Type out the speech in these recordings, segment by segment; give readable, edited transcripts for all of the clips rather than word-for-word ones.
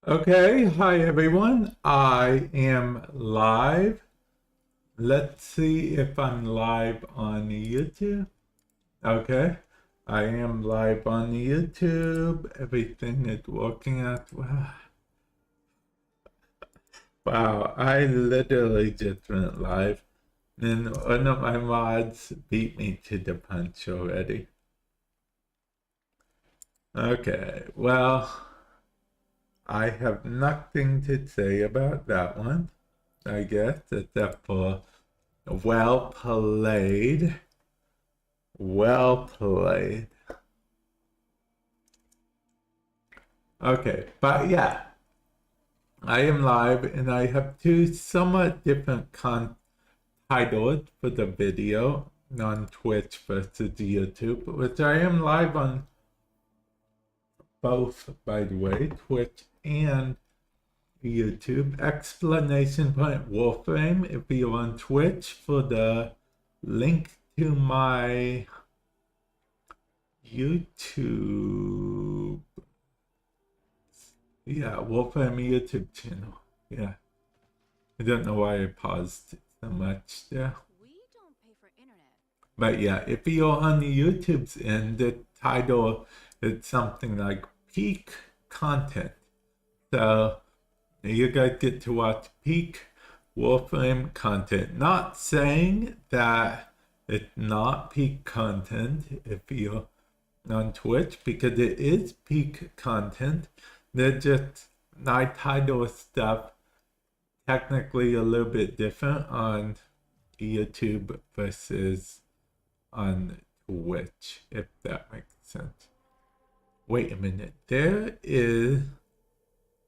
Okay, hi everyone. I am live. Let's see if I'm live on YouTube. Okay, I am live on YouTube. Everything is working out well. Wow, I literally just went live, and one of my mods beat me to the punch already. Okay, well, I have nothing to say about that one, I guess, except for well played. Well played. Okay, but yeah, I am live and I have two somewhat different titles for the video on Twitch versus YouTube, which I am live on both, by the way, Twitch and YouTube. Exclamation point Warframe if you're on Twitch for the link to my YouTube. Yeah, Warframe YouTube channel. Yeah. I don't know why I paused so much there. We don't pay for internet. But yeah, if you're on the YouTube's end, the title is something like peak content. So you guys get to watch peak Warframe content. Not saying that it's not peak content if you're on Twitch, because it is peak content. They're just, I title stuff technically a little bit different on YouTube versus on Twitch, if that makes sense. Wait a minute, there is...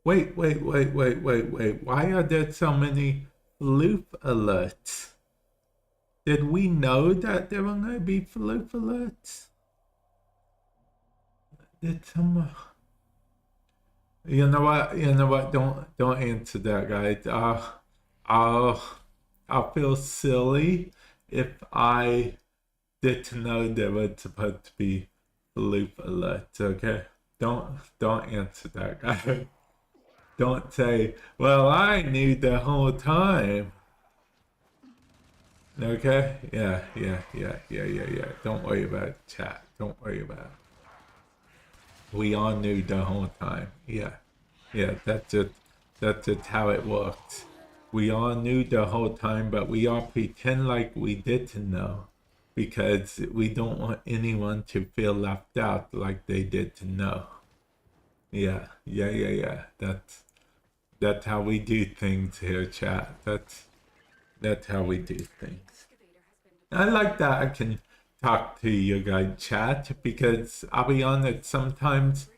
Wait. Why are there so many floof alerts? Did we know that there were going to be floof alerts? Did someone... You know what? Don't answer that, guys. I'll feel silly if I didn't know there was supposed to be floof alerts. Okay, don't answer that, guys. Don't say, well, I knew the whole time. Okay? Yeah. Don't worry about it, chat. Don't worry about it. We all knew the whole time. Yeah, that's just how it works. We all knew the whole time, but we all pretend like we didn't know, because we don't want anyone to feel left out like they didn't know. Yeah. That's how we do things here, chat. That's how we do things. I like that I can talk to you guys chat, because I'll be honest, sometimes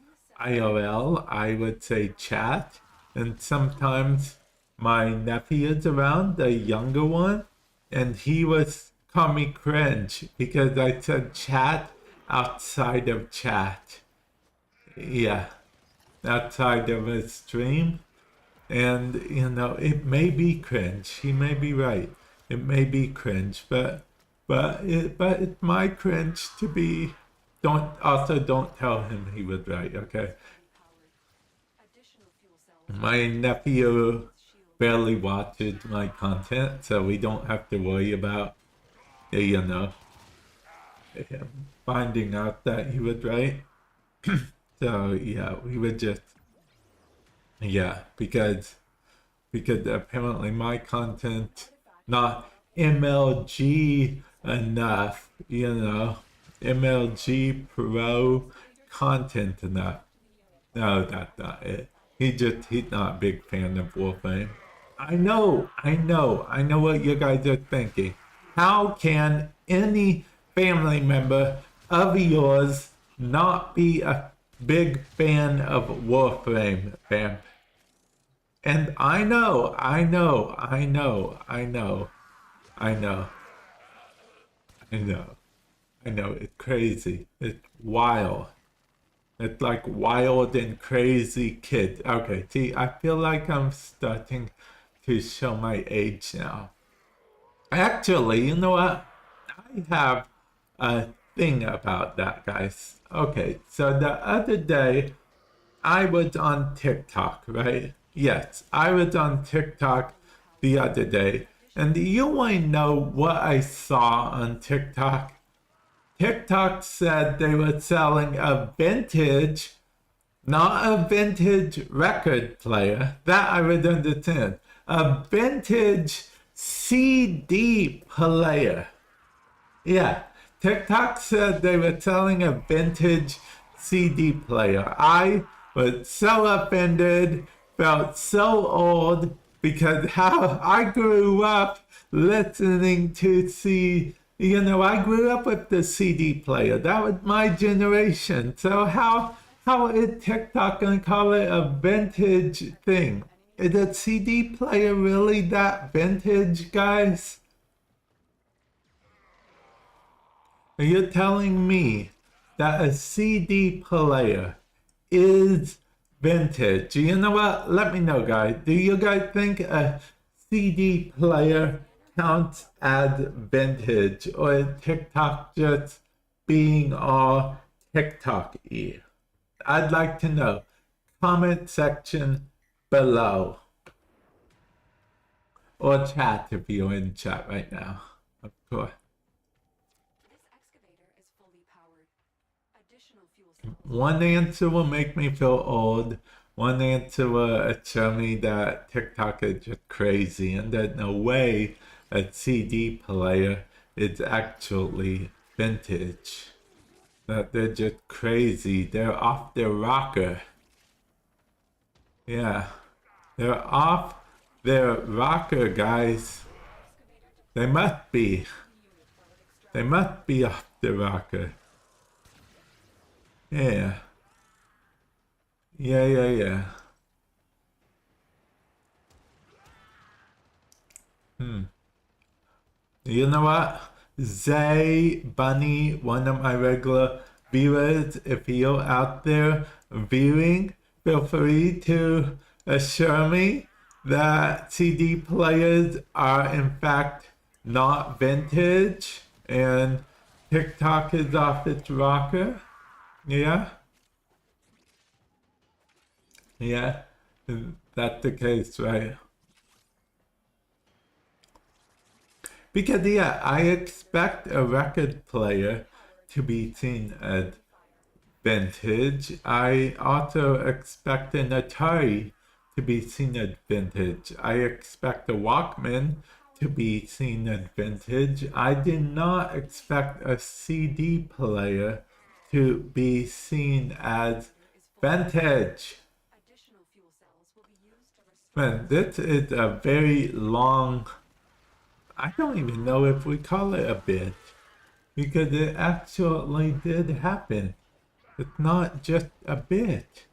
IRL I would say chat, and sometimes my nephew is around, the younger one, and he was call me cringe because I said chat outside of chat. Yeah, outside of a stream. And it may be cringe. He may be right. It may be cringe, but it's my cringe to be. Don't tell him he was right. Okay. My nephew barely watches my content, so we don't have to worry about him finding out that he was right. So yeah, we would just. Yeah, because apparently my content not MLG enough, MLG pro content enough. No, that's not it. He's not a big fan of Warframe. I know what you guys are thinking. How can any family member of yours not be a big fan of Warframe, Vamp? And I know. It's crazy. It's wild. It's like wild and crazy kid. Okay, see, I feel like I'm starting to show my age now. Actually, you know what? I have a thing about that, guys. Okay, so the other day, I was on TikTok, right? Yes, I was on TikTok the other day. And you want to know what I saw on TikTok? TikTok said they were selling a vintage, not a vintage record player. That I would understand. A vintage CD player. Yeah, TikTok said they were selling a vintage CD player. I was so offended, felt so old because how I grew up listening to I grew up with the CD player. That was my generation. So how is TikTok gonna call it a vintage thing? Is a CD player really that vintage, guys? Are you telling me that a CD player is vintage? You know what? Let me know, guys. Do you guys think a CD player counts as vintage, or is TikTok just being all TikTok-y? I'd like to know. Comment section below. Or chat if you're in chat right now, of course. One answer will make me feel old. One answer will show me that TikTok is just crazy and that no way a CD player is actually vintage. That they're just crazy. They're off their rocker. Yeah. They're off their rocker, guys. They must be. They must be off the rocker. Yeah. Yeah. You know what? Zay Bunny, one of my regular viewers, if you're out there viewing, feel free to assure me that CD players are in fact not vintage and TikTok is off its rocker. Yeah? Yeah? That's the case, right? Because, yeah, I expect a record player to be seen as vintage. I also expect an Atari to be seen as vintage. I expect a Walkman to be seen as vintage. I did not expect a CD player to be seen as vintage. Man, this is a very long... I don't even know if we call it a bit, because it actually did happen. It's not just a bit.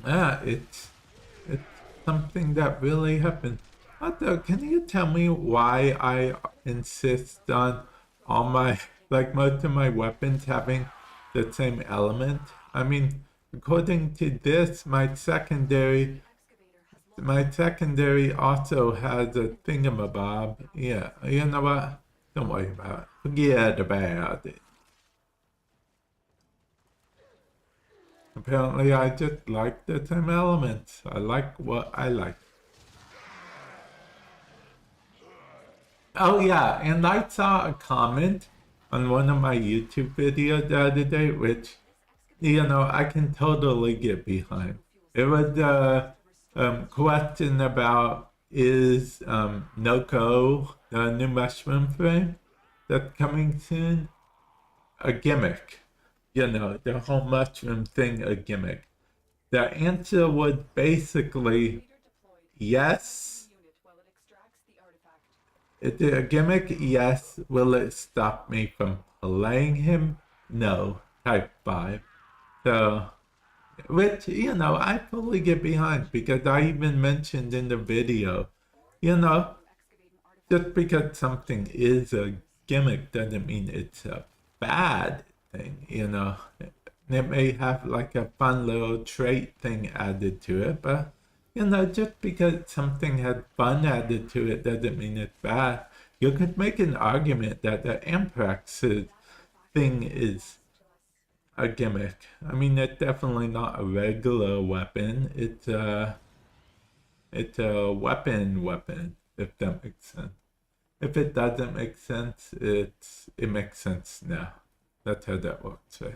It's something that really happened. Also, can you tell me why I insist on all my, like most of my weapons having the same element? I mean, according to this, my secondary also has a thingamabob. Yeah, you know what? Don't worry about it. Forget about it. Apparently, I just like the same elements. I like what I like. Oh yeah, and I saw a comment on one of my YouTube videos the other day, which, I can totally get behind. It was a question about, is Noko, the new mushroom frame that's coming soon, a gimmick? The whole mushroom thing a gimmick. The answer was basically yes. Is it a gimmick? Yes. Will it stop me from playing him? No. Type 5. So, which, I fully get behind, because I even mentioned in the video, just because something is a gimmick doesn't mean it's a bad thing, It may have like a fun little trait thing added to it, but, just because something had fun added to it doesn't mean it's bad. You could make an argument that the Amprax thing is a gimmick. I mean, it's definitely not a regular weapon. It's a weapon, if that makes sense. If it doesn't make sense, it makes sense now. That's how that works, right?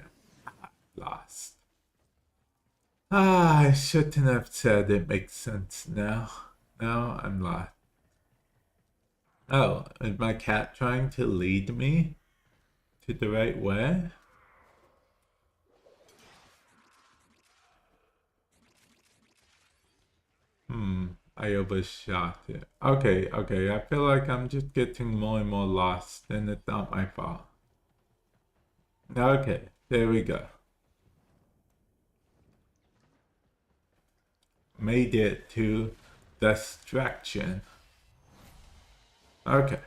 Lost. I shouldn't have said it makes sense now. Now I'm lost. Oh, is my cat trying to lead me to the right way? I overshot it. Okay, I feel like I'm just getting more and more lost, and it's not my fault. Okay, there we go. Made it to distraction. Okay.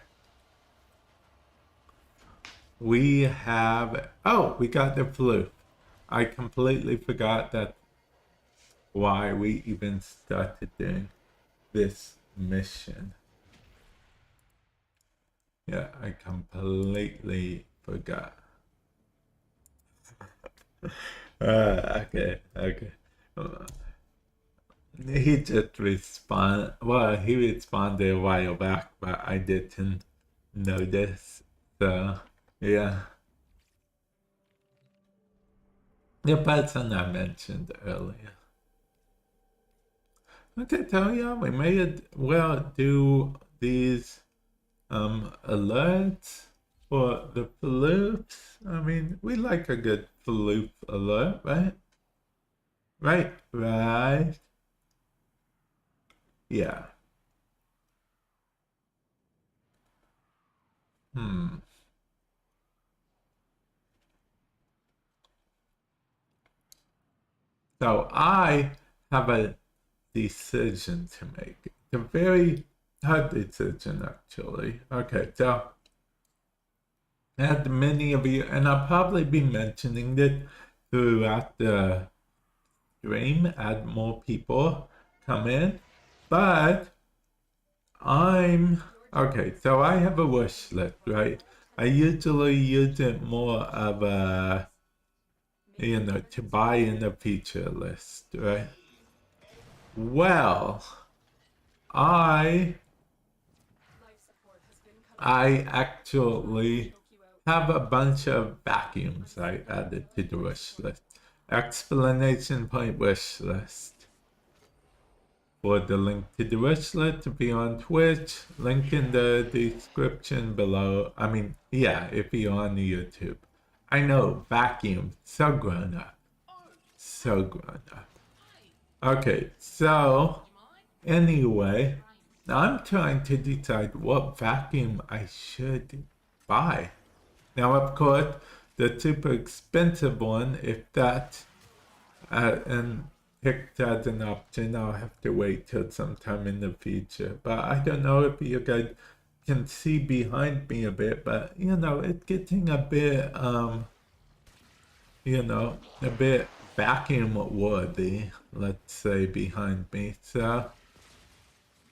We have... Oh, we got the flute. I completely forgot that why we even started doing this mission. Yeah, I completely forgot. Okay. He just responded. Well, he responded a while back, but I didn't notice. So, yeah. The person I mentioned earlier. Okay, so yeah, we may well do these alerts for the flutes. I mean, we like a good flute alert, right? Right. Yeah. So I have a decision to make. It's a very hard decision, actually. Okay, so as many of you, and I'll probably be mentioning it throughout the stream as more people come in, but okay, so I have a wish list, right? I usually use it more of a, to buy in the feature list, right? Well, I actually have a bunch of vacuums I added to the wish list. Explanation point wish list. For the link to the wish list to be on Twitch, link in the description below. I mean, yeah, if you're on YouTube. I know, vacuum, so grown up. So grown up. Okay, so anyway, I'm trying to decide what vacuum I should buy. Now, of course, the super expensive one, if that and picked as an option, I'll have to wait till sometime in the future. But I don't know if you guys can see behind me a bit, but it's getting a bit a bit vacuum worthy, let's say, behind me. So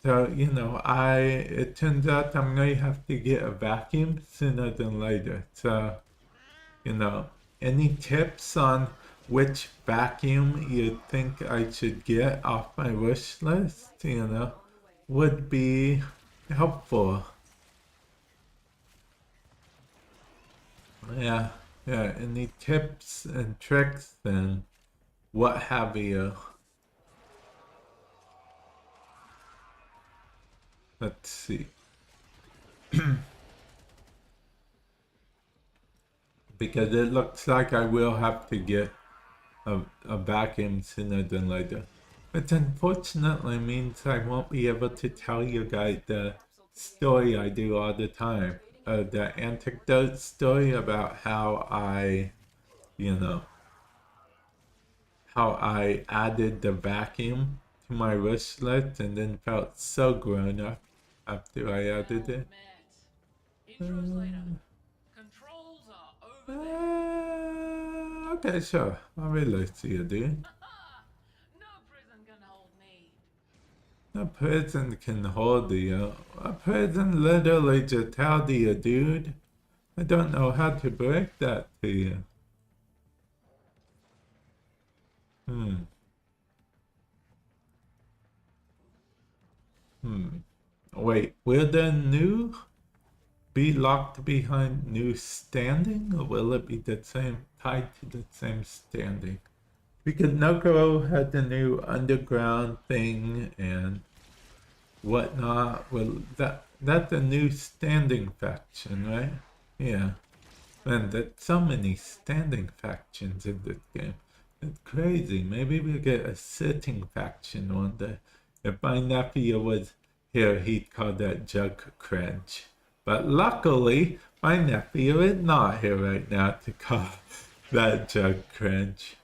it turns out I'm going to have to get a vacuum sooner than later. So, any tips on which vacuum you think I should get off my wish list, would be helpful. Yeah, any tips and tricks and what have you. Let's see. Because it looks like I will have to get a vacuum sooner than later. Which unfortunately means I won't be able to tell you guys the story I do all the time. The anecdote story about how I added the vacuum to my wish list and then felt so grown up after I added it. Okay, sure. I'll release you, dude. No prison can hold you. A prison literally just held you, dude. I don't know how to break that to you. Wait, will the new be locked behind new standing, or will it be the same, tied to the same standing? Because Nogoro had the new underground thing and whatnot. Well, that's a new standing faction, right? Yeah. Man, there's so many standing factions in this game. It's crazy. Maybe we'll get a sitting faction one day. If my nephew was here, he'd call that Jug Cringe. But luckily, my nephew is not here right now to call that Jug Cringe.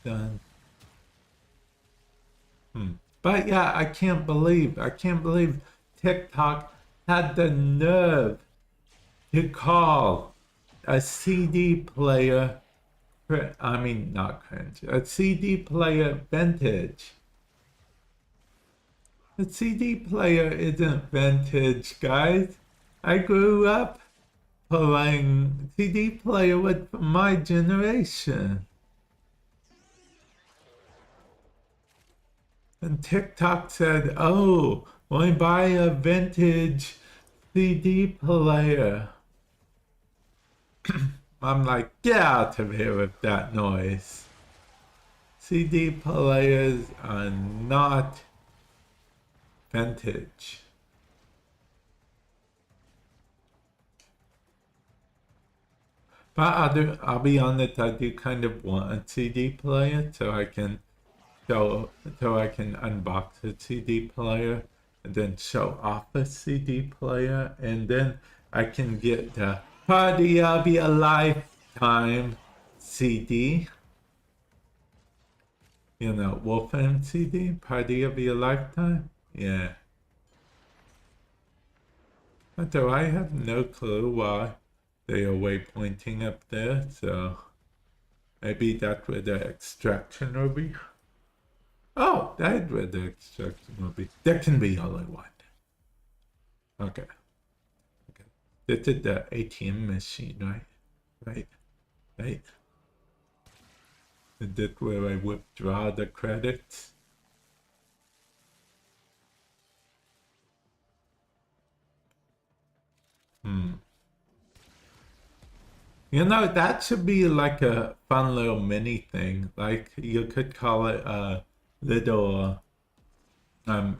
Done. But yeah, I can't believe TikTok had the nerve to call a CD player, I mean, not cringe, a CD player vintage. The CD player isn't vintage, guys. I grew up playing CD player with my generation. And TikTok said, oh, want to buy a vintage CD player? I'm like, get out of here with that noise. CD players are not vintage. But I'll be honest, I do kind of want a CD player so I can unbox a CD player and then show off a CD player, and then I can get the Party of Your Lifetime CD. You know, Warframe CD, Party of Your Lifetime? Yeah. Although I have no clue why they are waypointing up there, so maybe that's where the extraction will be. Oh, that's where the extraction will be. There can be only one. Okay. This is the ATM machine, right? Right? Is this where I withdraw the credits? You know, that should be like a fun little mini thing. Like, you could call it a little,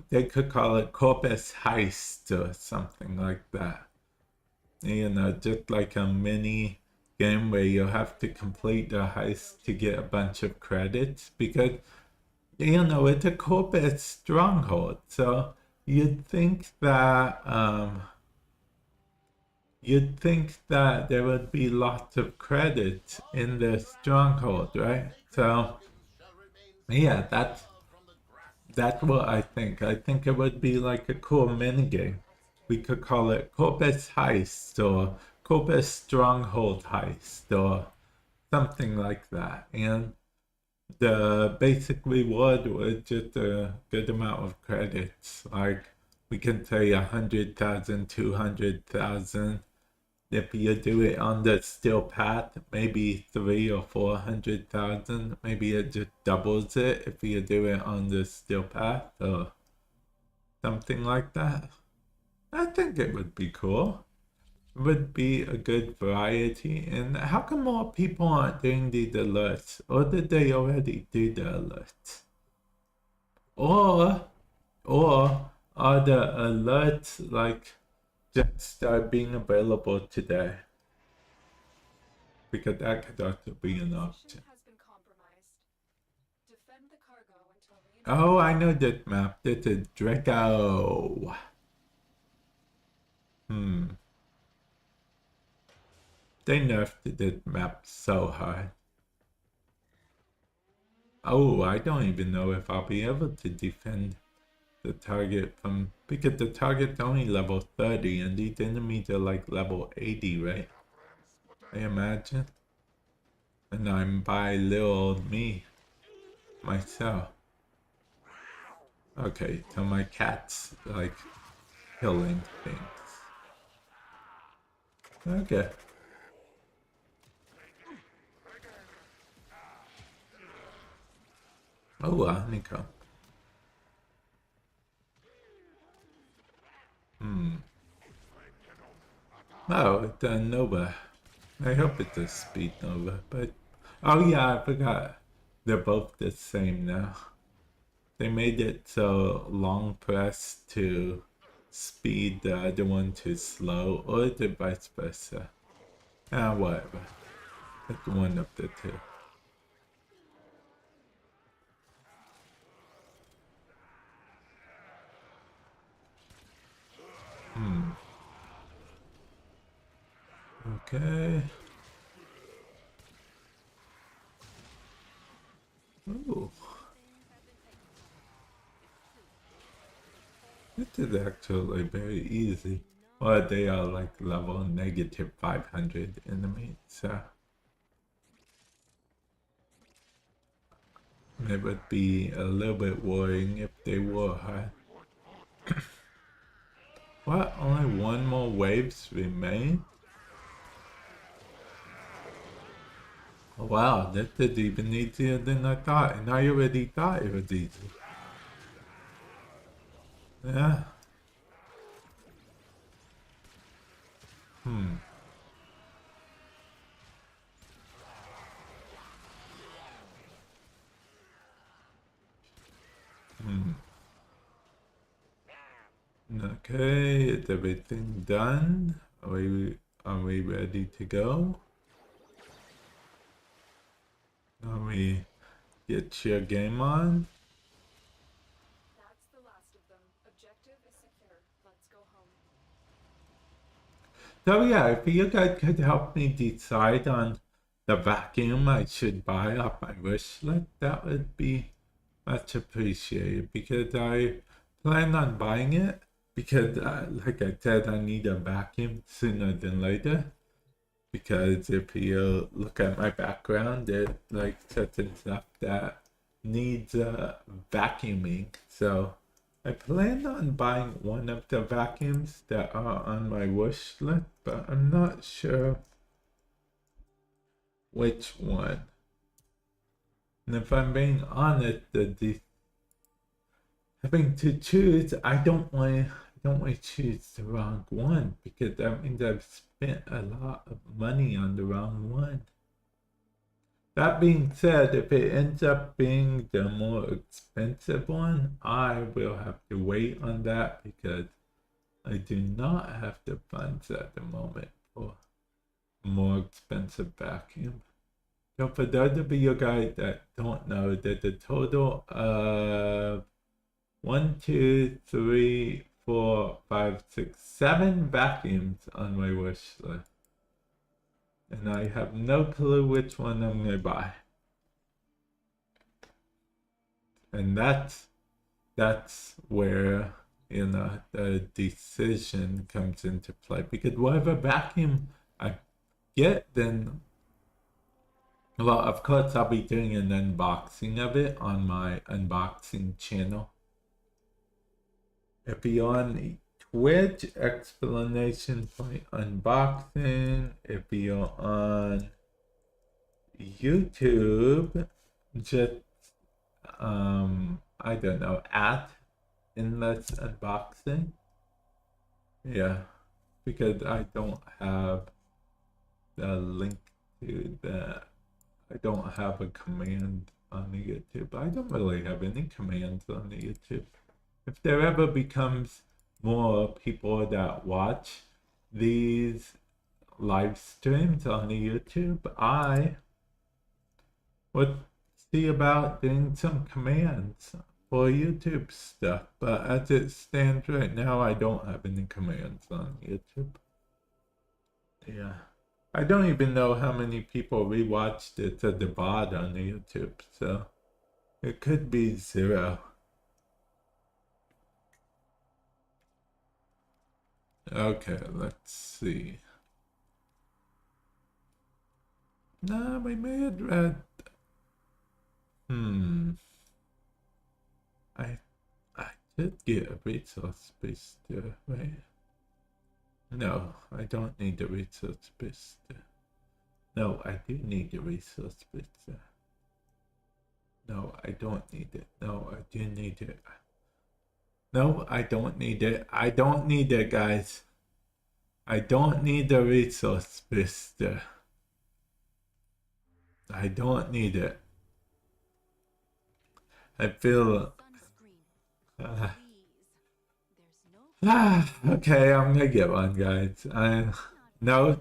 they could call it Corpus Heist or something like that. You know, just like a mini game where you have to complete the heist to get a bunch of credits, because, you know, it's a Corpus stronghold. So you'd think that, there would be lots of credits in the stronghold, right? So, yeah, that's what I think. I think it would be like a cool minigame. We could call it Corpus Heist or Corpus Stronghold Heist or something like that. And the basic reward was just a good amount of credits. Like, we can say 100,000, 200,000. If you do it on the steel path, maybe 300,000 or 400,000. Maybe it just doubles it if you do it on the steel path or something like that. I think it would be cool. It would be a good variety. And how come more people aren't doing these alerts? Or did they already do the alerts? Or are the alerts like just start being available today? Because that could also be an option. Oh, I know that map. This is Draco. They nerfed this map so hard. Oh, I don't even know if I'll be able to defend the target from, because the target's only level 30 and these enemies are like level 80, right? I imagine. And I'm by little me myself. Okay, so my cat's like killing things. Okay. Oh, honeycomb. Oh, it's a Nova. I hope it's a speed Nova, but... Oh yeah, I forgot. They're both the same now. They made it so long press to speed the other one to slow, or the vice versa. Ah, whatever. It's one of the two. Okay. Ooh. This is actually very easy. Well, they are like level negative 500 enemies, so it would be a little bit worrying if they were hard. What? Only one more waves remain? Oh, wow, that is even easier than I thought, and I already thought it was easy. Yeah. Okay, is everything done? Are we ready to go? Are we get your game on? That's the last of them. Objective is secure. Let's go home. So yeah, if you guys could help me decide on the vacuum I should buy off my wish list, that would be much appreciated because I plan on buying it because, like I said, I need a vacuum sooner than later. Because if you look at my background, it like certain stuff that needs vacuuming. So I plan on buying one of the vacuums that are on my wish list, but I'm not sure which one. And if I'm being honest, having to choose, I don't want to choose the wrong one because that means I've spent a lot of money on the wrong one. That being said, if it ends up being the more expensive one, I will have to wait on that because I do not have the funds at the moment for a more expensive vacuum. So for those of you guys that don't know, there's a total of 1, 2, 3, 4, 5, 6, 7 vacuums on my wish list. And I have no clue which one I'm going to buy. And that's where, you know, the decision comes into play. Because whatever vacuum I get, then, well, of course, I'll be doing an unboxing of it on my unboxing channel. If you're on Twitch, explanation point unboxing. If you're on YouTube, just I don't know, at Endless Unboxing. Yeah, because I don't have the link to that. I don't have a command on the YouTube. I don't really have any commands on the YouTube. If there ever becomes more people that watch these live streams on the YouTube, I would see about doing some commands for YouTube stuff. But as it stands right now, I don't have any commands on YouTube. Yeah. I don't even know how many people rewatched it at the VOD on YouTube, so it could be 0. Okay, let's see. No, we made red. I could get a resource booster, right? No, I don't need a resource booster. No, I do need a resource booster. No, I don't need it. No, I do need it. No, I don't need it. I don't need it, guys. I don't need the resource booster. I don't need it. I feel... okay, I'm gonna get one, guys. No,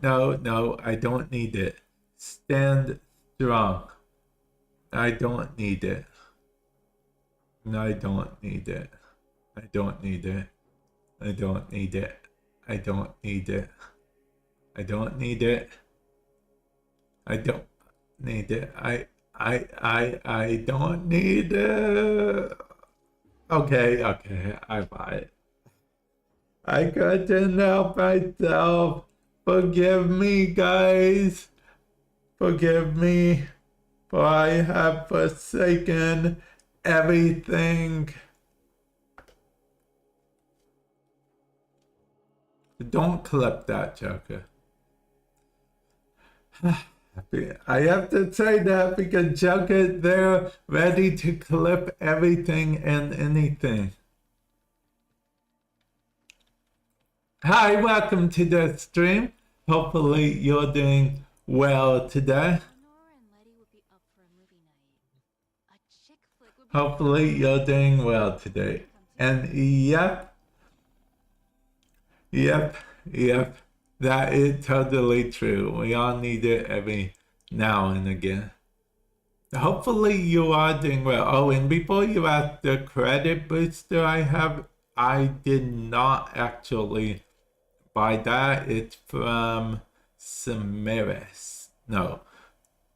I don't need it. Stand strong. I don't need it. No, I don't need it. I don't need it. I don't need it. I don't need it. I don't need it. I don't need it. I don't need it. Okay, I buy it. I couldn't help myself. Forgive me, guys. Forgive me, for I have forsaken everything. Don't clip that, Joker. I have to say that because Joker, they're ready to clip everything and anything. Hi, welcome to the stream. Hopefully you're doing well today. Hopefully you're doing well today. And yep, that is totally true. We all need it every now and again. Hopefully you are doing well. Oh, and before you ask the credit booster I did not actually buy that. It's from Samaris. No,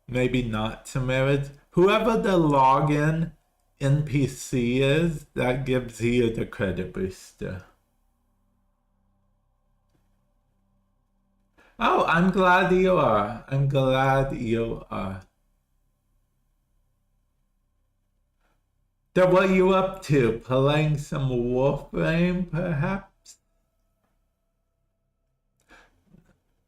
maybe not Samaris. Whoever the login NPC is, that gives you the credit booster. Oh, I'm glad you are. I'm glad you are. So what are you up to? Playing some Warframe, perhaps?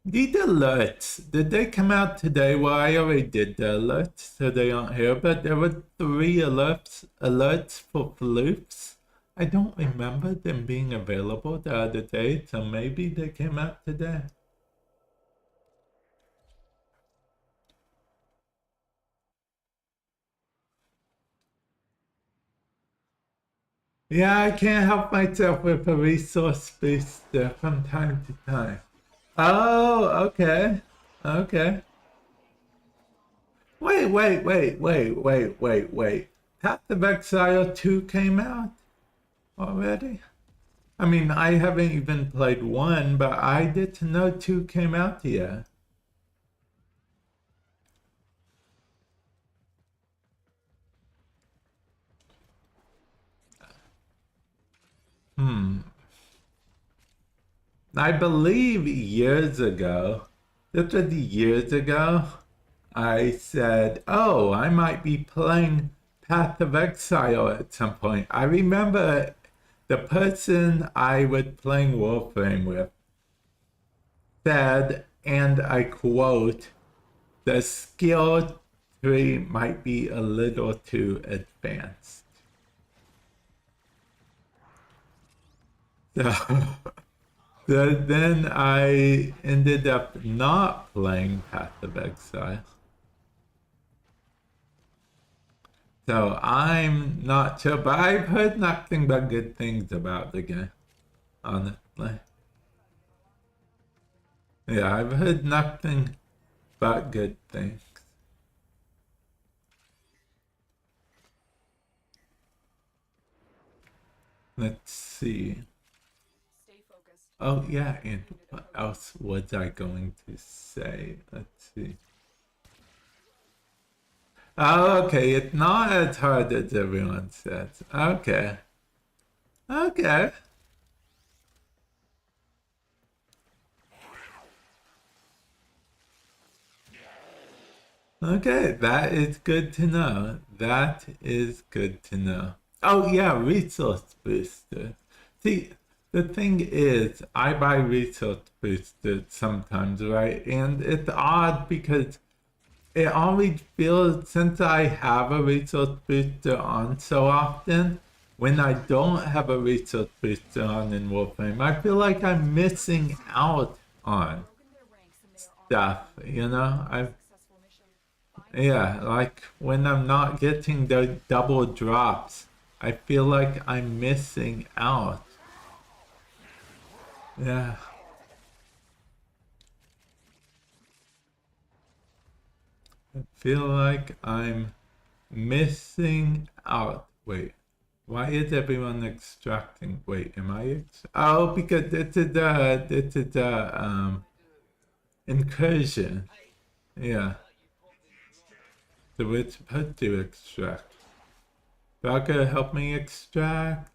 The alerts, did they come out today? Well, I already did the alerts, so they aren't here, but there were 3 alerts for floofs. I don't remember them being available the other day, so maybe they came out today. Yeah, I can't help myself with a resource booster from time to time. Oh, okay. Okay. Wait. Path of Exile 2 came out already? I mean, I haven't even played 1, but I didn't know 2 came out yet. I believe years ago, this was years ago, I said, oh, I might be playing Path of Exile at some point. I remember the person I was playing Warframe with said, and I quote, the skill tree might be a little too advanced. So then I ended up not playing Path of Exile. So I'm not sure, but I've heard nothing but good things about the game, honestly. Yeah, I've heard nothing but good things. Let's see. Stay focused. Oh yeah, and what else was I going to say? Let's see. Oh, okay, it's not as hard as everyone says. Okay. Okay. Okay, that is good to know. That is good to know. Oh yeah, resource booster. See, the thing is, I buy resource boosters sometimes, right? And it's odd because it always feels, since I have a resource booster on so often, when I don't have a resource booster on in Warframe, I feel like I'm missing out on stuff, you know? Yeah, like when I'm not getting the double drops, I feel like I'm missing out. Yeah. I feel like I'm missing out. Wait, why is everyone extracting? Wait, am I? Oh, because it's a incursion. Yeah. So we're supposed to extract. Valka, help me extract.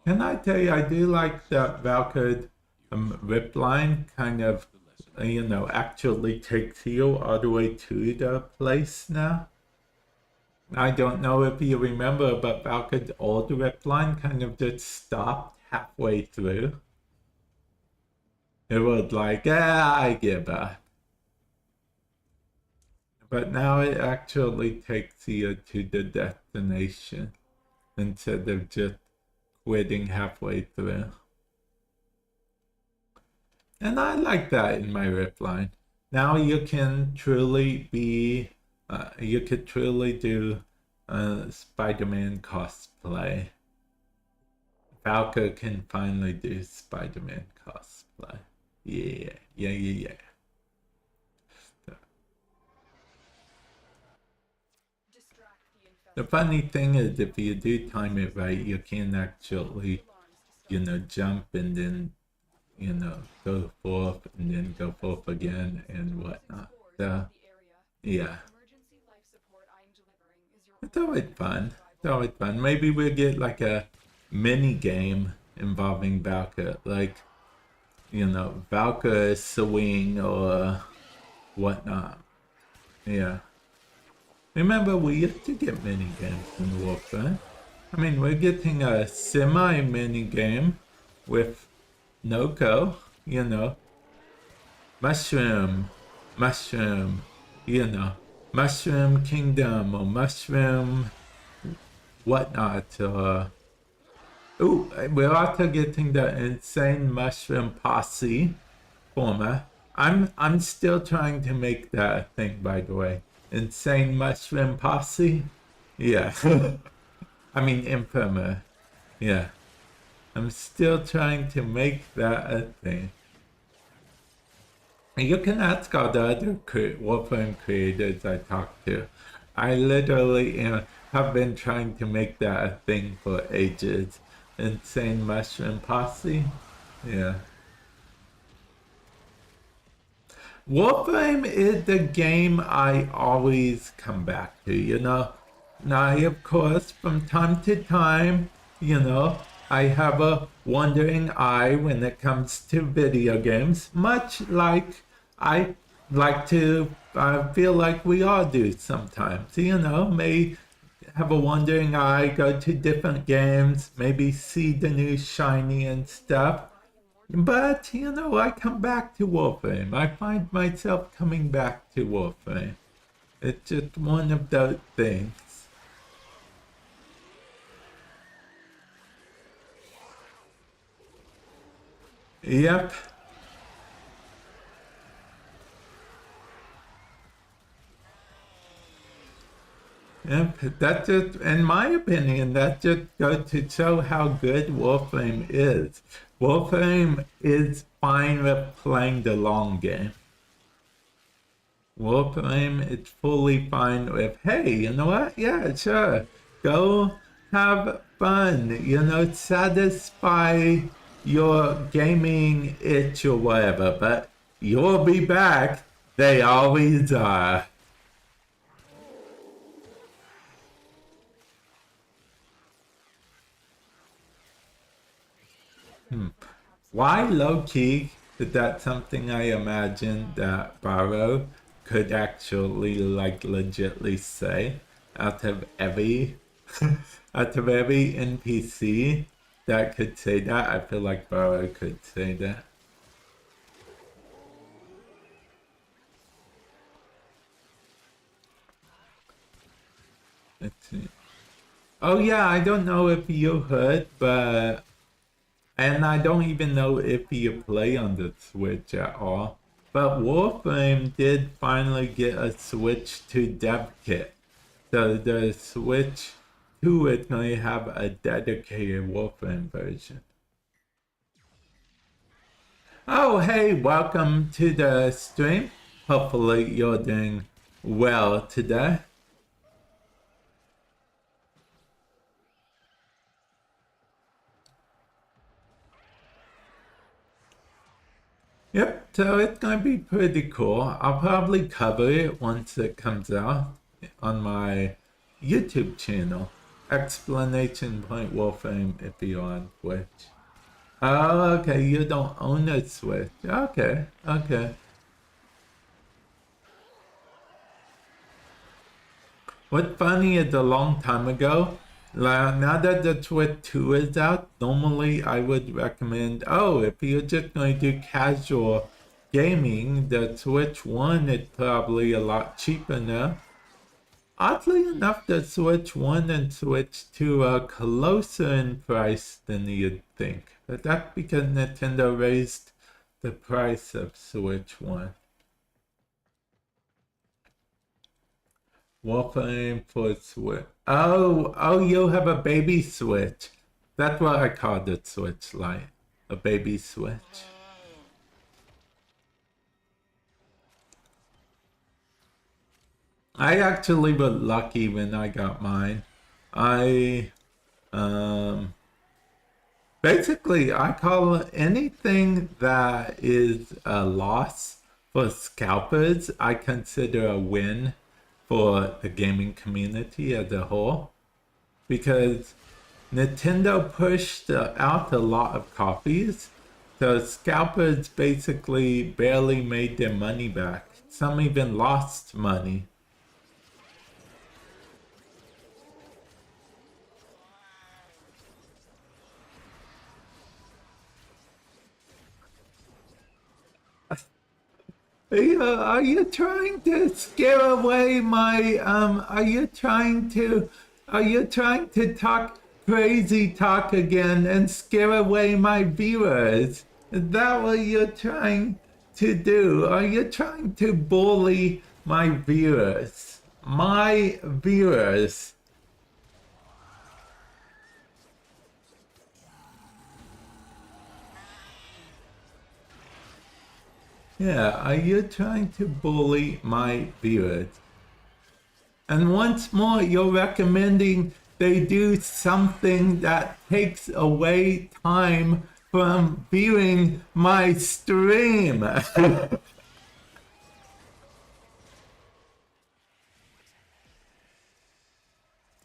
Can I tell you, I do like that Valkyrie rip line kind of, actually takes you all the way to the place now. I don't know if you remember, but Valkyrie's old rip line kind of just stopped halfway through. It was like, I give up. But now it actually takes you to the destination instead of just quitting halfway through. And I like that in my rip line. Now you can truly be, you could truly do Spider-Man cosplay. Falco can finally do Spider-Man cosplay. Yeah. The funny thing is, if you do time it right, you can actually, jump and then, go forth and then go forth again and whatnot. So, yeah. It's always fun. It's always fun. Maybe we'll get like a mini game involving Valka, like, Valka swing or whatnot. Yeah. Remember, we used to get mini games in Warframe. I mean, we're getting a semi-mini game with Noko, Mushroom, Mushroom Kingdom or Mushroom whatnot. Ooh, we're also getting the Insane Mushroom Posse format. I'm still trying to make that a thing, by the way. Insane Mushroom Posse? Yeah. I mean, Infirmer. Yeah. I'm still trying to make that a thing. You can ask all the other Warframe creators I talk to. I literally have been trying to make that a thing for ages. Insane Mushroom Posse? Yeah. Warframe is the game I always come back to, Now, of course, from time to time, I have a wandering eye when it comes to video games, much like I like to feel like we all do sometimes, may have a wandering eye, go to different games, maybe see the new shiny and stuff. But, I come back to Warframe. I find myself coming back to Warframe. It's just one of those things. Yep. Yep, that just, in my opinion, that just goes to show how good Warframe is. Warframe is fine with playing the long game. Warframe is fully fine with, hey, you know what? Yeah, sure. Go have fun, satisfy your gaming itch or whatever, but you'll be back. They always are. Why low-key That's something I imagine that Barrow could actually like legitly say out of every out of every NPC that could say that. I feel like Barrow could say that. Let's see. Oh yeah, I don't know if you heard, but and I don't even know if you play on the Switch at all. But Warframe did finally get a Switch to dev kit. So the Switch 2 is going to have a dedicated Warframe version. Oh, hey, welcome to the stream. Hopefully you're doing well today. Yep, so it's going to be pretty cool. I'll probably cover it once it comes out on my YouTube channel. Explanation Point Warframe if you're on Twitch. Oh, okay, you don't own a Switch. Okay, okay. What's funny is a long time ago, now that the Switch 2 is out, normally I would recommend, oh, if you're just going to do casual gaming, the Switch 1 is probably a lot cheaper now. Oddly enough, the Switch 1 and Switch 2 are closer in price than you'd think. But that's because Nintendo raised the price of Switch 1. Warframe for Switch. Oh, you'll have a baby Switch. That's what I call the Switch Lite. A baby Switch. I actually was lucky when I got mine. Basically, I call anything that is a loss for scalpers, I consider a win for the gaming community as a whole, because Nintendo pushed out a lot of copies, so scalpers basically barely made their money back. Some even lost money. Are you trying to scare away my, are you trying to talk crazy talk again and scare away my viewers? Is that what you're trying to do? Are you trying to bully my viewers? My viewers. Yeah, are you trying to bully my viewers? And once more, you're recommending they do something that takes away time from viewing my stream.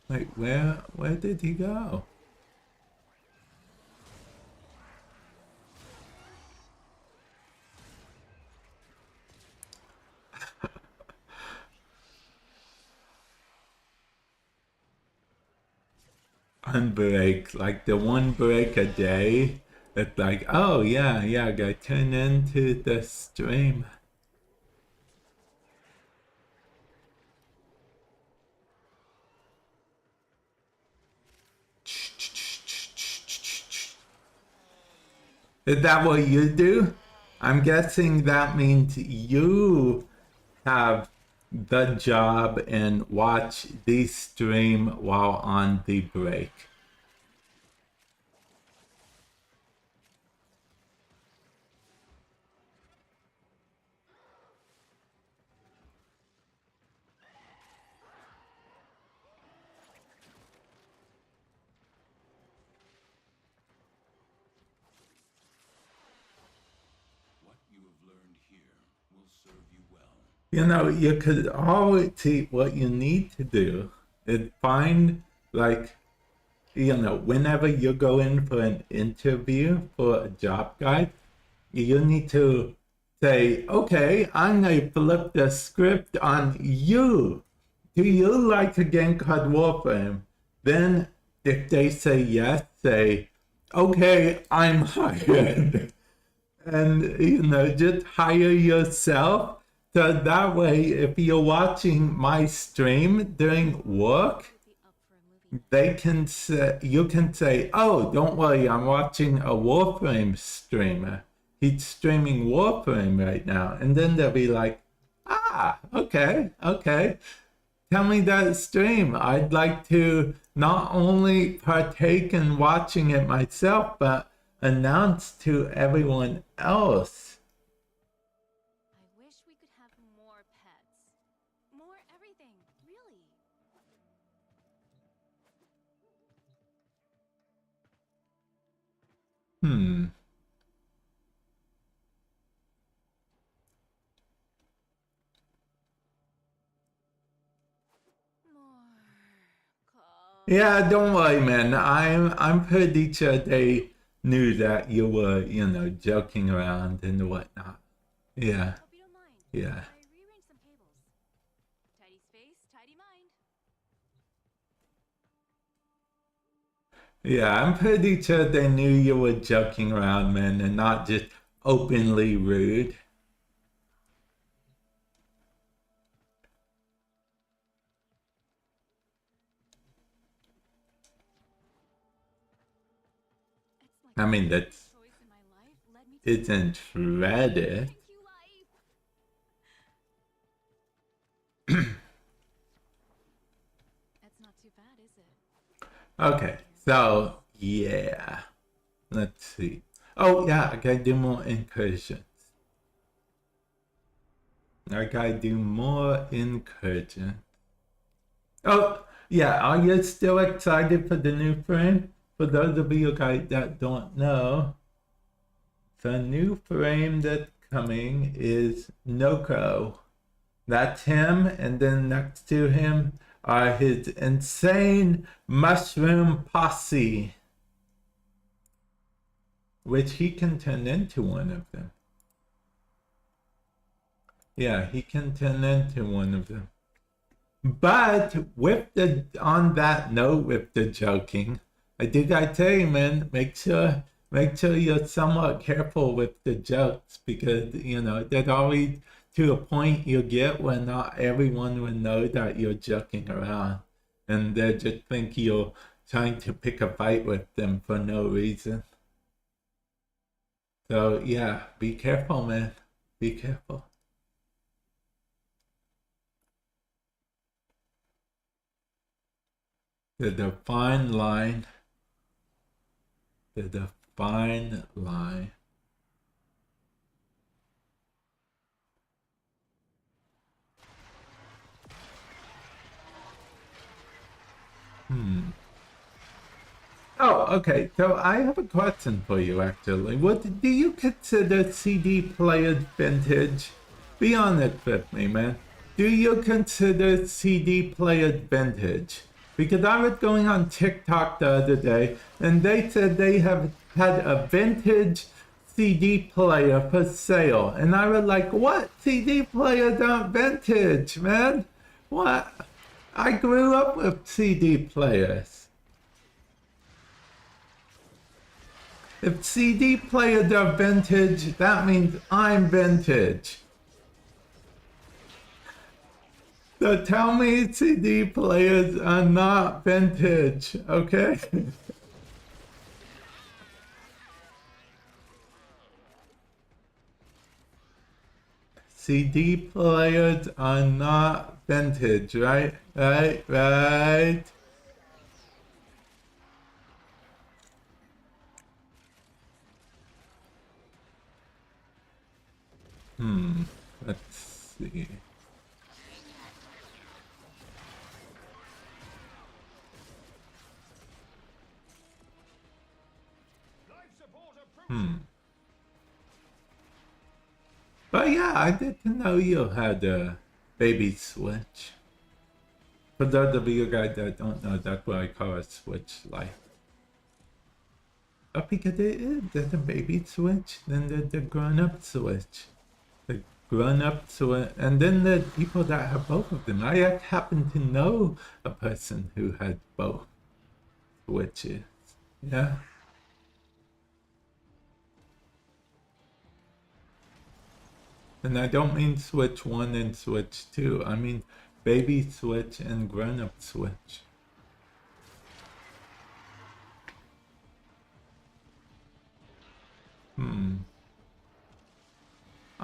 Wait, where did he go? Unbreak, like the one break a day. It's like, oh yeah, go turn into the stream. Is that what you do? I'm guessing that means you have the job and watch the stream while on the break. You know, you could always see what you need to do is find, like, you know, whenever you go in for an interview for a job guide, you need to say, okay, I'm going to flip the script on you. Do you like a game called Warframe? Then, if they say yes, say, okay, I'm hired. And, just hire yourself. So that way, if you're watching my stream during work, they can say, you can say, oh, don't worry, I'm watching a Warframe streamer. He's streaming Warframe right now. And then they'll be like, ah, okay. Tell me that stream. I'd like to not only partake in watching it myself, but announce to everyone else. I wish we could have more pets. More everything, really. Yeah, don't worry, man. I'm pretty sure they knew that you were, joking around and whatnot. Yeah. Hope you don't mind. Yeah. I rearranged some tables. Tidy space, tidy mind. Yeah, I'm pretty sure they knew you were joking around, man, and not just openly rude. I mean, that's Choice in my life led me to isn't Reddit. thank you, life. That's not too bad, is it? Okay, so yeah, let's see. Oh yeah, I gotta do more incursions. Oh yeah, are you still excited for the new frame? For those of you guys that don't know, the new frame that's coming is Noko. That's him, and then next to him are his insane mushroom posse, which he can turn into one of them. Yeah, he can turn into one of them. But on that note, with the joking, I tell you, man, make sure you're somewhat careful with the jokes, because there's always to a point you get when not everyone will know that you're joking around, and they just think you're trying to pick a fight with them for no reason. So yeah, be careful, man. Be careful. The fine line. The fine line. Oh, okay. So I have a question for you, actually. What do you consider CD players vintage? Be honest with me, man. Do you consider CD players vintage? Because I was going on TikTok the other day, and they said they have had a vintage CD player for sale. And I was like, what? CD players aren't vintage, man. What? I grew up with CD players. If CD players are vintage, that means I'm vintage. So tell me CD players are not vintage, okay? CD players are not vintage, right? Right. Let's see. But yeah, I didn't know you had a baby switch. For those of you guys that don't know, that's what I call a switch light. because there's a baby switch, then there's the grown-up switch. The grown-up switch, and then the people that have both of them. I happen to know a person who had both switches. Yeah. And I don't mean switch 1 and switch 2. I mean baby switch and grown-up switch.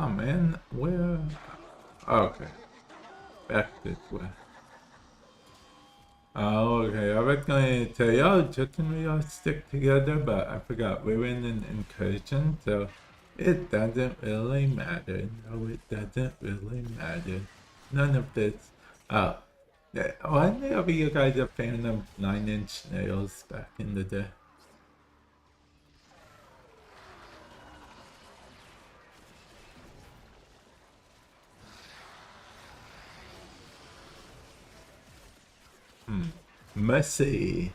Oh man, where? Okay. Back this way. Oh, okay. I was going to tell you, oh, Chuck and we all stick together, but I forgot we were in an incursion, so it doesn't really matter. No, it doesn't really matter. None of this. Oh, yeah. Well, I know you guys are a fan of 9-inch nails back in the day. Mercy.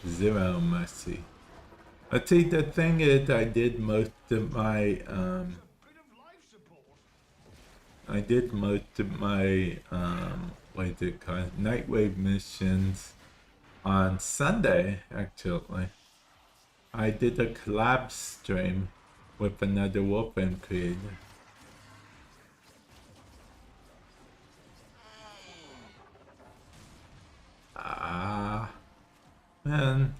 Zero mercy. But see, the thing is, I did most of my, what is it called? Nightwave missions on Sunday, actually. I did a collab stream with another Warframe creator. Man,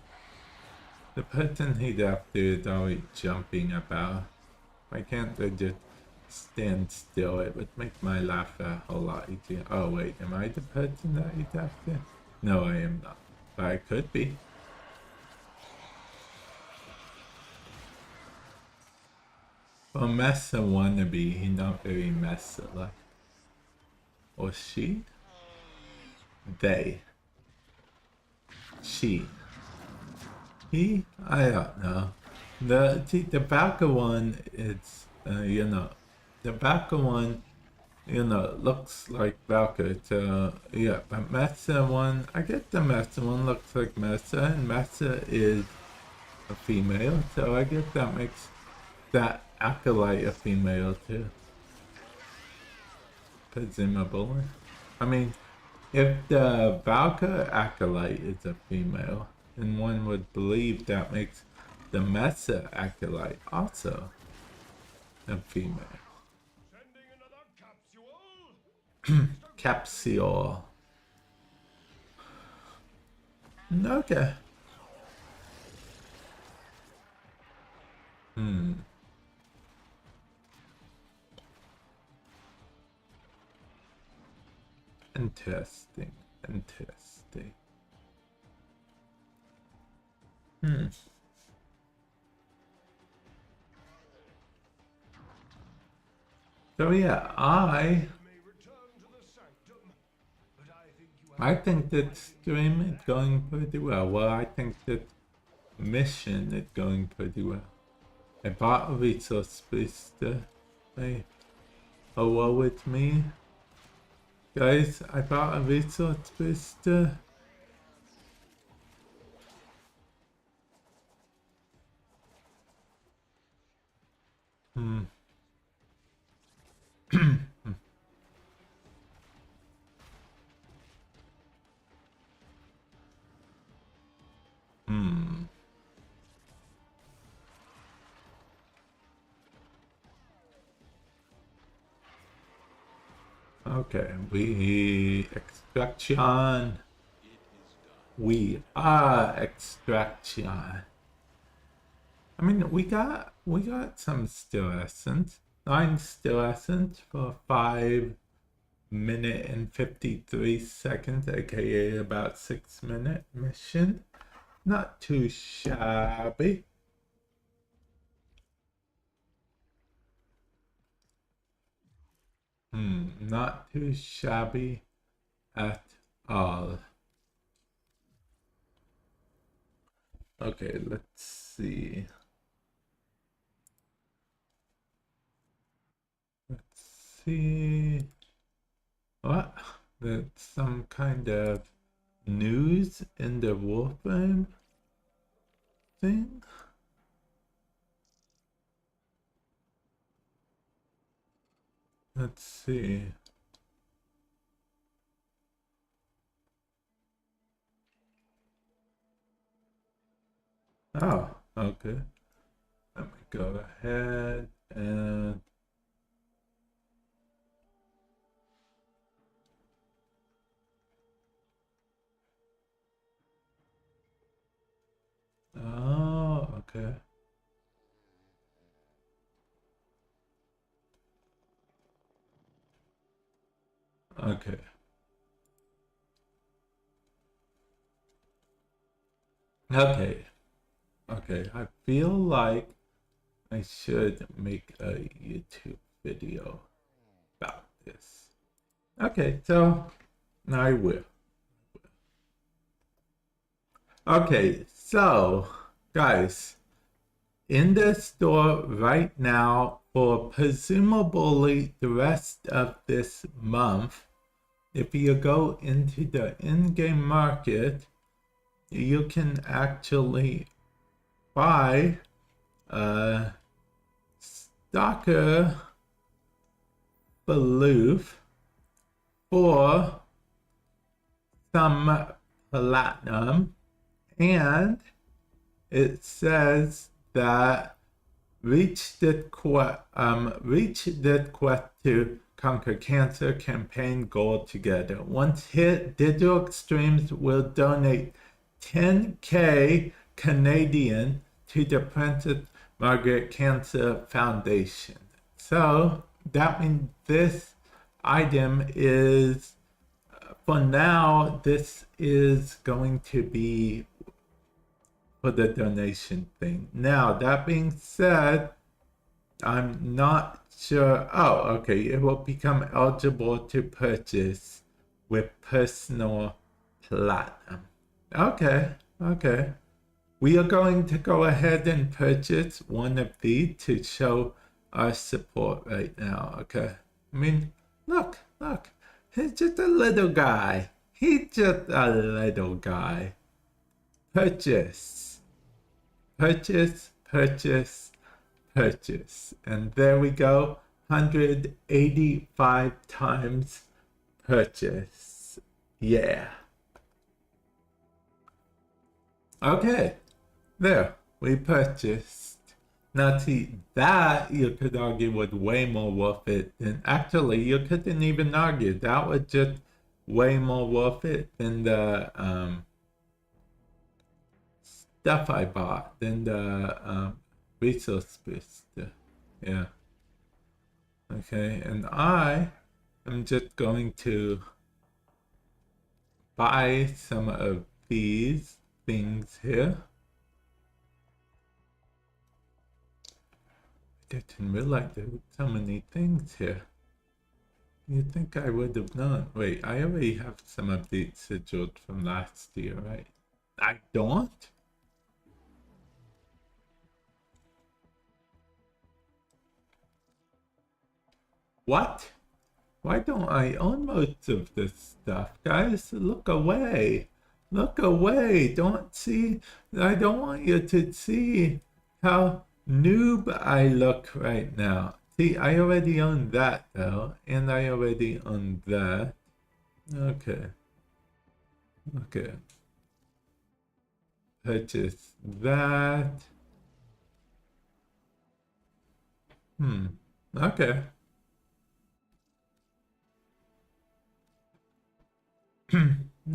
the person he's after is always jumping about. Why can't they just stand still? It would make my life a whole lot easier. Oh wait, am I the person that he's after? No, I am not. But I could be. Well, Mesa wannabe, he's not very Mesa-like. Or she? They. She. He? I don't know. The Valka one, it's, the Valka one, looks like Valka. So, yeah, but Mesa one, I guess the Mesa one looks like Mesa, and Mesa is a female, so I guess that makes that Acolyte a female too. Presumably. I mean, if the Valka Acolyte is a female, then one would believe that makes the Mesa Acolyte also a female. Capsule. Okay. Interesting. So yeah, I think that stream is going pretty well. Well, I think that mission is going pretty well. I bought a resource booster. Hey, hello with me. Guys, I bought a resource booster. Okay, extraction. We are extraction. I mean, we got some still essence. 9 still essence for 5 minute and 53 seconds, aka about 6-minute mission. Not too shabby. Not too shabby at all. Okay, let's see. What? There's some kind of news in the Warframe? thing? Let's see. Oh, okay. Let me go ahead and oh, okay. Okay. Okay. Okay. I feel like I should make a YouTube video about this. Okay, so I will. Okay, so guys, in the store right now for presumably the rest of this month, if you go into the in-game market, you can actually buy a Stalker Baloof for some platinum, and it says that reach that quest to conquer cancer campaign goal together. Once hit, Digital Extremes will donate 10K Canadian to the Princess Margaret Cancer Foundation. So that means this item is, for now, this is going to be for the donation thing. Now, that being said, I'm not sure. Oh, okay. It will become eligible to purchase with personal platinum. Okay, okay. We are going to go ahead and purchase one of these to show our support right now, okay? I mean, look. He's just a little guy. He's just a little guy. Purchase. Purchase. And there we go. 185 times purchase. Yeah. Okay. There. We purchased. Now see, that you could argue was way more worth it than, actually you couldn't even argue. That was just way more worth it than the stuff I bought, than the resource booster. Yeah. Okay, and I am just going to buy some of these things here. I didn't realize there were so many things here. You'd think I would have known. Wait, I already have some of these sigiled from last year, right? I don't? What? Why don't I own most of this stuff? Guys, look away. Look away. Don't see. I don't want you to see how noob I look right now. See, I already own that though, and I already own that. Okay. Okay. Purchase that. Okay.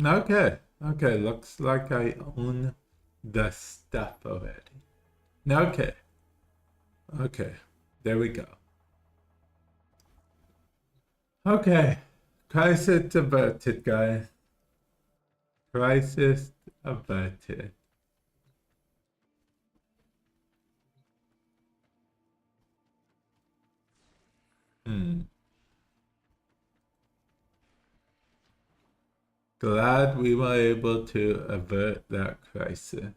Okay. Okay, looks like I own the stuff already. Okay. Okay. There we go. Okay. Crisis averted, guys. Crisis averted. Glad we were able to avert that crisis.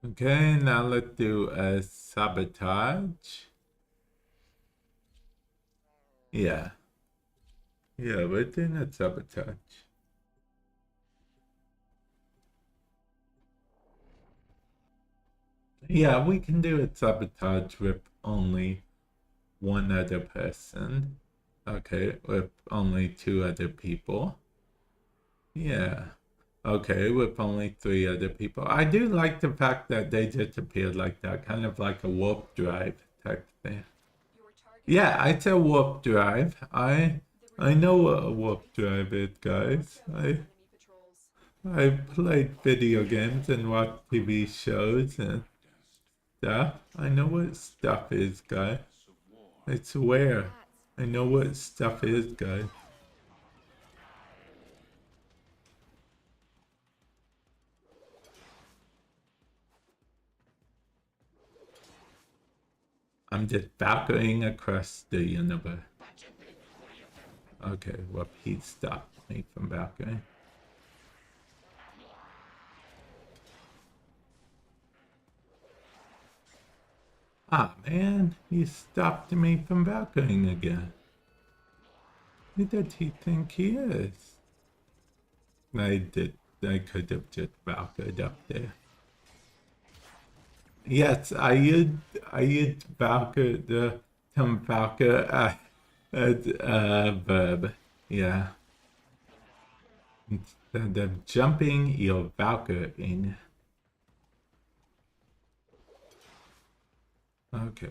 Okay, now let's do a sabotage. Yeah. Yeah, we're doing a sabotage. Yeah, we can do a sabotage with only one other person. Okay, with only two other people. Yeah. Okay, with only three other people. I do like the fact that they just appeared like that, kind of like a warp drive type thing. Your target Yeah, it's a warp drive. I know what a warp drive is, guys. enemy patrols. I played video games and watched TV shows and stuff. I know what stuff is, guys. I swear. I know what stuff is, guys. I'm just Valkyring across the universe. Okay, well, he stopped me from Valkyrie. Ah, man, he stopped me from Valkyring again. Who does he think he is? I could have just Valkyried up there. Yes, I used Valkyr, the term Valkyr as a verb. Yeah. Instead of jumping, you're Valkyring. Okay.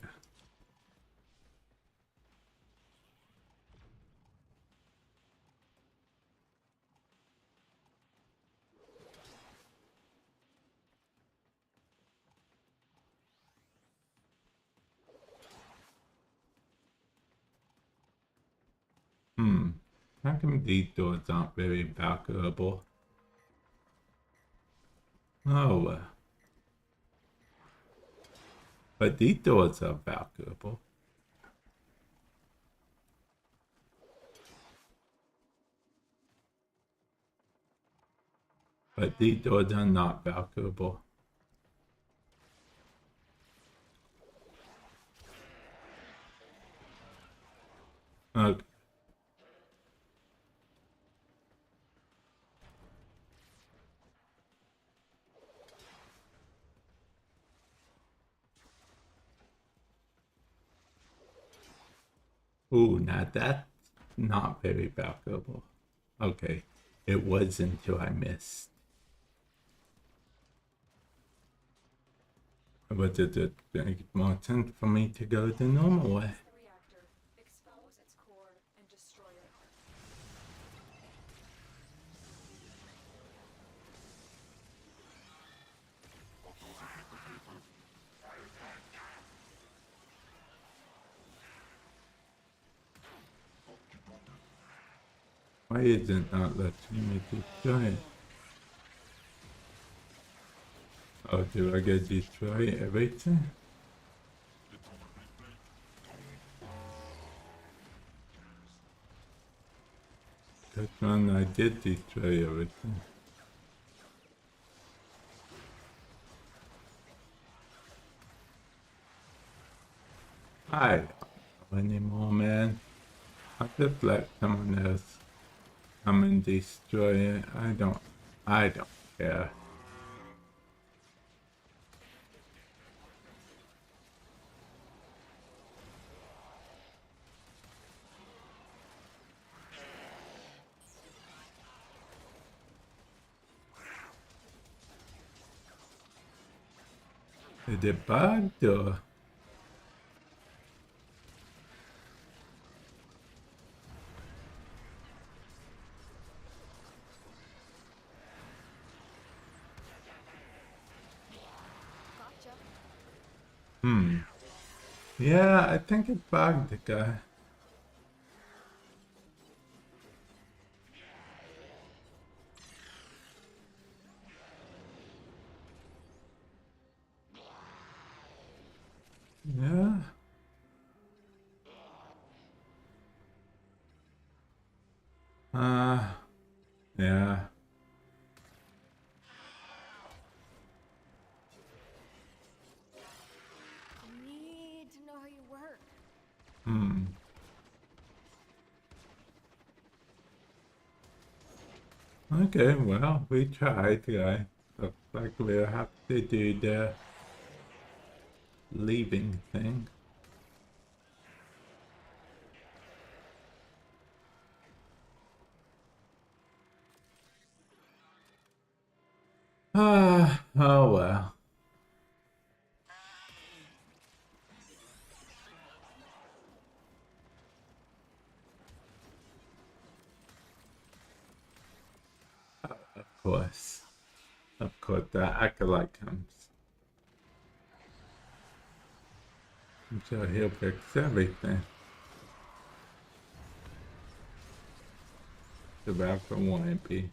How come these doors aren't very Valkyrable? Oh, but these doors are Valkyrable. But these doors are not Valkyrable. Okay. Ooh, now that's not very Valkyrable. Okay, it was until I missed. But it makes more sense for me to go the normal way. The reactor. Expose its core and destroy it. Why is it not letting me destroy it? Oh, do I get destroy everything? That one I did destroy everything. I don't know anymore, man. I'll just let someone else come and destroy it. I don't care. Is it bugged or? Gotcha. Yeah, I think it bugged the guy. Yeah. Yeah. I need to know how you work. Okay, well, we tried, guy. Looks like we'll have to do the leaving thing. Oh well. Of course, the acolyte comes. I'm sure he'll fix everything. Tobacco won't be.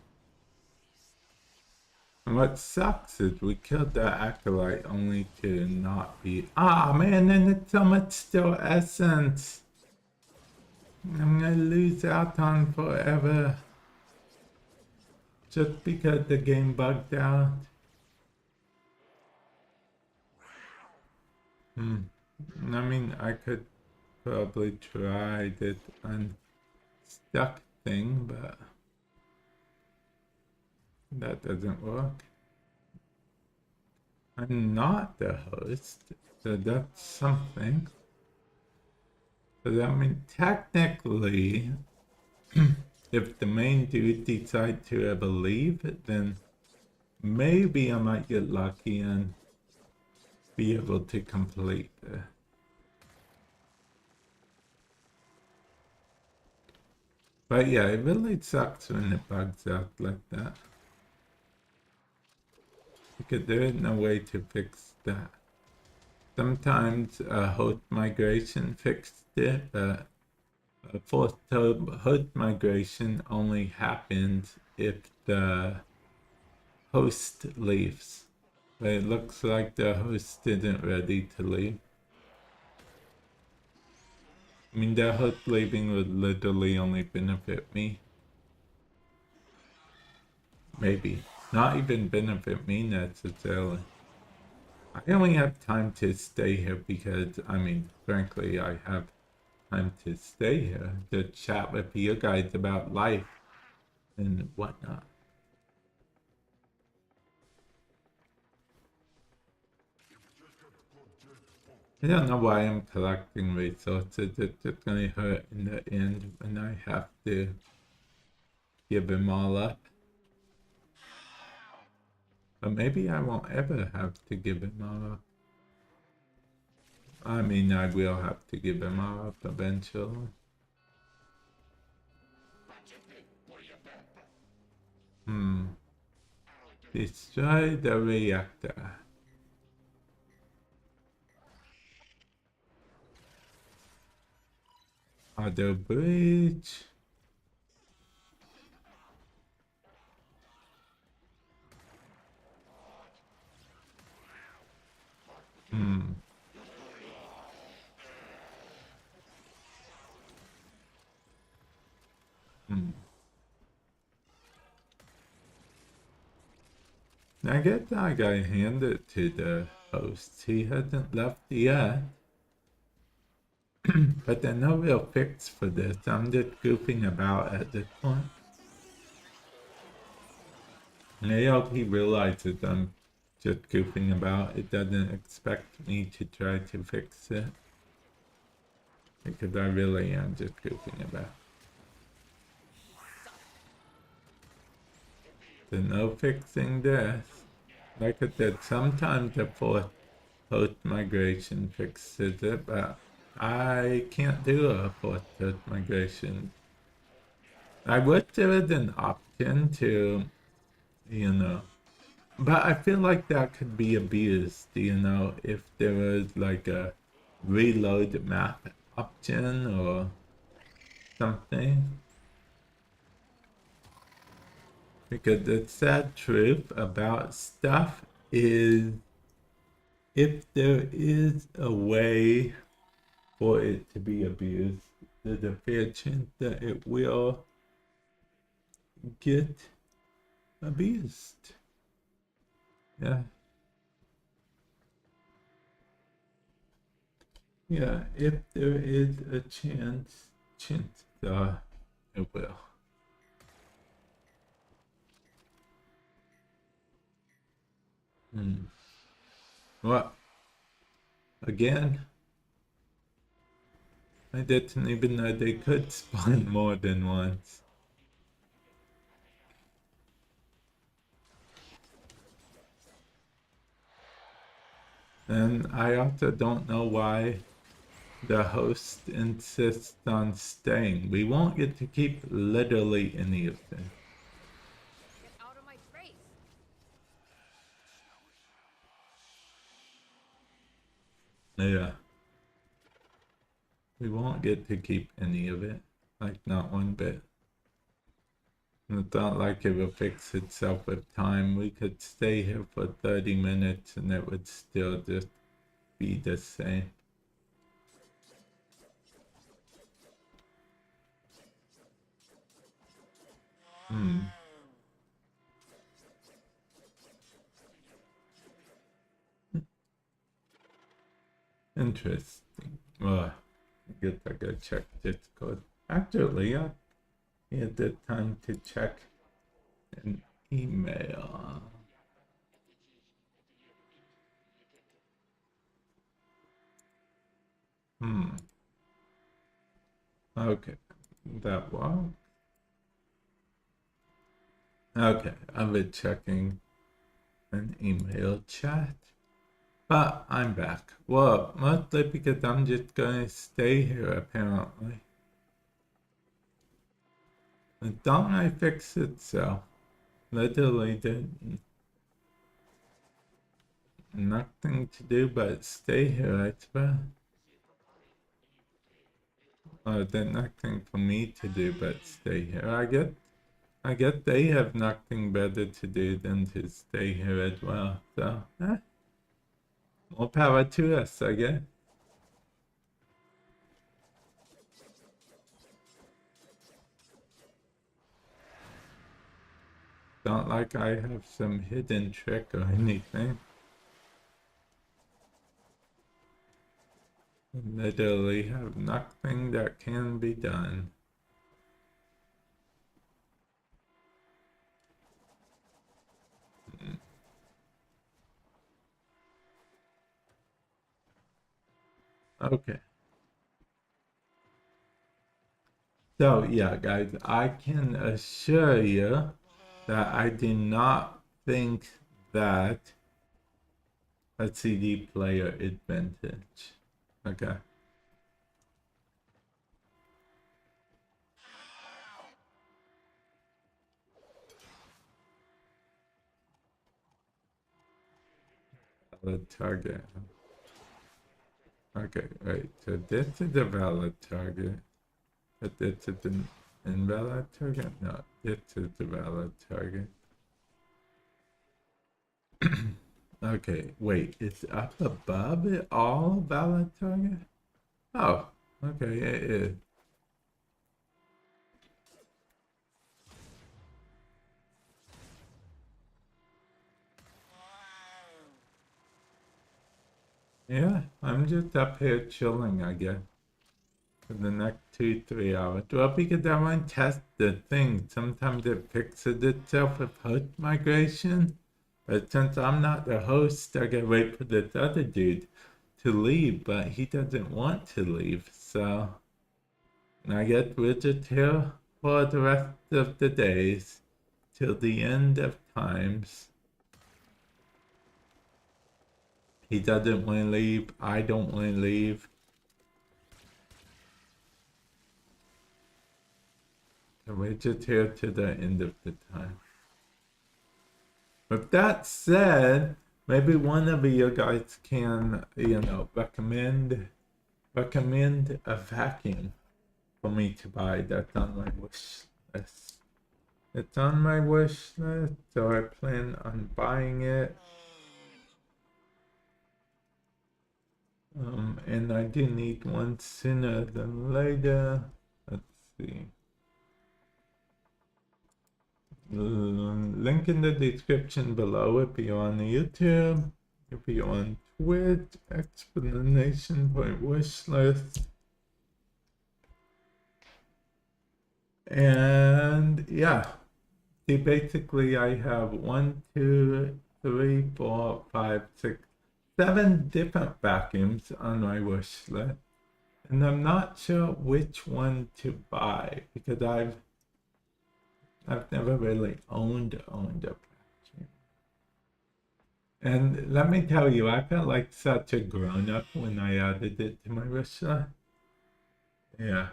And what sucks is we killed that acolyte only to not be. Ah man, and it's so much still essence. I'm gonna lose out on forever. Just because the game bugged out. I mean, I could probably try this unstuck thing, but that doesn't work. I'm not the host, so that's something. So that means technically, if the main dude decides to ever leave, then maybe I might get lucky and be able to complete it. But yeah, it really sucks when it bugs out like that. Because there is no way to fix that. Sometimes host migration fixed it, but forced host migration only happens if the host leaves. But it looks like the host isn't ready to leave. I mean, the host leaving would literally only benefit me. Maybe. Not even benefit me necessarily. I only have time to stay here because, I mean, frankly, I have time to stay here to chat with you guys about life and whatnot. I don't know why I'm collecting resources. It's just gonna hurt in the end when I have to give them all up. But maybe I won't ever have to give them all up. I mean, I will have to give them all up eventually. Destroy the reactor. Other bridge. I guess I got handed to the host. He hasn't left yet. But there's no real fix for this. I'm just goofing about at this point. And I hope he realizes I'm just goofing about. It doesn't expect me to try to fix it. Because I really am just goofing about. There's no fixing this. Like I said, sometimes the fourth host migration fixes it, but I can't do a fourth host migration. I wish there was an option to, but I feel like that could be abused, if there was like a reload map option or something. Because the sad truth about stuff is if there is a way for it to be abused, there's a fair chance that it will get abused. Yeah. Yeah, if there is a chance it will. What? Again, I didn't even know they could spawn more than once. And I also don't know why the host insists on staying. We won't get to keep literally any of them. Get out of my face! Yeah. We won't get to keep any of it. Like, not one bit. It's not like it will fix itself with time. We could stay here for 30 minutes and it would still just be the same. Interesting. Well, I guess I gotta check Discord. Actually, I had the time to check an email. Okay, that works. Okay, I've been checking an email chat. But I'm back. Well, mostly because I'm just gonna stay here apparently. Don't I fix itself? Literally did nothing to do but stay here, I suppose. There's nothing for me to do but stay here. I guess they have nothing better to do than to stay here as well. So, more power to us, I guess. Not like I have some hidden trick or anything. Literally have nothing that can be done. Okay. So yeah, guys, I can assure you that I do not think that a CD player is vintage. Okay. Valid target. Okay, right. So this is a valid target. But this is an invalid target? No, this is the valid target. Okay, wait, it's up above it all valid target? Oh, okay, it is. Yeah, I'm just up here chilling, I guess, for the next 2-3 hours. Well, because I want to test the thing. Sometimes it fixes itself with host migration. But since I'm not the host, I gotta wait for this other dude to leave, but he doesn't want to leave, so I guess we're just here for the rest of the days till the end of times. He doesn't want to leave, I don't want to leave. So we're just here to the end of the time. With that said, maybe one of you guys can, recommend a vacuum for me to buy. That's on my wish list. It's on my wish list, so I plan on buying it. And I do need one sooner than later. Let's see. Link in the description below if you're on YouTube. If you're on Twitch, explanation point wish list. And yeah, see, basically I have 1, 2, 3, 4, 5, 6, 7 different vacuums on my wish list, and I'm not sure which one to buy because I've never really owned a vacuum. And let me tell you, I felt like such a grown-up when I added it to my wish list. Yeah.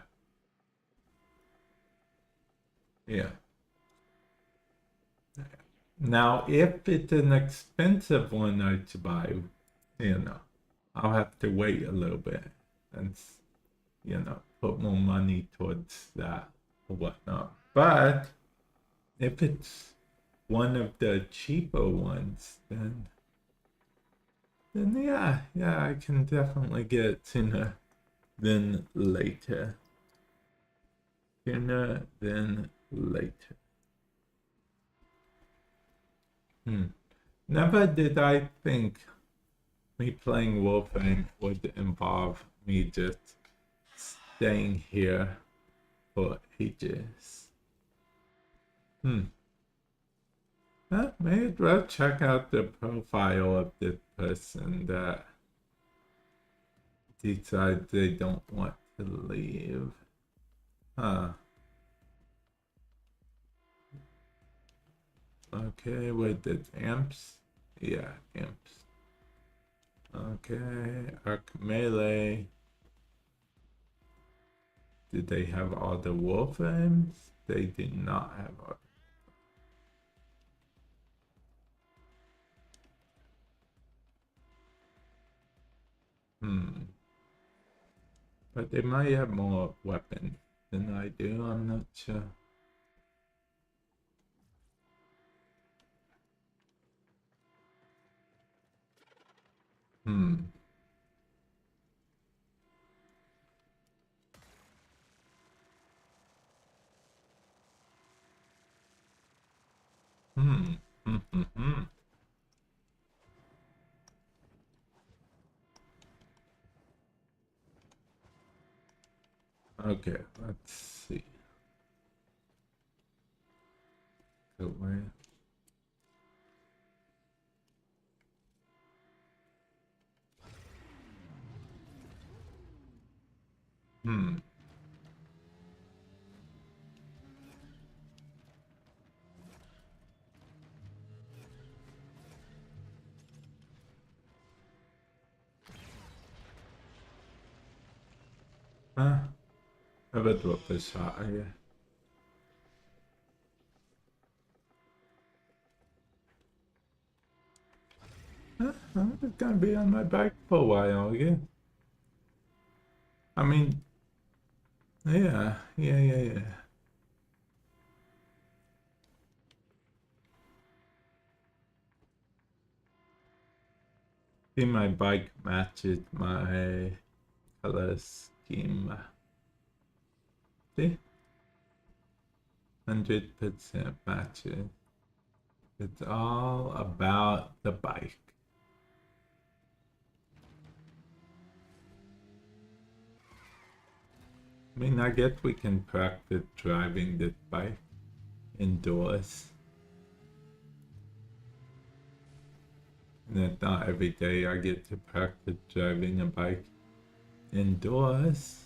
Yeah. Now, if it's an expensive one I to buy, I'll have to wait a little bit and, put more money towards that or whatnot. But if it's one of the cheaper ones, then yeah, I can definitely get it sooner than later. Sooner than later. Never did I think me playing Warframe would involve me just staying here for ages. Maybe we'll check out the profile of the person that decides they don't want to leave. Okay, with the amps? Yeah, amps. Okay, arc melee. Did they have all the Warframes? They did not have all. But they might have more weapons than I do, I'm not sure. Okay, let's see. Good way. I would drop a shot here. I'm just gonna be on my bike for a while again. I mean, yeah. See, my bike matches my color scheme. See? 100% matches. It's all about the bike. I mean, I guess we can practice driving this bike indoors. And not every day I get to practice driving a bike indoors.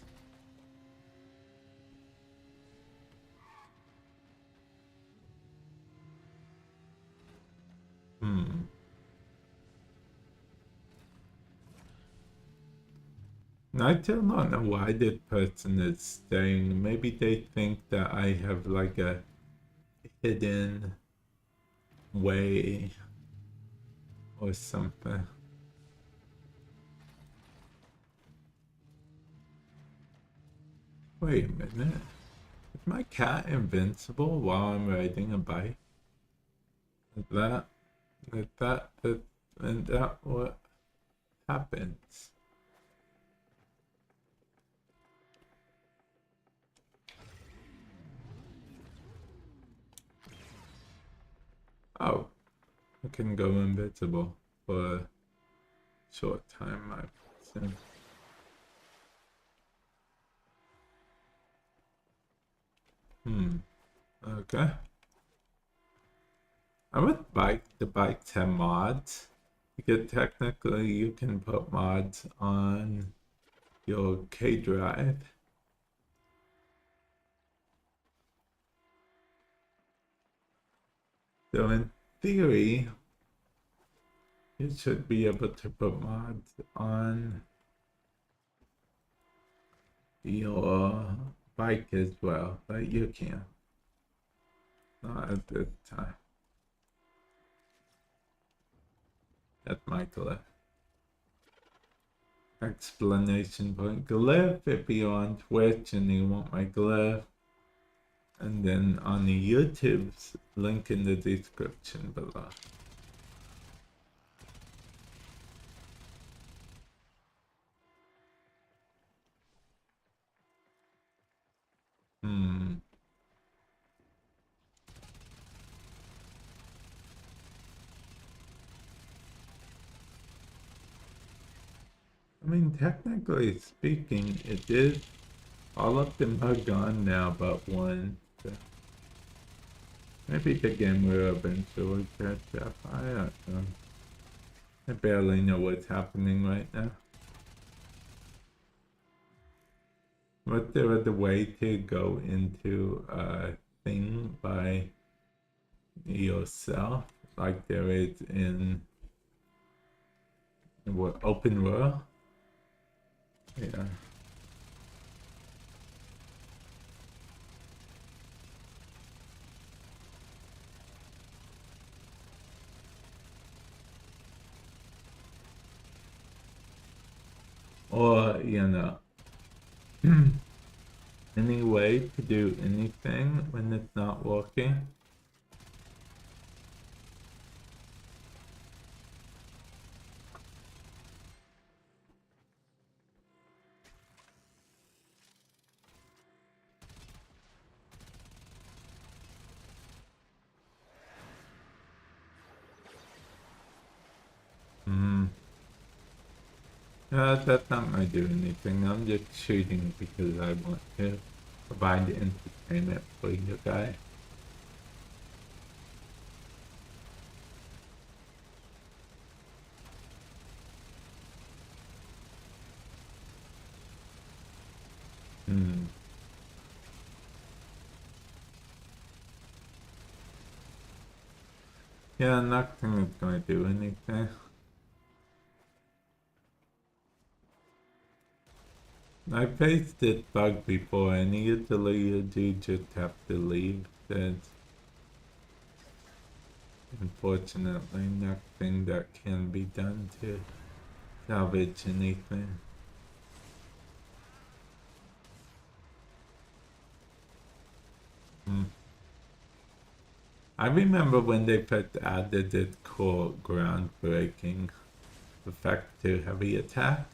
I still don't know why this person is staying. Maybe they think that I have like a hidden way or something. Wait a minute. Is my cat invincible while I'm riding a bike? Is that what happens? Oh, I can go invisible for a short time, I assume. Okay. I would bike the bikes have mods. Because technically you can put mods on your K drive. So in theory, you should be able to put mods on your bike as well, but you can't. Not at this time. That's my glyph. Explanation point glyph if you're on Twitch and you want my glyph. And then on the YouTube's link in the description below. I mean, technically speaking, it is all of them are gone now but one. So maybe the game will eventually catch up. I don't know. I barely know what's happening right now. But there was a way to go into a thing by yourself, like there is in what, open world? Yeah. Or, you know, any way to do anything when it's not working. That's not my do anything. I'm just shooting because I want to provide entertainment for you guys. Yeah, nothing is going to do anything. I faced this bug before, and usually you do just have to leave. There's unfortunately nothing that can be done to salvage anything. I remember when they first added this cool groundbreaking effect to heavy attack.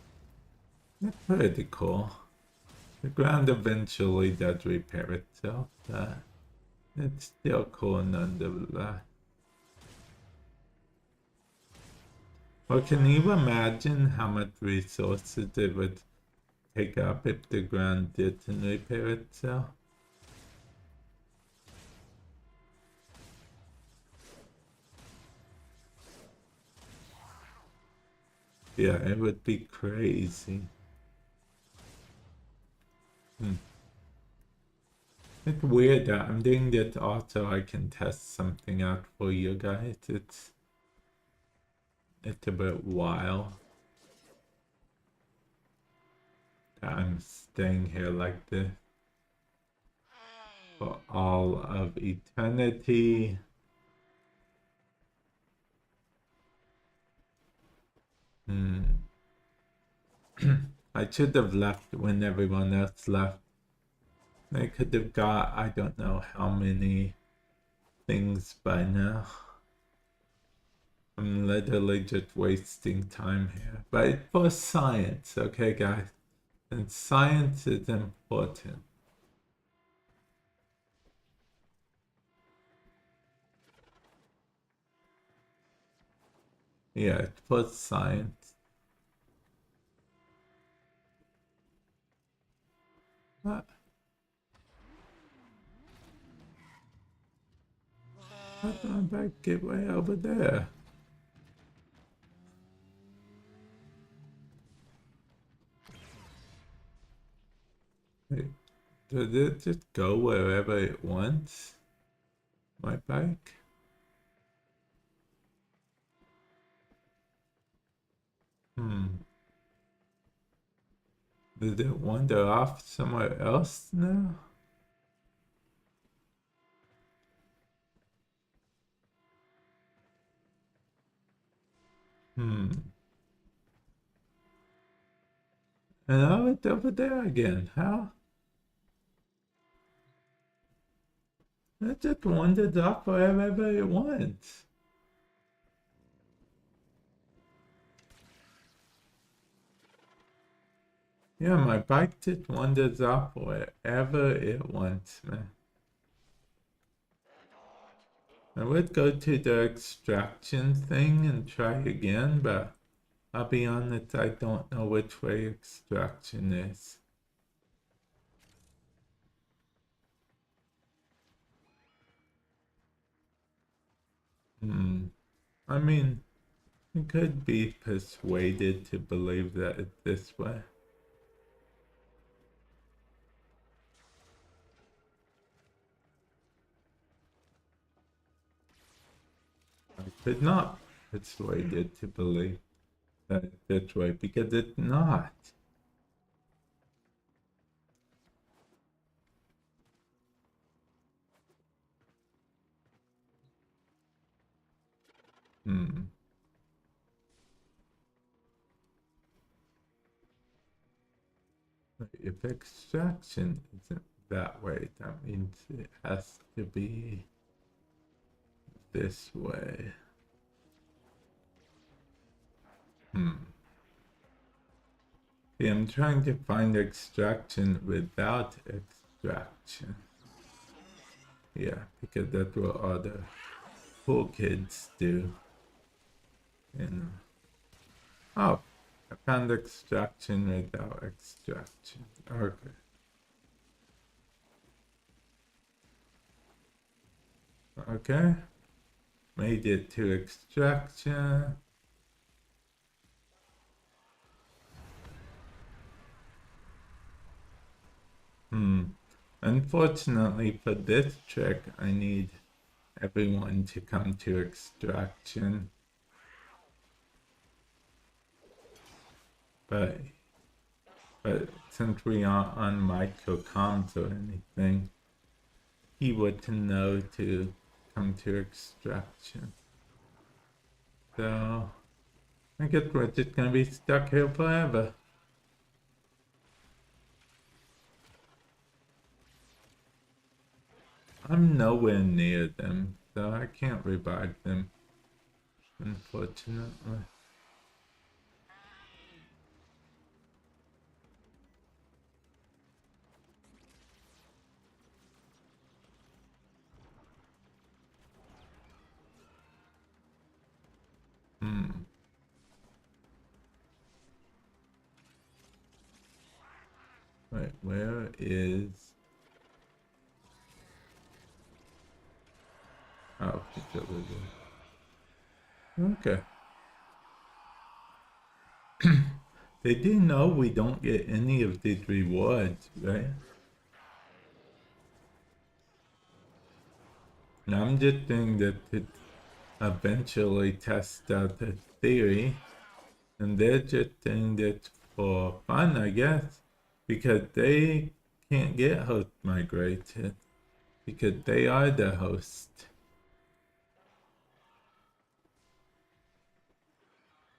That's pretty cool. The ground eventually does repair itself, but it's still cool nonetheless. Well, can you imagine how much resources it would take up if the ground didn't repair itself? Yeah, it would be crazy. It's weird that I'm doing this also I can test something out for you guys. It's a bit wild that I'm staying here like this for all of eternity. I should have left when everyone else left. I could have got I don't know how many things by now. I'm literally just wasting time here. But it's for science, okay guys? And science is important. Yeah, it's for science. What? How do I get way over there? Wait, does it just go wherever it wants? My bike? Did it wander off somewhere else now? And now it's over there again. How? It just wanders off wherever it wants. Yeah, my bike just wanders off wherever it wants, man. I would go to the extraction thing and try again, but I'll be honest, I don't know which way extraction is. I mean, you could be persuaded to believe that it's this way. I could not persuaded to believe that it's this way because it's not. If extraction isn't that way, that means it has to be this way. See, I'm trying to find extraction without extraction. Yeah, because that's what all the cool kids do. And oh, I found extraction without extraction. Okay. Okay. Made it to extraction. Unfortunately for this trick, I need everyone to come to extraction. But since we aren't on microcomms or anything, he would know to come to extraction. So I guess we're just gonna be stuck here forever. I'm nowhere near them, so I can't revive them, unfortunately. Wait, where is... Oh, it's over there. Okay. They do know we don't get any of these rewards, right? And I'm just saying that it eventually tests out the theory, and they're just saying that for fun, I guess, because they can't get host migrated, because they are the host.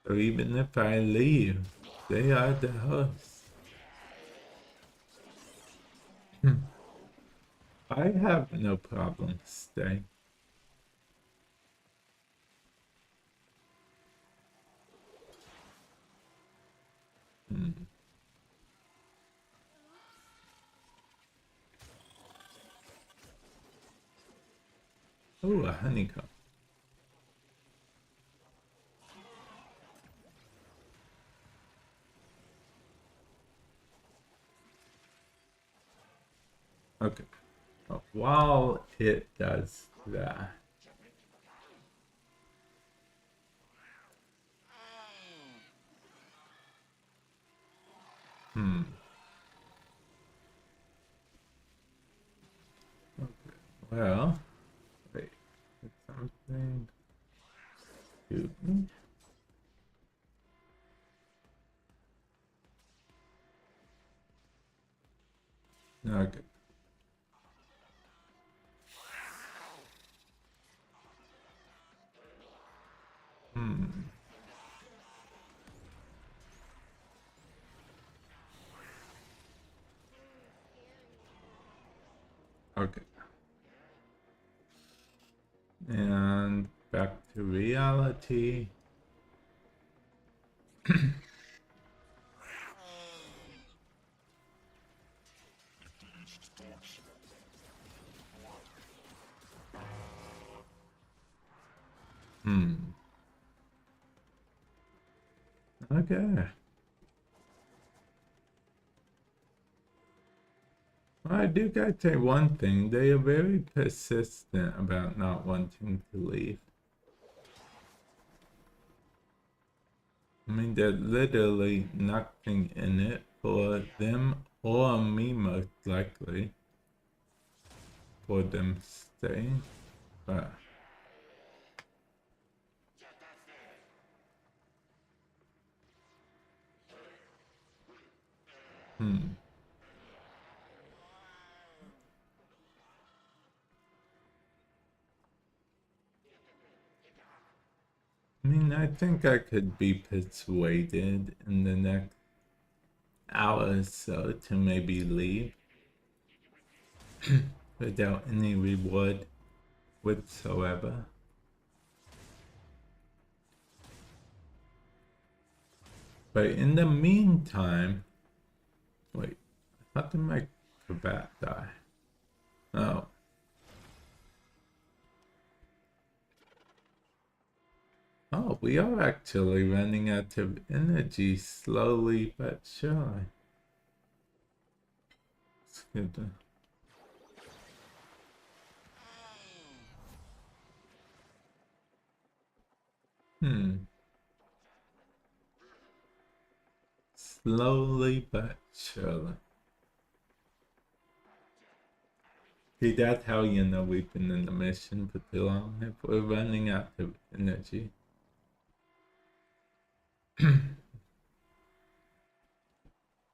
So even if I leave, they are the host. I have no problem staying. Oh, a honeycomb. Okay. While it does that, Okay. Okay. And back to reality. Okay. Well, I do gotta say one thing. They are very persistent about not wanting to leave. I mean, there's literally nothing in it for them or me, most likely, for them staying. But I mean, I think I could be persuaded in the next hour or so to maybe leave without any reward whatsoever. But in the meantime, wait, how did my combat die? Oh. Oh, we are actually running out of energy slowly but surely. It's good to... Slowly but surely. See, that's how you know we've been in the mission for too long. If we're running out of energy.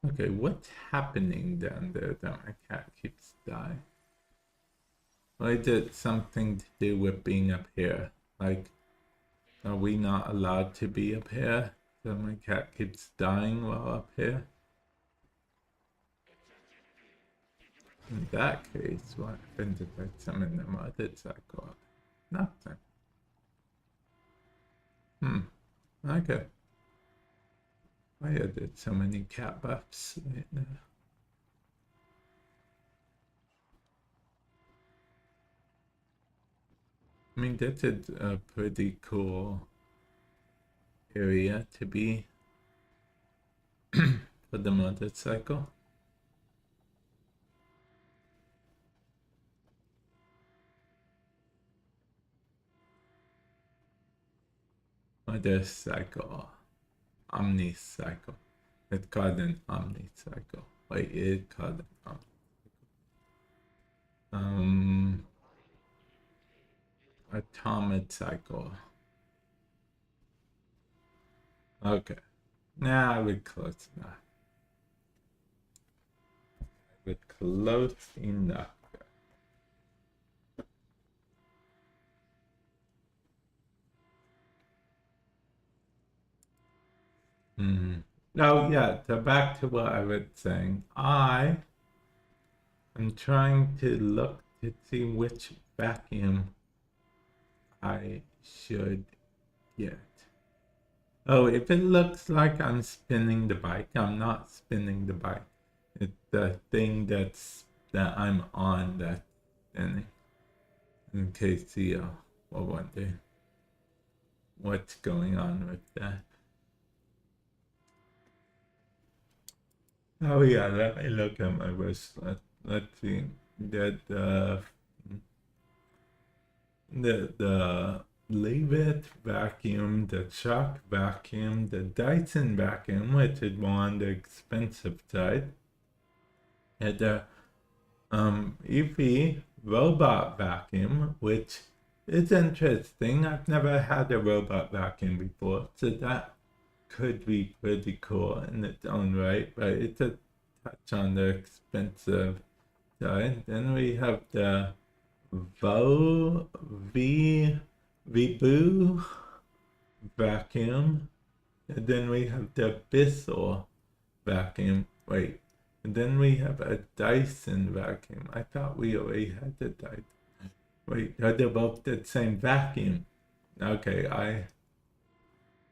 Okay, what's happening down there that my cat keeps dying? Or is it something to do with being up here? Like, are we not allowed to be up here? So my cat keeps dying while up here? In that case, what happens if I summon the mother cycle? Nothing. Okay. Why are there so many cat buffs right now? I mean, that's a pretty cool area to be for the motorcycle. Motorcycle. Omnicycle. It's called an omnicycle. Wait, it's called an omnicycle. Atomic cycle. Okay. Now we're close enough. We're close enough. Oh yeah, so back to what I was saying. I'm trying to look to see which vacuum I should get. Oh, if it looks like I'm spinning the bike, I'm not spinning the bike. It's the thing that I'm on that's spinning. In case you will wonder what's going on with that. Oh yeah, let me look at my wristlet. Let's see. That the Leave It vacuum, the Chuck vacuum, the Dyson vacuum, which is more on the expensive side, and the Eevee robot vacuum, which is interesting. I've never had a robot vacuum before, so that could be pretty cool in its own right, but it's a touch on the expensive side. Then we have the Viboo vacuum. And then we have the Bissell vacuum. Wait. And then we have a Dyson vacuum. I thought we already had the Dyson. Wait, they're both the same vacuum. Okay,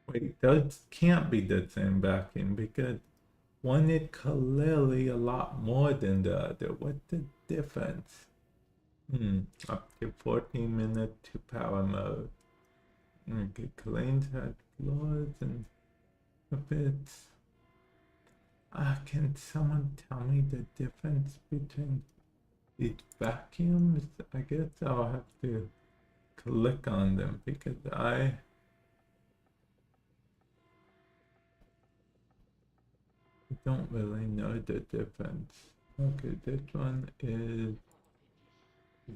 wait, those can't be the same vacuum because one is clearly a lot more than the other. What's the difference? Up to 14 minutes to power mode. Okay, cleans hard floors and bits. Can someone tell me the difference between these vacuums? I guess I'll have to click on them because I don't really know the difference. Okay, this one is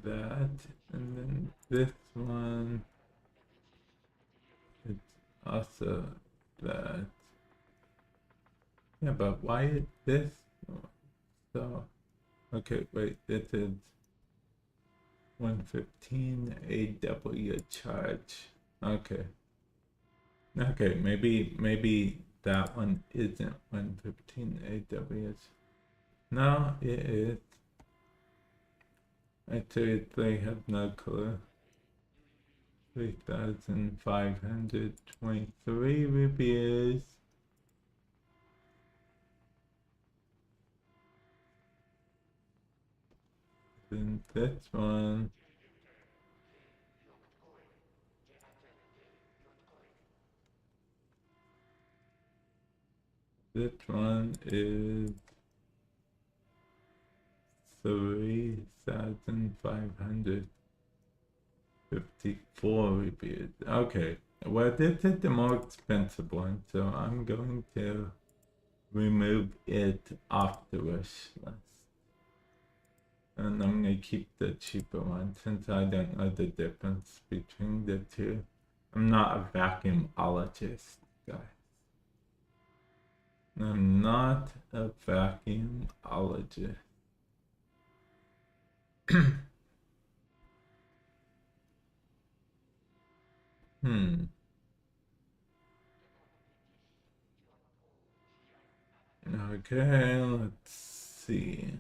that, and then this one is also that. Yeah, but why is this so? Okay, wait, this is 115 AW charge. Okay. Okay, maybe that one isn't 115 AW. No, it is. I seriously have no clue. 3,523 reviews. Then this one. This one is 3,554 reviews. Okay, well this is the more expensive one, so I'm going to remove it off the wish list. And I'm going to keep the cheaper one since I don't know the difference between the two. I'm not a vacuumologist, guys. I'm not a vacuumologist. Okay, let's see.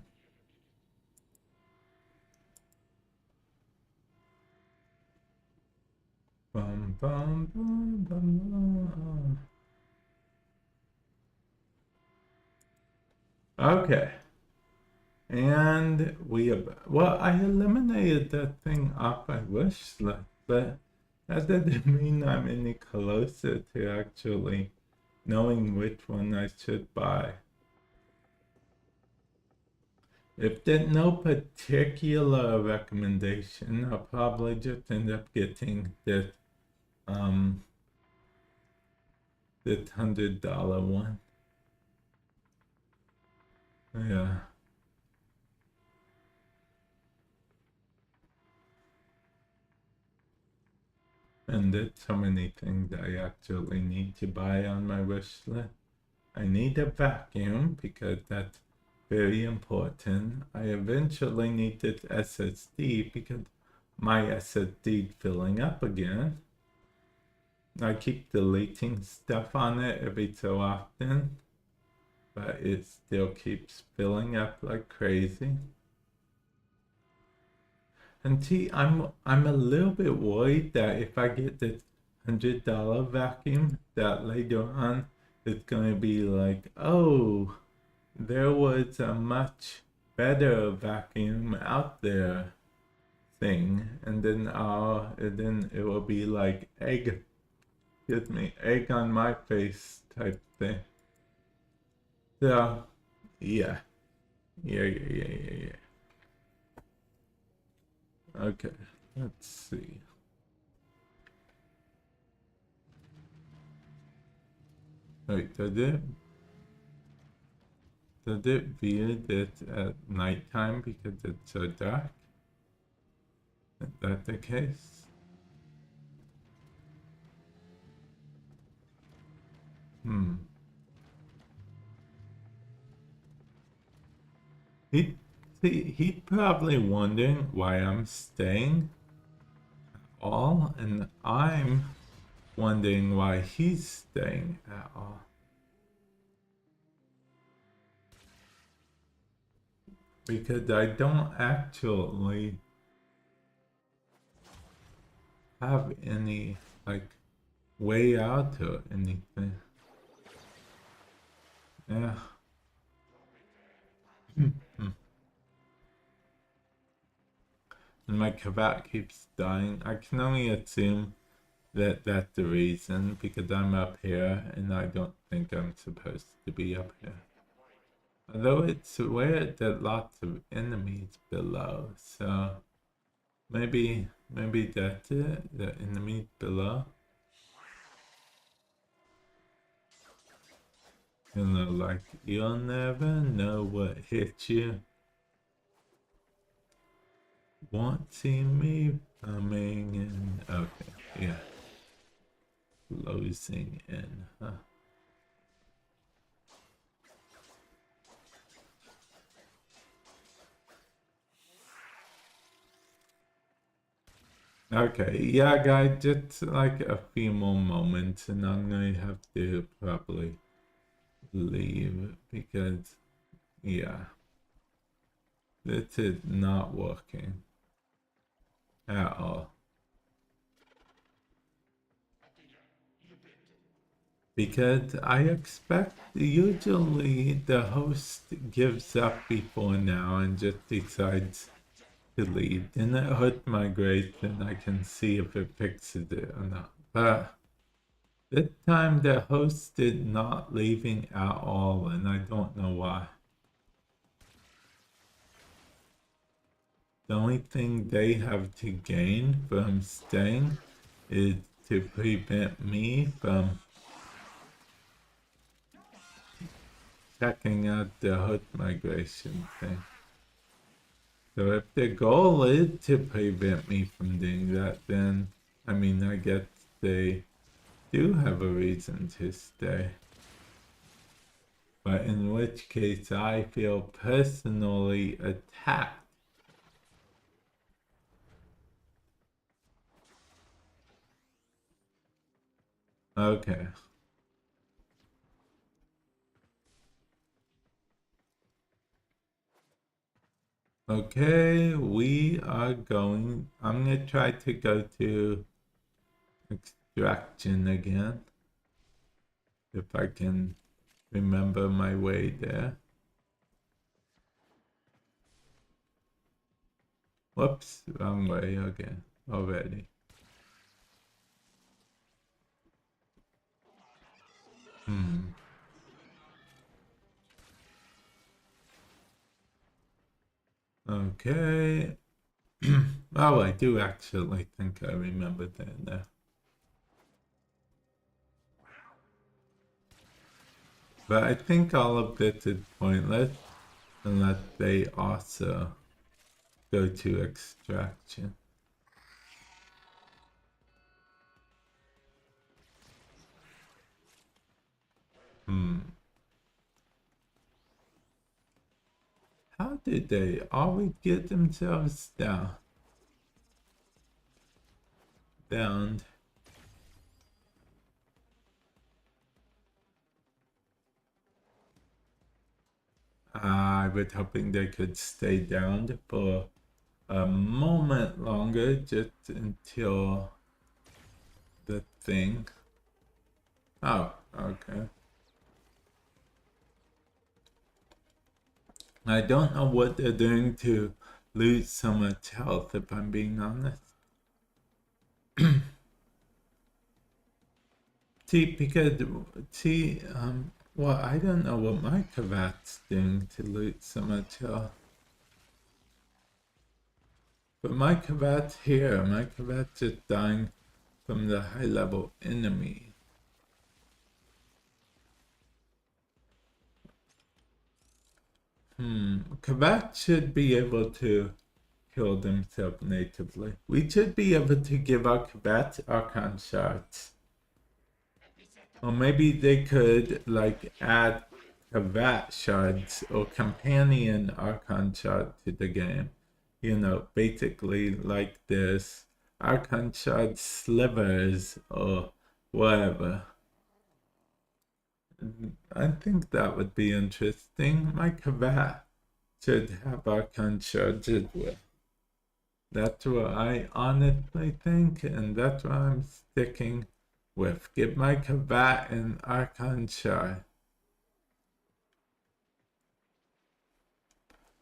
Bum, bum, bum, bum, bum. Okay. And we have, well, I eliminated that thing off my wish list, but that doesn't mean I'm any closer to actually knowing which one I should buy. If there's no particular recommendation, I'll probably just end up getting this $100 one. Yeah. And there's so many things I actually need to buy on my wish list. I need a vacuum because that's very important. I eventually need this SSD because my SSD is filling up again. I keep deleting stuff on it every so often, but it still keeps filling up like crazy. And see, I'm a little bit worried that if I get this $100 vacuum, that later on it's gonna be like, oh, there was a much better vacuum out there thing, and then it will be like egg on my face type thing. So yeah. Okay, let's see. Wait, does it view this at nighttime because it's so dark? Is that the case? he's probably wondering why I'm staying all, and I'm wondering why he's staying at all. Because I don't actually have any, like, way out or anything. Yeah. And my Kavat keeps dying. I can only assume that that's the reason, because I'm up here and I don't think I'm supposed to be up here. Although it's weird that lots of enemies below, so maybe that's it, the enemies below. You know, like, you'll never know what hit you. Won't see me coming in. Okay, yeah. Closing in, huh? Okay, yeah, guys, just like a few more moments and I'm gonna have to probably leave because, yeah, this is not working at all. Because I expect usually the host gives up before now and just decides to leave. Then it hurt my grades and I can see if it fixes it or not. But this time the host did not leaving at all and I don't know why. The only thing they have to gain from staying is to prevent me from checking out the hood migration thing. So if the goal is to prevent me from doing that, then, I mean, I guess they do have a reason to stay. But in which case I feel personally attacked. Okay. Okay, we are going, I'm gonna try to go to extraction again. If I can remember my way there. Whoops, wrong way again, already. Okay. Oh, I do actually think I remember that now. But I think all of this is pointless unless they also go to extraction. How did they always get themselves down? Downed. I was hoping they could stay down for a moment longer, just until the thing. Oh, okay. I don't know what they're doing to lose so much health, if I'm being honest. Well, I don't know what my Kavat's doing to lose so much health. But my Kavat's here, my Kavat's just dying from the high level enemy. Kavat should be able to kill themselves natively. We should be able to give our Kavat Archon shards. Or maybe they could, like, add Kavat shards or companion Archon shard to the game. You know, basically like this Archon shard slivers or whatever. I think that would be interesting. My Kavat should have Archon shards as well. That's what I honestly think, and that's what I'm sticking with. Give my Kavat an Archon shard.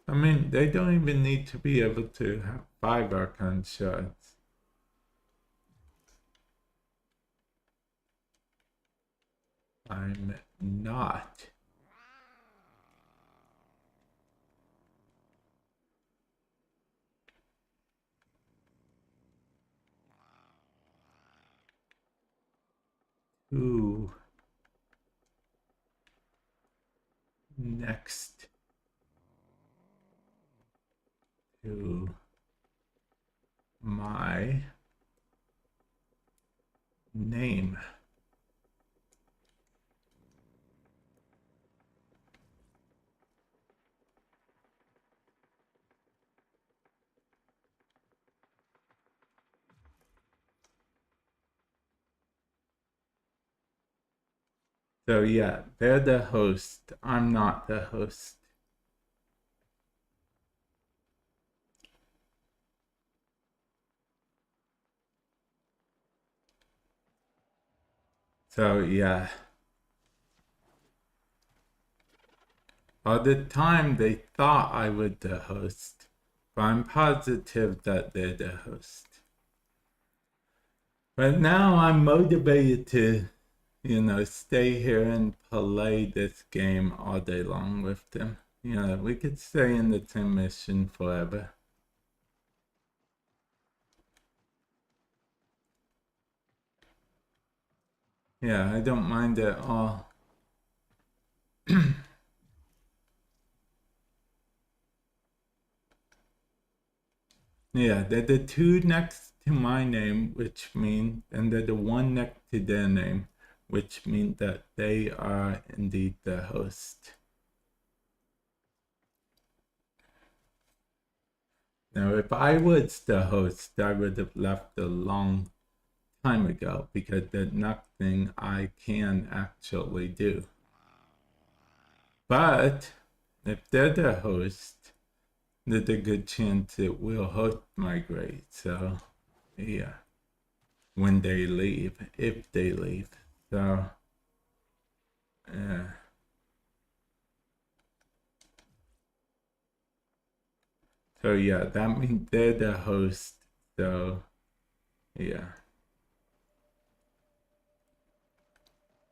I mean, they don't even need to be able to have 5 Archon shards. I'm not. Ooh. Next to my name. So yeah, they're the host. I'm not the host. So yeah. All the time they thought I was the host, but I'm positive that they're the host. But now I'm motivated to, you know, stay here and play this game all day long with them. You know, we could stay in the same mission forever. Yeah, I don't mind at all. Yeah, they're the 2 next to my name, which means, and they're the 1 next to their name, which means that they are indeed the host. Now, if I was the host, I would have left a long time ago because there's nothing I can actually do. But if they're the host, there's a good chance it will host migrate. So, yeah, when they leave, if they leave. So, yeah. So, yeah, that means they're the host. So, yeah.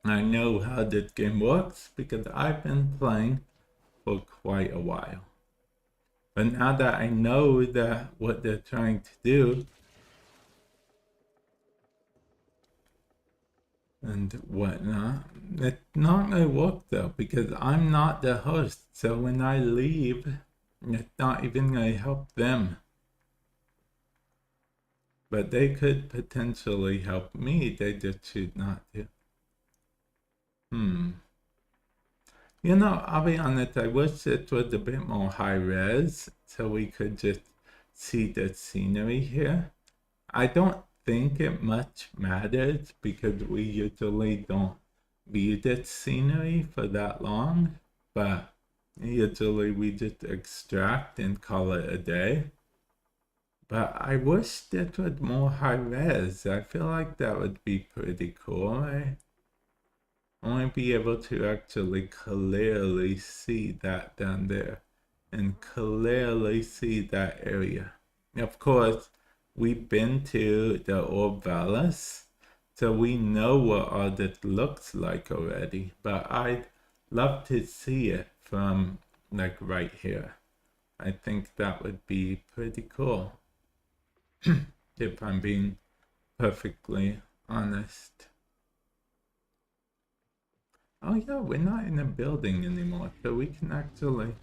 I know how this game works because I've been playing for quite a while. But now that I know that what they're trying to do and whatnot, it's not gonna work though because I'm not the host. So when I leave, it's not even gonna help them. But they could potentially help me. They just choose not to. You know, I'll be honest, I wish it was a bit more high res so we could just see the scenery here. I don't think it much matters because we usually don't view the scenery for that long, but usually we just extract and call it a day. But I wish that was more high res. I feel like that would be pretty cool, right? I want to be able to actually clearly see that down there and clearly see that area. Of course, we've been to the Orvalis, so we know what all this looks like already, but I'd love to see it from like right here. I think that would be pretty cool, if I'm being perfectly honest. Oh yeah, we're not in a building anymore, so we can actually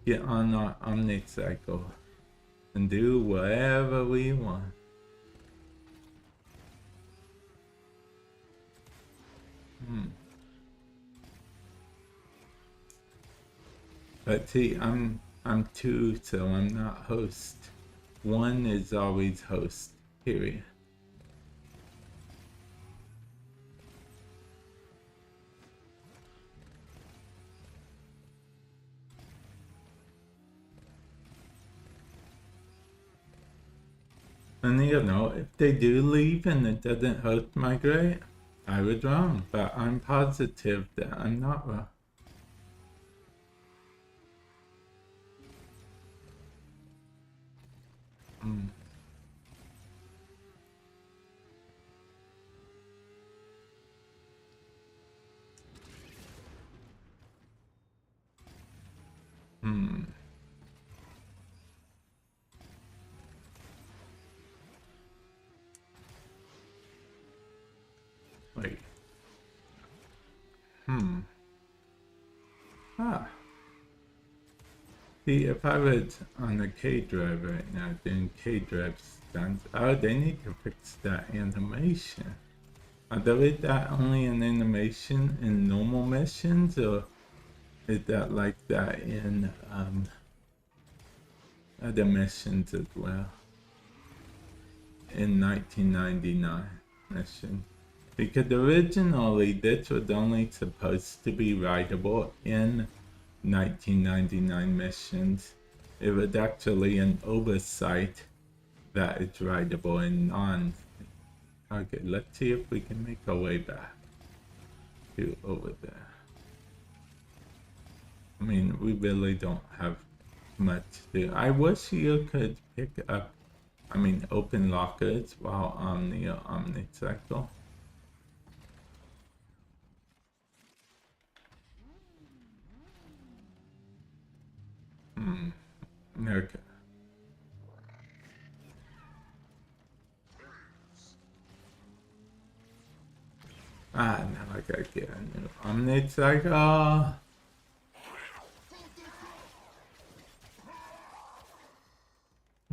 get on our omnicycle and do whatever we want. But see, I'm two, so I'm not host. One is always host, period. And you know, if they do leave and it doesn't host migrate, I was wrong, but I'm positive that I'm not wrong. Hmm. Hmm. Wait. Hmm. Ah. See, if I was on the K drive right now, then K drive stands. Oh, they need to fix that animation. Although is that only an animation in normal missions, or is that like that in other missions as well? In 1999 mission. Because originally this was only supposed to be writable in 1999 missions. It was actually an oversight that it's writable in non. Okay, let's see if we can make our way back to over there. I mean, we really don't have much to do. I wish you could pick up, I mean, open lockers while on the Omnicycle. Hmm. Okay. Ah, now I gotta get a new Omnicycle.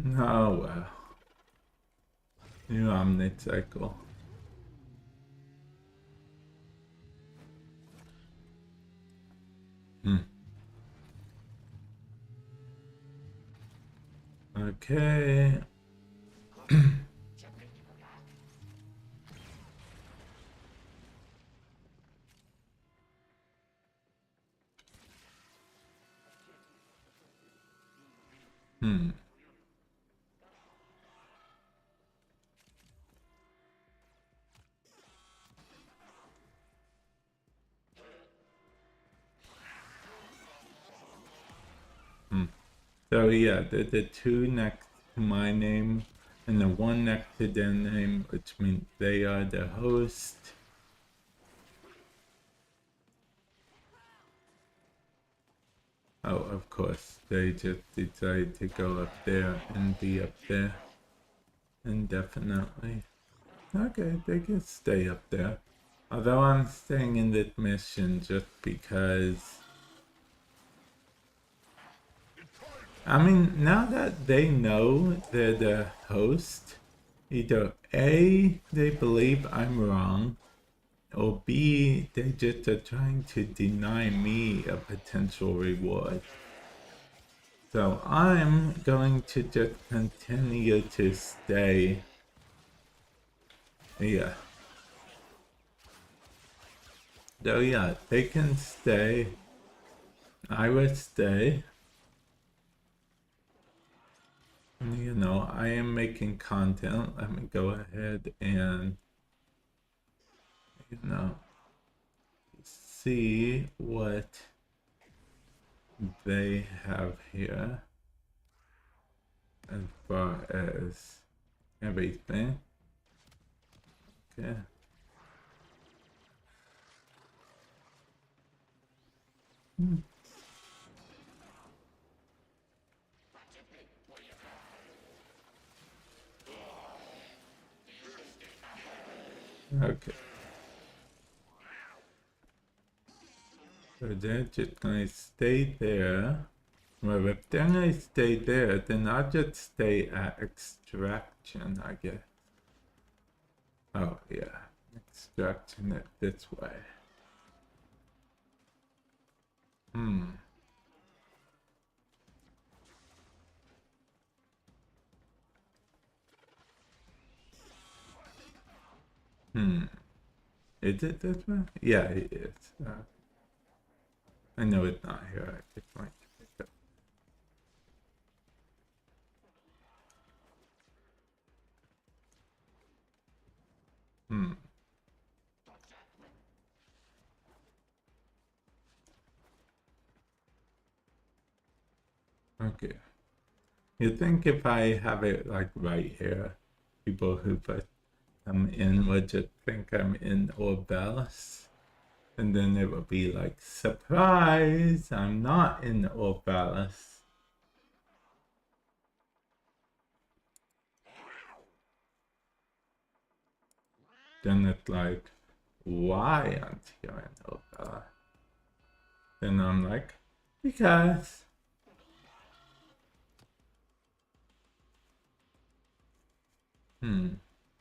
No, well. New Omnicycle. Hmm. Okay. Hmm. Hmm. So yeah, the two next to my name and the one next to their name, which means they are the host. Oh, of course, they just decided to go up there and be up there indefinitely. Okay, they can stay up there. Although I'm staying in this mission just because... I mean, now that they know they're the host, either A, they believe I'm wrong, or B, they just are trying to deny me a potential reward. So I'm going to just continue to stay. Yeah. So yeah, they can stay. I will stay. You know, I am making content. Let me go ahead and, you know, see what they have here as far as everything. Okay. Okay. So they're just gonna stay there. Well, if they're gonna stay there, then I'll just stay at extraction, I guess. Oh, yeah. Extraction it this way. Hmm. Is it this one? Yeah, it is. I know it's not here. I just want to pick up. Okay. You think if I have it like right here, people who put them in would just think I'm in Orbelis? And then it would be like, surprise, I'm not in Orbelis. Then it's like, why aren't you in Orbelis? Then I'm like, because.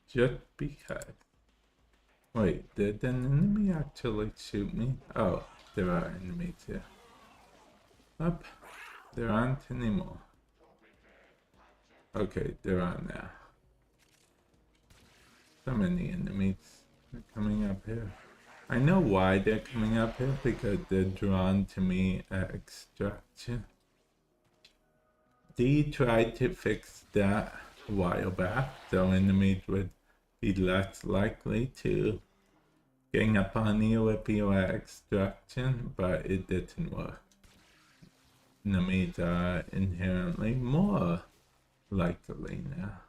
Just because. Wait, did an enemy actually shoot me? Oh, there are enemies here. Up, there aren't anymore. Okay, there are now. So many enemies are coming up here. I know why they're coming up here, because they're drawn to me at extraction. D tried to fix that a while back, so enemies would be less likely to gang up on you if you are extraction, but it didn't work. Enemies are inherently more likely now.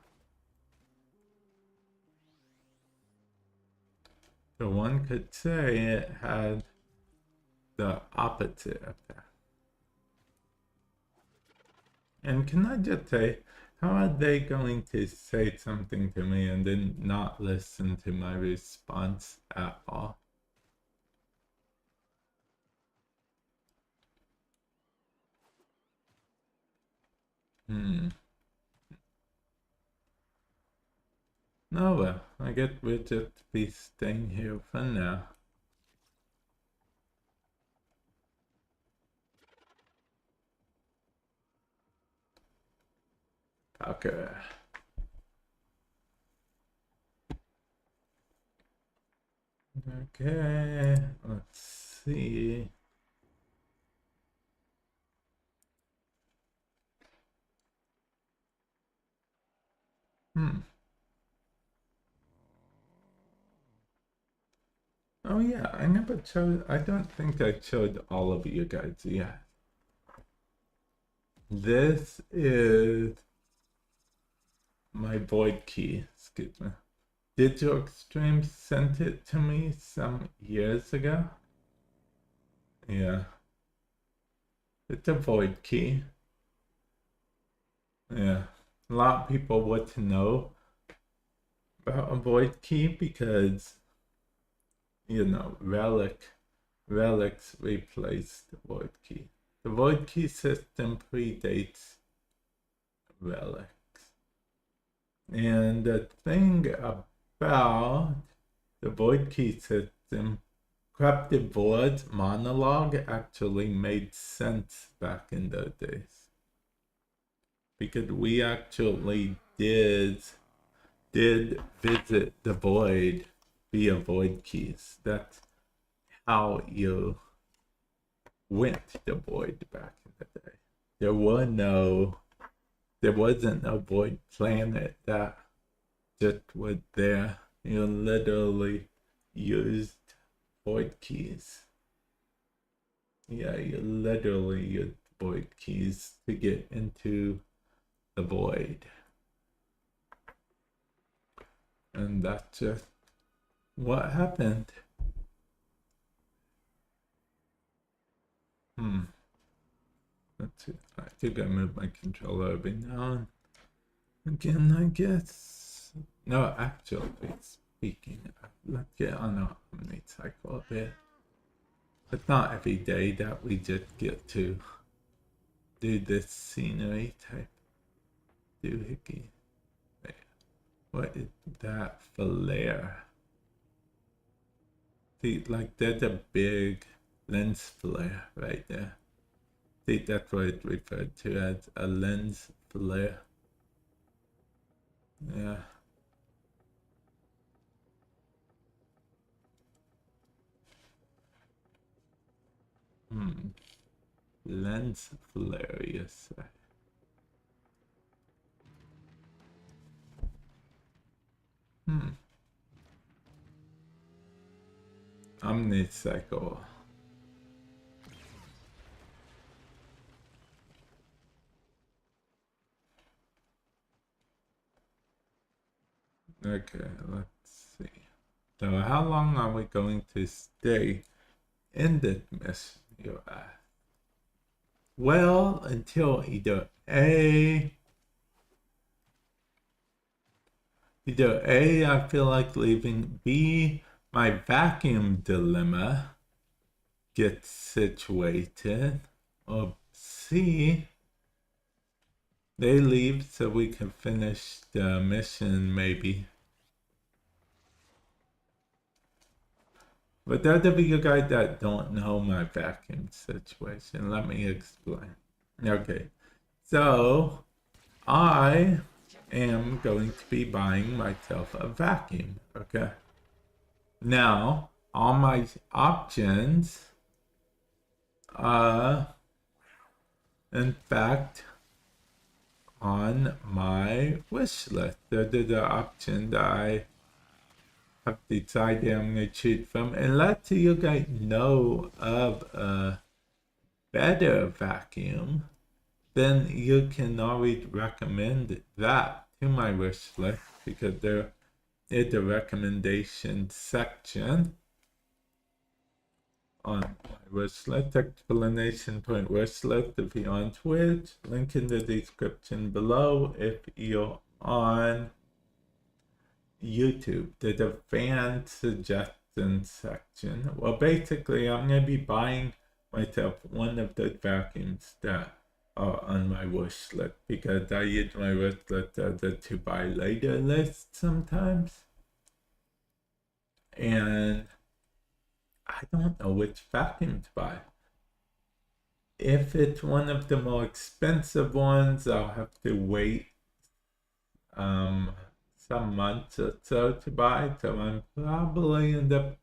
So one could say it had the opposite effect. And can I just say, how are they going to say something to me and then not listen to my response at all? No, well, I guess we'll just be staying here for now. Okay. Okay, let's see. Oh yeah, I never showed, I don't think I showed all of you guys yet. This is my void key, excuse me. Digital Stream sent it to me some years ago. Yeah. It's a void key. Yeah. A lot of people want to know about a void key because, you know, relics replaced the void key. The void key system predates relics. And the thing about the void key system, Corrupted Void's monologue actually made sense back in those days. Because we actually did visit the void via void keys. That's how you went to the void back in the day. There wasn't a void planet that just was there. You literally used void keys. Yeah, you literally used void keys to get into the void. And that's just what happened. That's it. I think I moved my controller over now. Again, I guess. No, actually, speaking of, let's get on a Omni cycle a bit. It's not every day that we just get to do this scenery type doohickey. Wait, what is that flare? See, like there's a big lens flare right there. See, that's what it's referred to as a lens flare. Yeah. Lens flare, yes. Omnicycle. Okay, let's see. So how long are we going to stay in this mission, you ask? Well, until either A, I feel like leaving, B, my vacuum dilemma gets situated, or C, they leave so we can finish the mission maybe. But those of you guys that don't know my vacuum situation, let me explain. Okay, so I am going to be buying myself a vacuum, okay? Now, all my options, in fact, on my wish list. Those are the options that I have decided I'm going to choose from. And let's see you guys know of a better vacuum, then you can always recommend that to my wish list, because there is a recommendation section on my wish list, wish list if you're on Twitch, link in the description below if you're on YouTube. There's a fan suggestion section. Well, basically, I'm going to be buying myself one of the vacuums that are on my wish list, because I use my wish list as a to buy later list sometimes. And I don't know which vacuum to buy. If it's one of the more expensive ones, I'll have to wait some months or so to buy. So I'm probably end up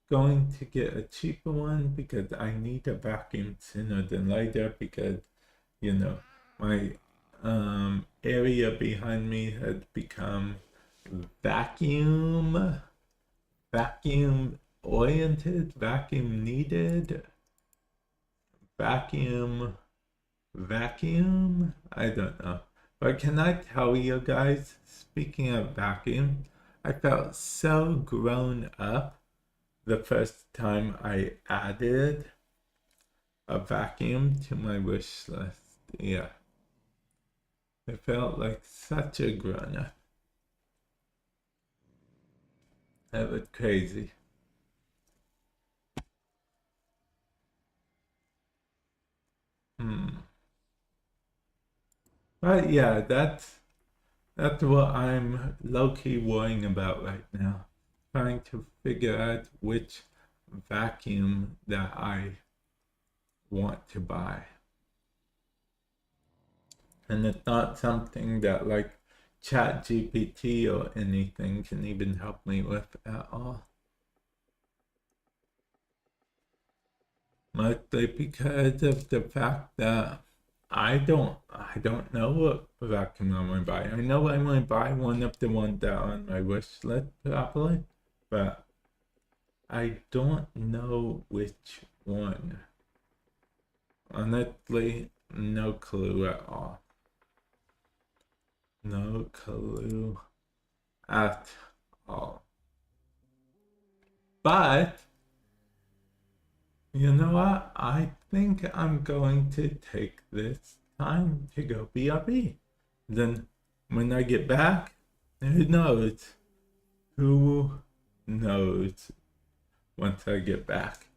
going to get a cheaper one, because I need a vacuum sooner than later, because, you know, my area behind me has become vacuum oriented, vacuum needed, vacuum, I don't know. But can I tell you guys, speaking of vacuum, I felt so grown up the first time I added a vacuum to my wish list. Yeah. I felt like such a grown up. That was crazy. But yeah, that's what I'm low-key worrying about right now. Trying to figure out which vacuum that I want to buy. And it's not something that like ChatGPT or anything can even help me with at all. Mostly because of the fact that I don't know what vacuum I'm gonna buy. I know I'm gonna buy one of the ones that are on my wish list probably, but I don't know which one. Honestly, no clue at all. No clue at all. But you know what? I think I'm going to take this time to go BRB. Then when I get back, who knows? Who knows once I get back?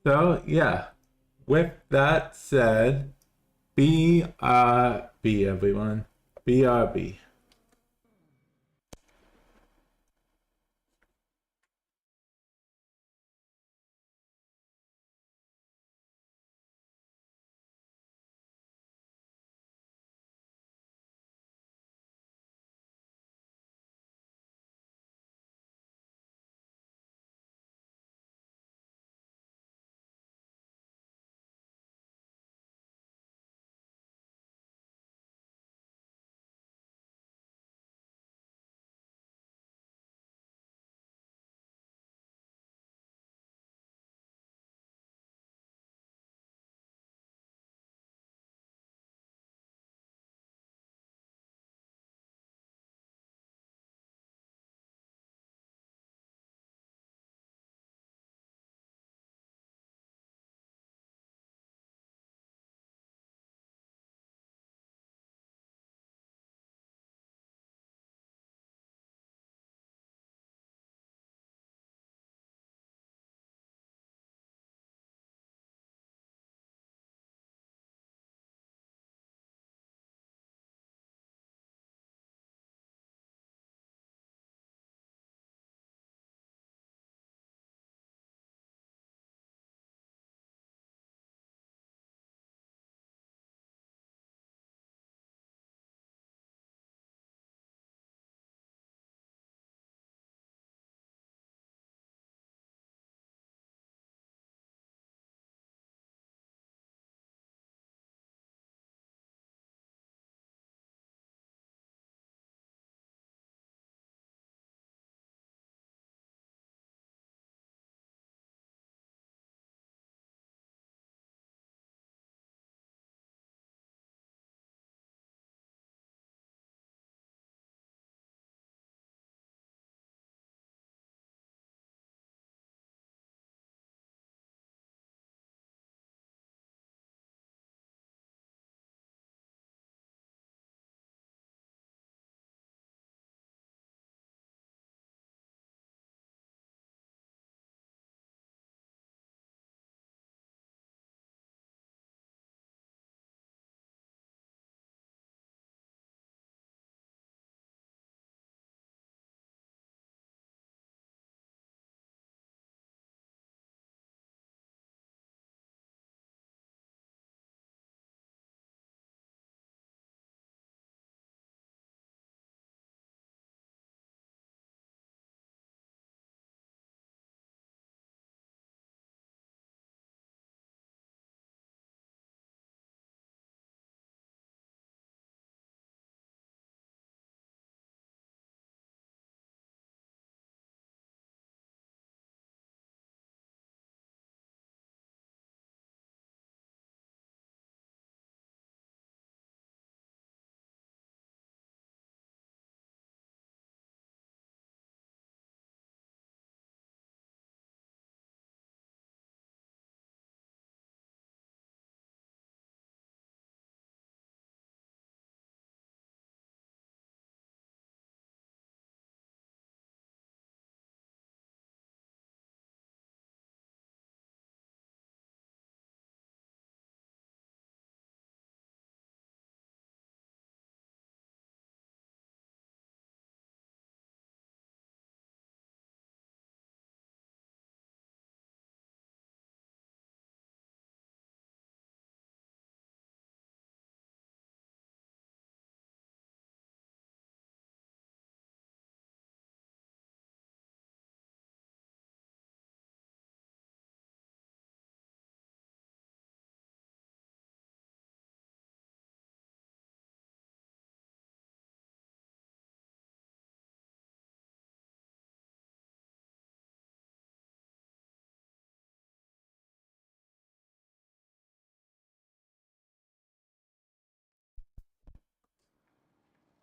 So yeah, with that said, BRB everyone. BRB.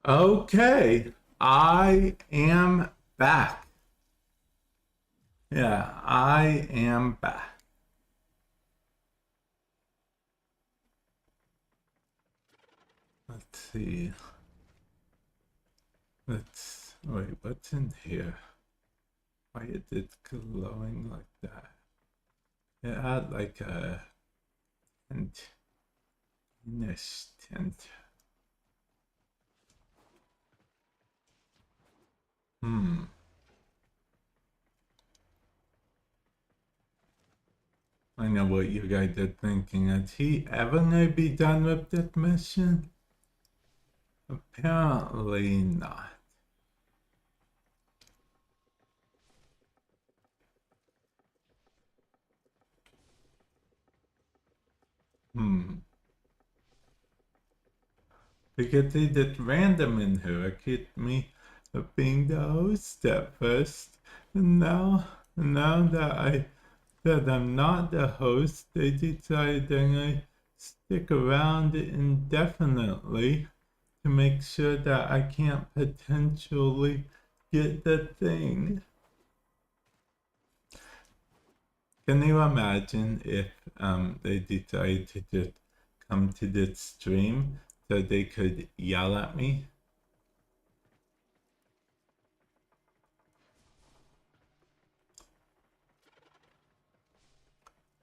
Okay, I am back. Yeah, I am back. Let's see. Wait, what's in here? Why is it glowing like that? It had like a tint. Greenish tint. I know what you guys are thinking. Is he ever gonna be done with this mission? Apparently not. Because they did random in here, accused me of being the host at first. And now that I'm not the host, they decided they're gonna stick around indefinitely to make sure that I can't potentially get the thing. Can you imagine if they decided to just come to this stream so they could yell at me?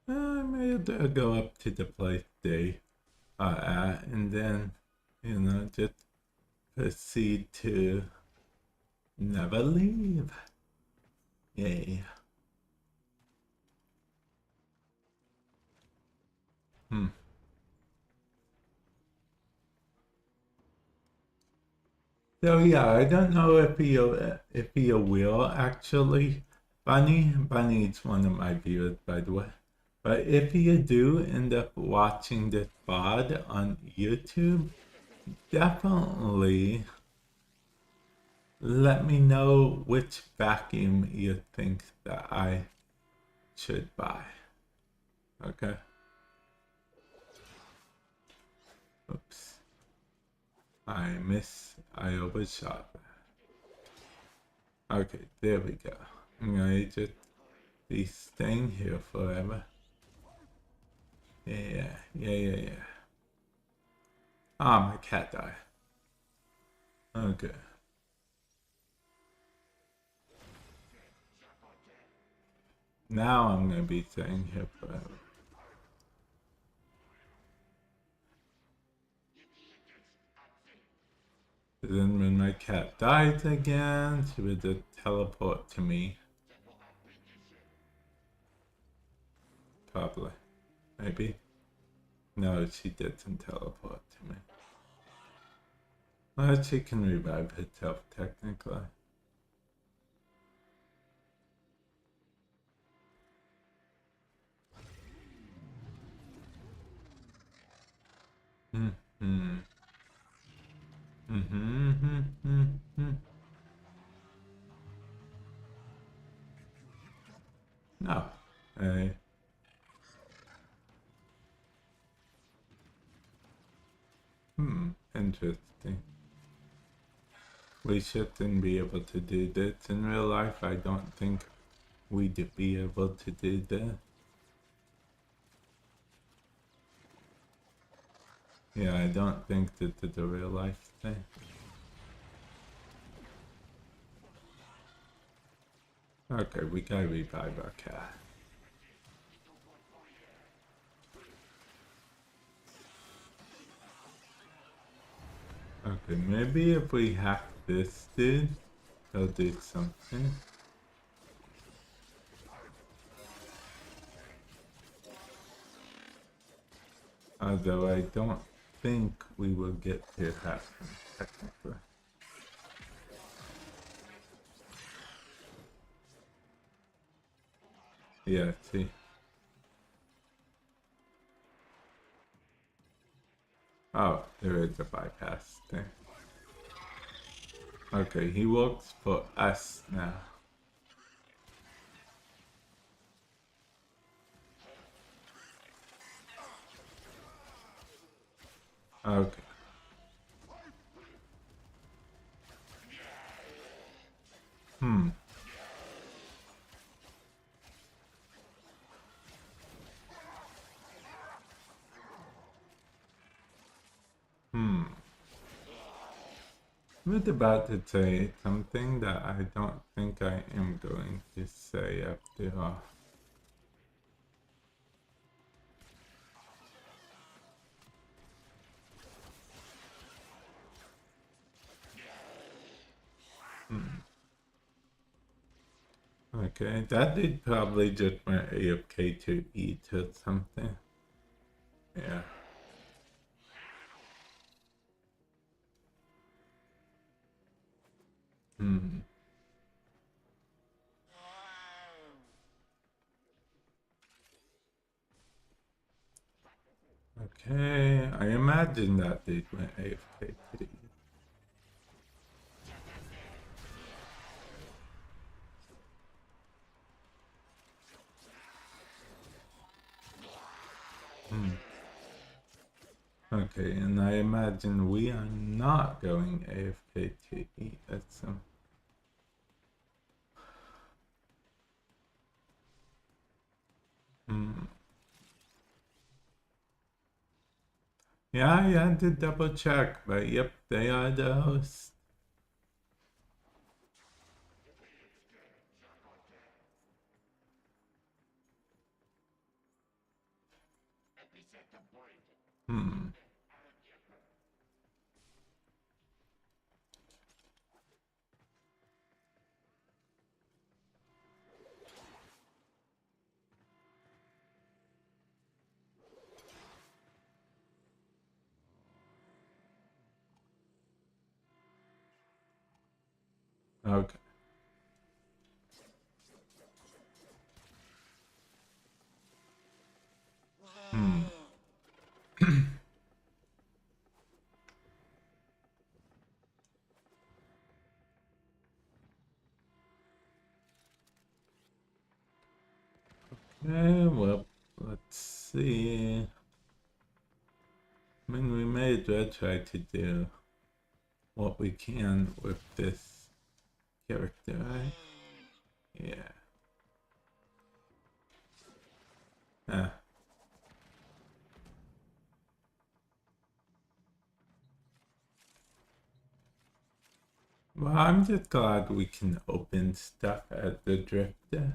I may as well go up to the place they are at and then, just proceed to never leave. Yay. So yeah, I don't know if he will actually. Bunny's one of my viewers, by the way. But if you do end up watching this VOD on YouTube, definitely let me know which vacuum you think that I should buy. Okay? Oops. I overshot that. Okay, there we go. I'm gonna just be staying here forever. Yeah. Ah, my cat died. Okay. Now I'm gonna be staying here forever. Then when my cat dies again, she would just teleport to me. Probably. Maybe. No, she didn't teleport to me. Well, she can revive herself, technically. No. Hey. Interesting. We shouldn't be able to do this in real life. I don't think we'd be able to do that. Yeah, I don't think that it's a real life thing. Okay, we gotta revive our cat. Okay, maybe if we hack this dude, he'll do something. Although I don't think we will get to hack him, technically. Yeah, see. Oh, there is a bypass thing. Okay, he works for us now. Okay. I was about to say something that I don't think I am going to say after all. Okay, that dude probably just went AFK to eat or something. Yeah. Okay, I imagine that dude went AFK to eat. Okay, and I imagine we are not going AFK to eat at some. Yeah, I had to double check, but yep, they are the host. Okay. Okay, well, let's see. I mean, we may as well try to do what we can with this character, right? Yeah. Ah. Well, I'm just glad we can open stuff at the drifter.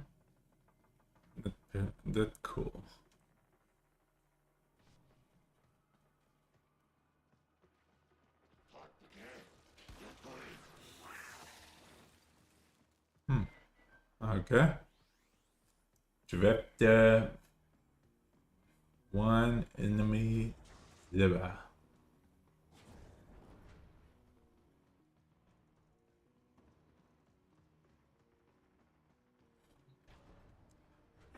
That's cool. Okay. Drifter. One enemy. 0.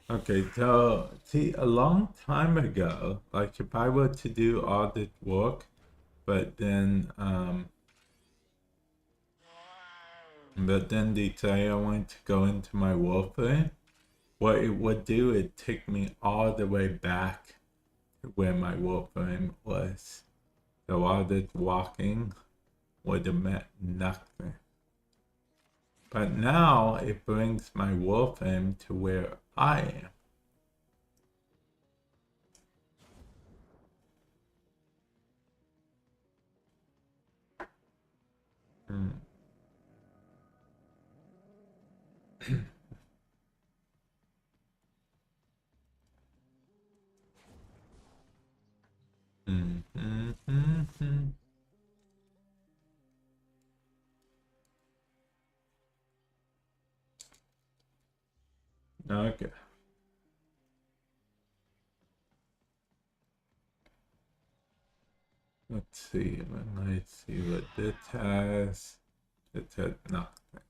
Okay, so see, a long time ago, like if I were to do all this work, but then they say I want to go into my Warframe, what it would do, it take me all the way back to where my Warframe was. So all this walking would have meant nothing. But now it brings my Warframe to where I am. Okay. Let's see, let's see what this has. It has nothing.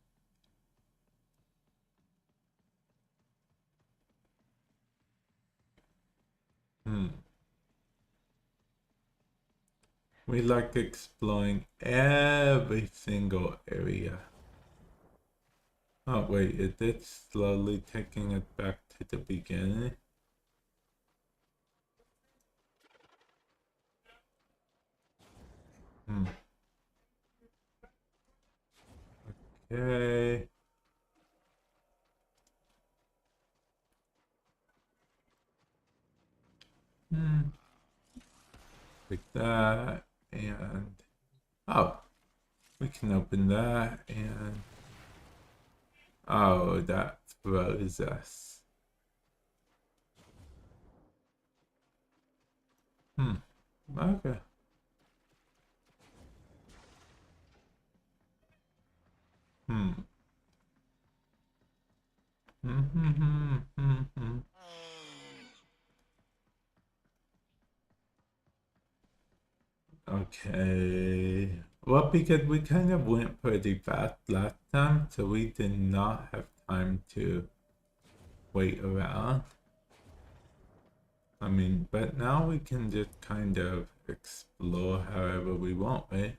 We like exploring every single area. Oh wait, is it slowly taking it back to the beginning? Okay. Like that. and oh, we can open that, and oh, that throws us. Okay. Okay. Well, because we kind of went pretty fast last time, so we did not have time to wait around. I mean, but now we can just kind of explore however we want, right?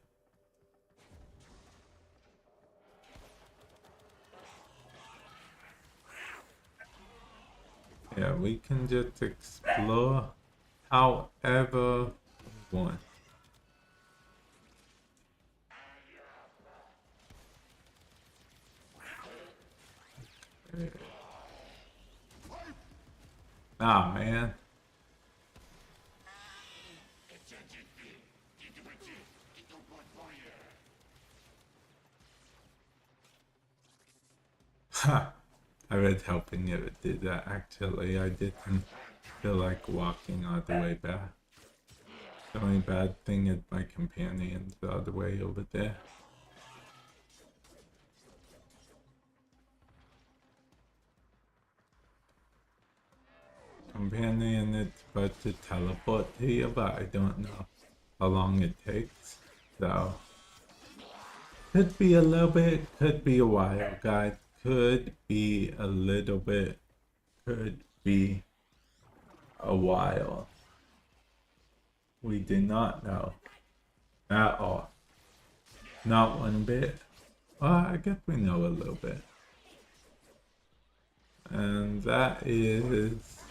Yeah, we can just explore however we want. Ah, man. Ha! I was hoping it would do that actually. I didn't feel like walking all the way back. The only bad thing is my companion's all the way over there. Companion is supposed to teleport to you, but I don't know how long it takes. So, could be a little bit, could be a while, guys. Could be a little bit, could be a while. We do not know at all. Not one bit. Well, I guess we know a little bit. And that is,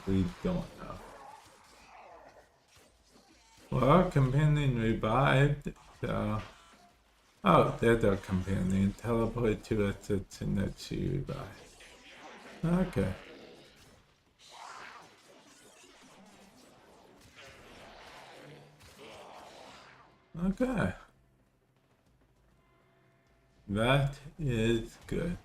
we don't know. Well, our companion revived, so... Oh, there's our companion. Teleport to us to know she revived. Okay. Okay. That is good.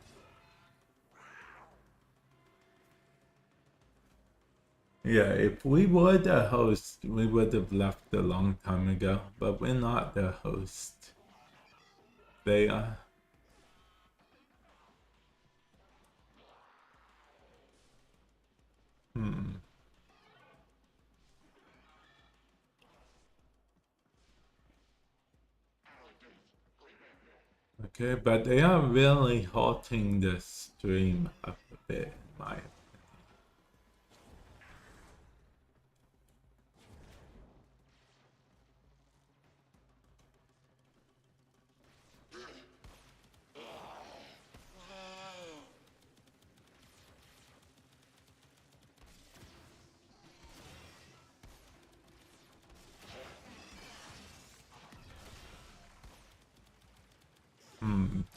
Yeah, if we were the host, we would have left a long time ago, but we're not the host. They are. Okay, but they are really halting the stream up a bit, in my opinion.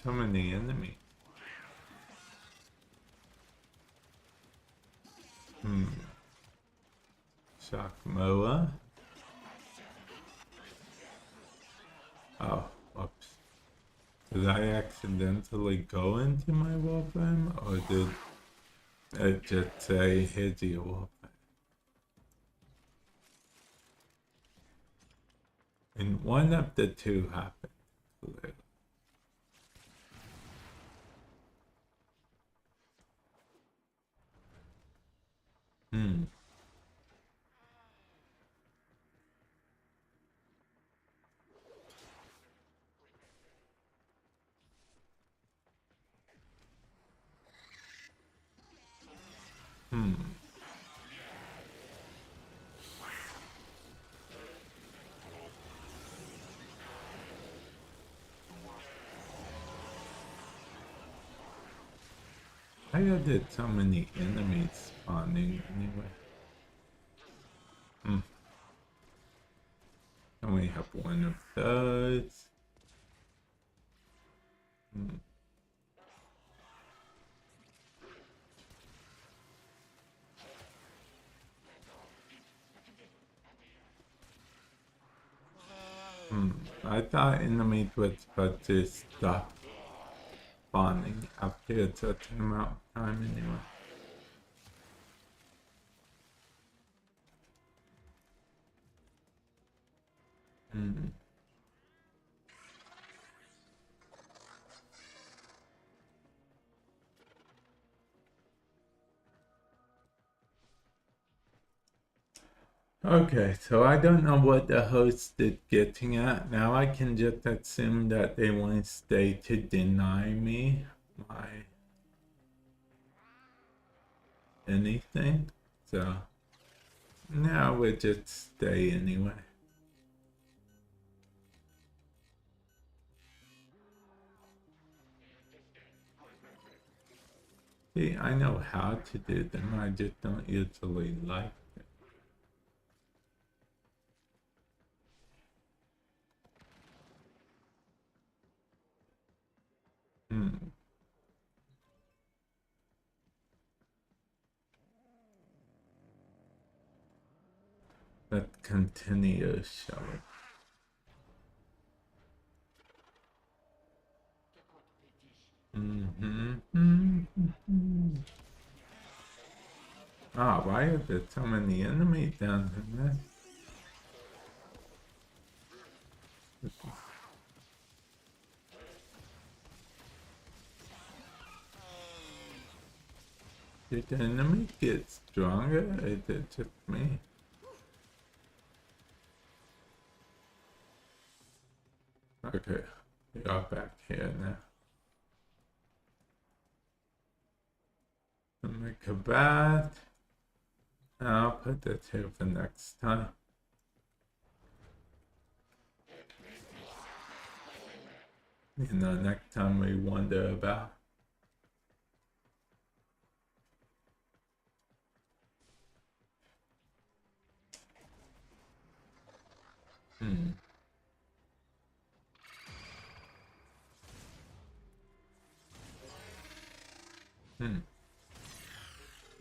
Too many enemies. Shock Moa. Oh, whoops. Did I accidentally go into my Warframe, or did it just say, here's your Warframe? And one of the two happened, clearly. Why are there so many enemies spawning anyway? And we have one of those. I thought enemies was supposed to stop spawning after a certain amount of time anyway. Okay, so I don't know what the host is getting at. Now I can just assume that they want stay to deny me my anything. So now we'll just stay anyway. See, I know how to do them, I just don't usually like it. Let's continue, shall we? Ah, why are there so many enemies down in there? Did the enemy get stronger, or is it just me? Okay, we are back here now. Make a bat. I'll put this here for next time. You know, next time we wonder about.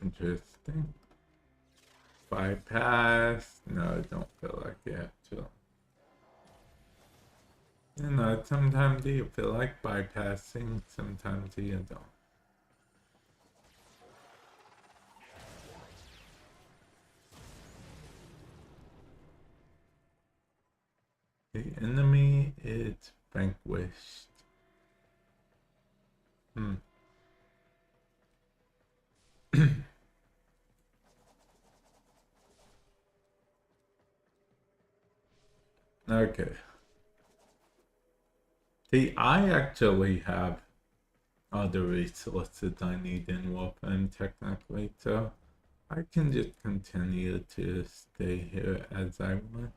Interesting. Bypass. No, I don't feel like you have to. You know, sometimes you feel like bypassing, sometimes you don't. The enemy is vanquished. Okay. See, I actually have other resources I need in Warframe technically, so I can just continue to stay here as I want.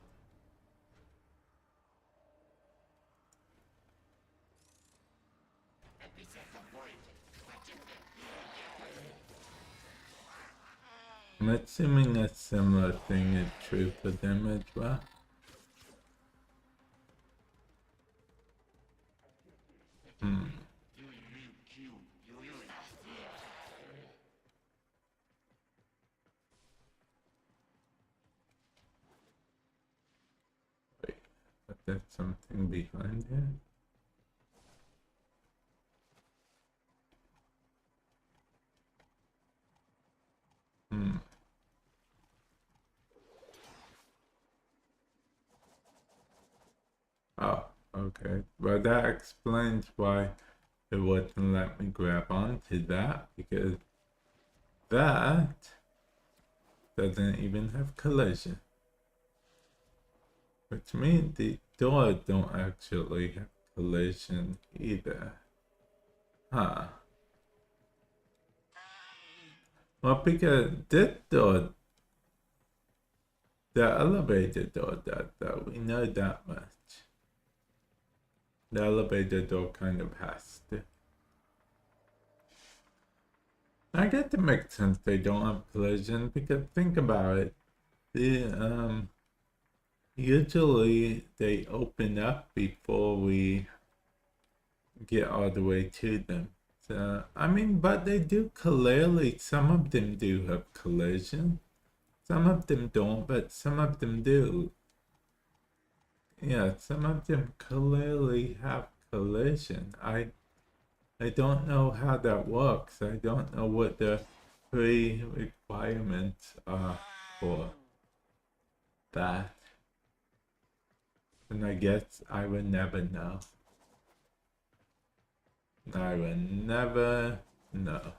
I'm assuming a similar thing is true for them as well. Wait, but there's something behind here. Oh, okay. Well, that explains why it wouldn't let me grab onto that, because that doesn't even have collision. Which means the doors don't actually have collision either. Huh. Well, because this door, the elevator door does though, we know that much. The elevator door kind of has to. I guess it makes sense they don't have collision, because think about it. The usually they open up before we get all the way to them. So I mean, but they do clearly, some of them do have collision. Some of them don't, but some of them do. yeah, some of them clearly have collision. I don't know how that works. I don't know what the pre-requirements are for that. And I guess I will never know. I will never know.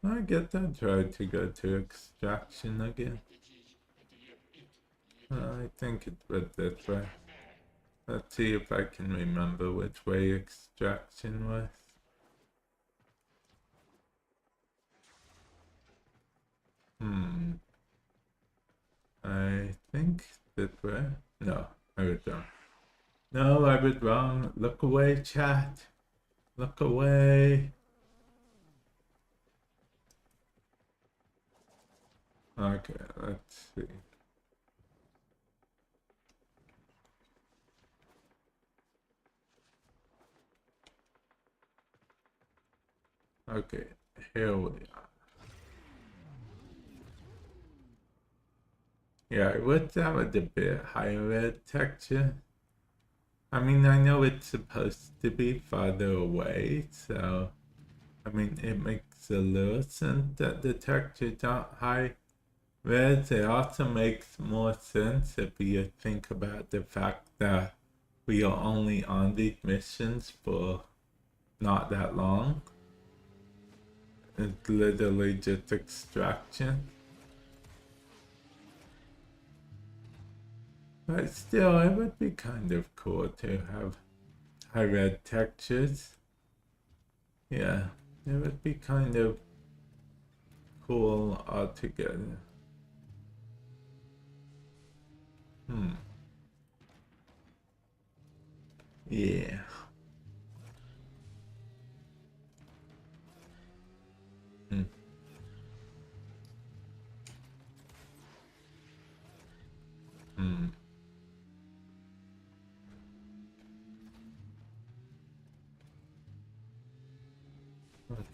I guess I'll try to go to extraction again. I think it was this way. Let's see if I can remember which way extraction was. I think that way. No, I was wrong. No, I was wrong. Look away, chat. Look away. Okay, let's see. Okay, here we are. Yeah, I wish that was a bit higher red texture. I mean, I know it's supposed to be farther away, so I mean, it makes a little sense that the textures aren't high res. It also makes more sense if you think about the fact that we are only on these missions for not that long. It's literally just extraction. But still, it would be kind of cool to have high red textures. Yeah, it would be kind of cool altogether. Yeah.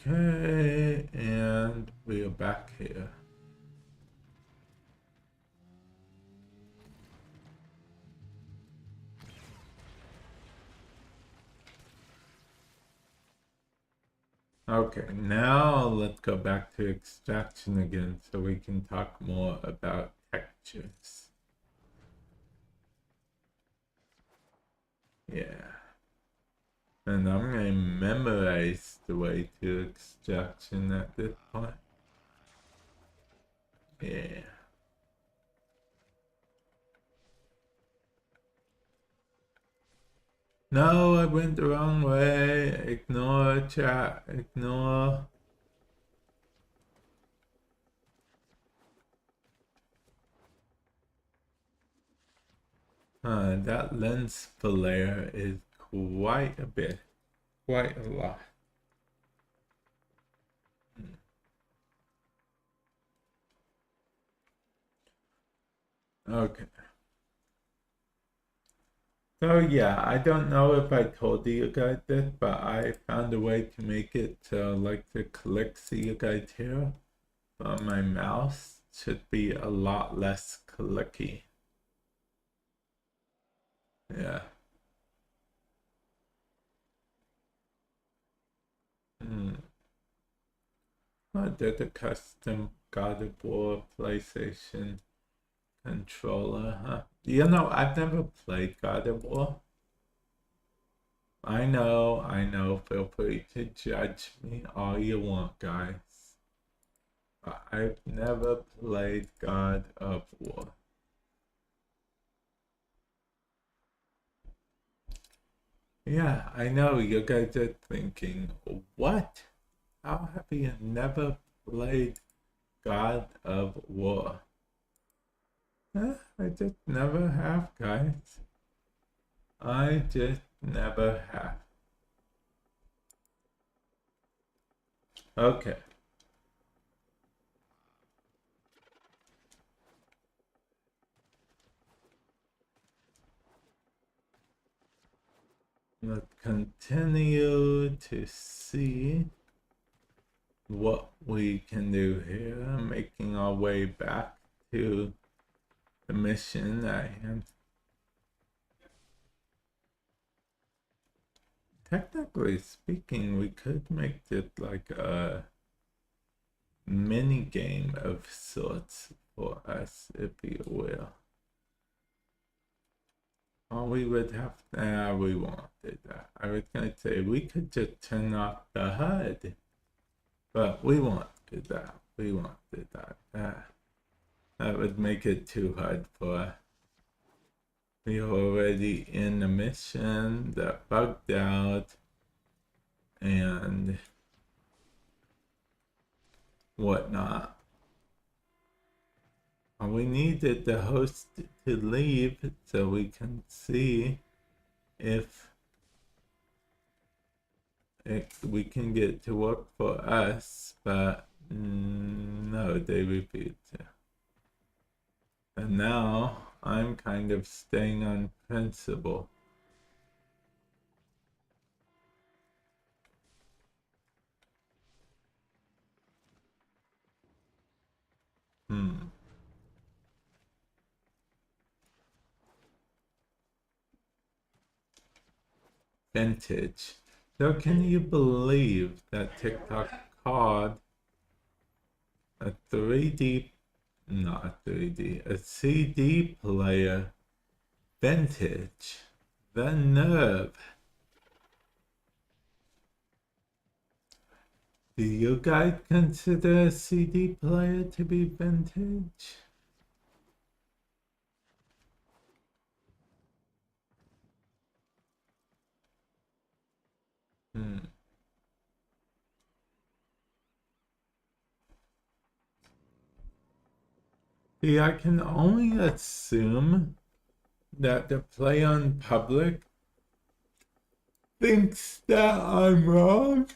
Okay, and we are back here. Okay, now let's go back to extraction again so we can talk more about textures. Yeah. And I'm gonna memorize the way to extraction at this point. Yeah. No, I went the wrong way. Ignore chat. Ignore. That lens flare is quite a bit. Quite a lot. Okay. So yeah, I don't know if I told you guys this, but I found a way to make it so like the clicks you guys hear on my mouse should be a lot less clicky. Yeah. I did a custom God of War PlayStation controller, huh? You know, I've never played God of War. I know, feel free to judge me all you want, guys. But I've never played God of War. Yeah, I know you guys are thinking, what? How have you never played God of War? I just never have, guys. I just never have. Okay. Let's continue to see. what we can do here. Making our way back to the mission at hand. Technically speaking, we could make it like a mini game of sorts for us, if you will. Or we would have to, we won't do that. I was gonna say we could just turn off the HUD, but we won't do that. We won't do that. That would make it too hard for. We were already in the mission that bugged out and whatnot. We needed the host to leave so we can see if we can get to work for us, but no, they refused to. And now I'm kind of staying on principle. Vintage. So can you believe that TikTok called a 3D, not 3D, a CD player vintage? The nerve. Do you guys consider a CD player to be vintage? See, I can only assume that the Play on Public thinks that I'm wrong.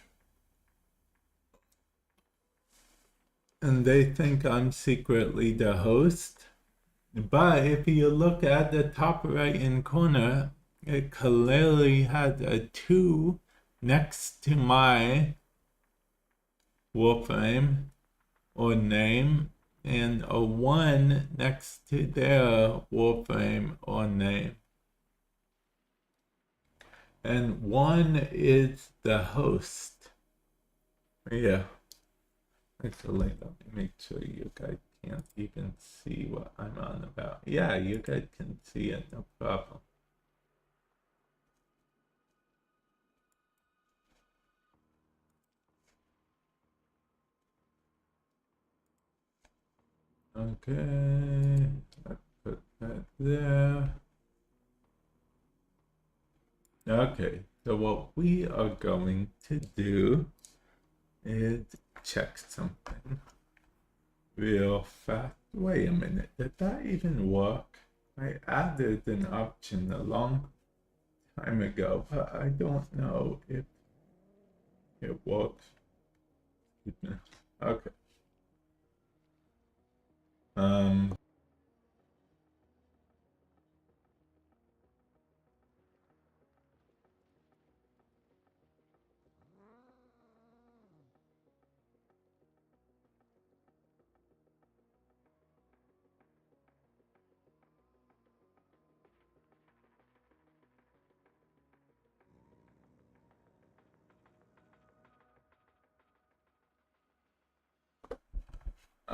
And they think I'm secretly the host. But if you look at the top right hand corner, it clearly has a 2 next to my Warframe or name and a 1 next to their Warframe or name. And 1 is the host. Yeah. Actually, let me make sure you guys can't even see what I'm on about. Yeah, you guys can see it, no problem. Okay, let's put that there. Okay, so what we are going to do is check something real fast. Wait a minute, did that even work? I added an option a long time ago, but I don't know if it works. Okay.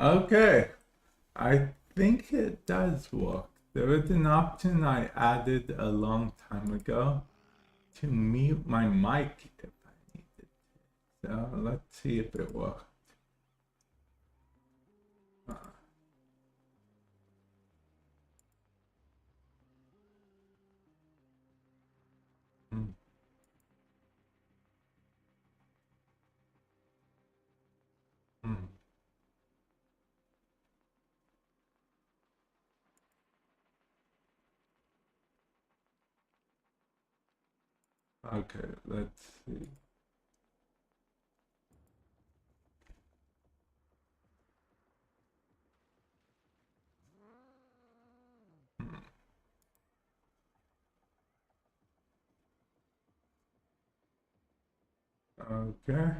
Okay, I think it does work. There is an option I added a long time ago to mute my mic if I needed to. So let's see if it worked. Okay, let's see. Okay.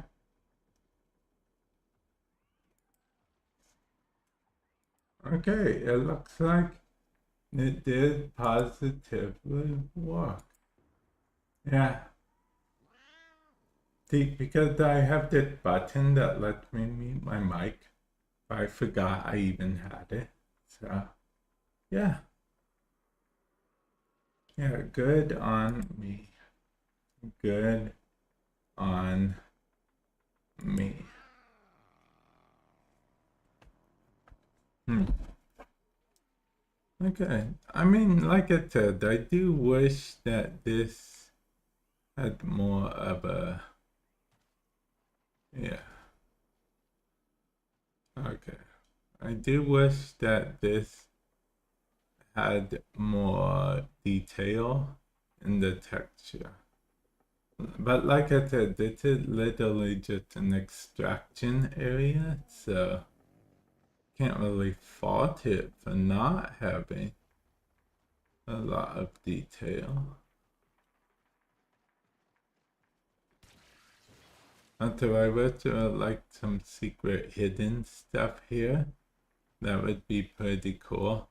Okay, it looks like it did positively work. Yeah. See, because I have this button that lets me mute my mic, I forgot I even had it. So, yeah. Yeah, good on me. Good on me. Okay. I mean, like I said, I do wish that this had more of a... Yeah. Okay. I do wish that this had more detail in the texture. But like I said, this is literally just an extraction area, so can't really fault it for not having a lot of detail. Although I would like some secret hidden stuff here, that would be pretty cool.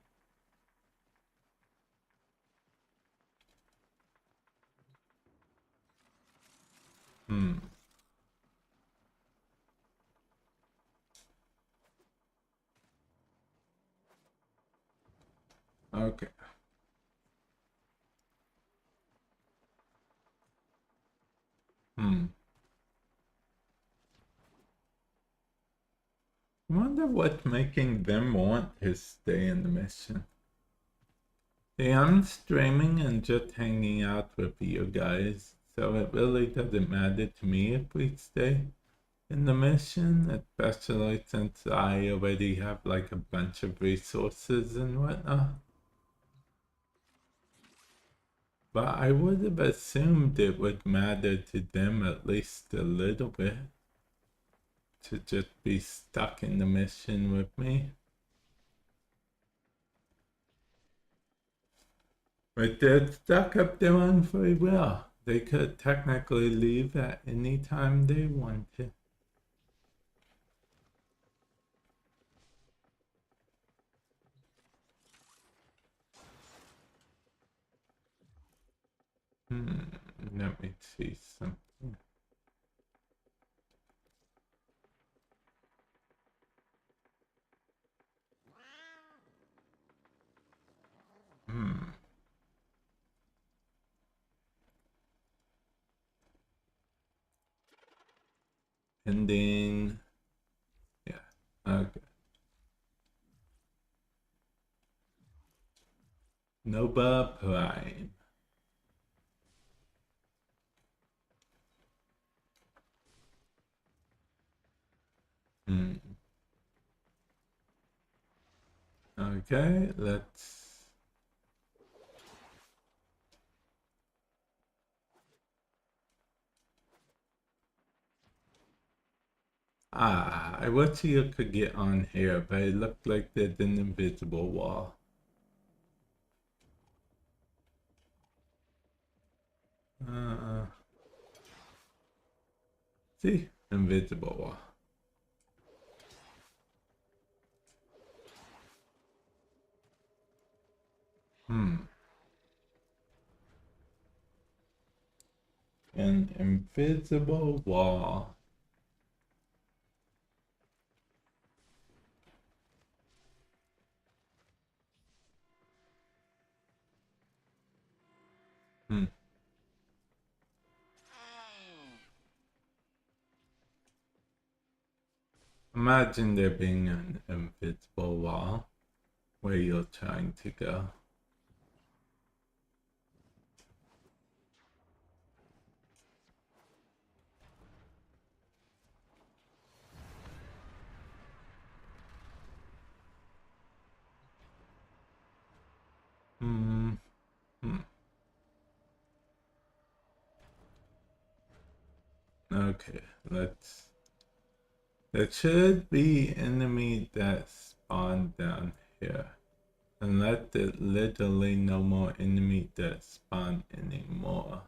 Okay. I wonder what's making them want to stay in the mission. See, I'm streaming and just hanging out with you guys, so it really doesn't matter to me if we stay in the mission, especially since I already have like a bunch of resources and whatnot. But I would have assumed it would matter to them at least a little bit to just be stuck in the mission with me. But they're stuck up there on free will. They could technically leave at any time they wanted. Let me see something. Pending. Yeah. Okay. Nova Prime. Okay, let's... I wish you could get on here, but it looked like there's an invisible wall. See? Invisible wall. An invisible wall. Imagine there being an invisible wall where you're trying to go. Okay, let's... There should be enemy that spawn down here. Unless there's literally no more enemy that spawn anymore.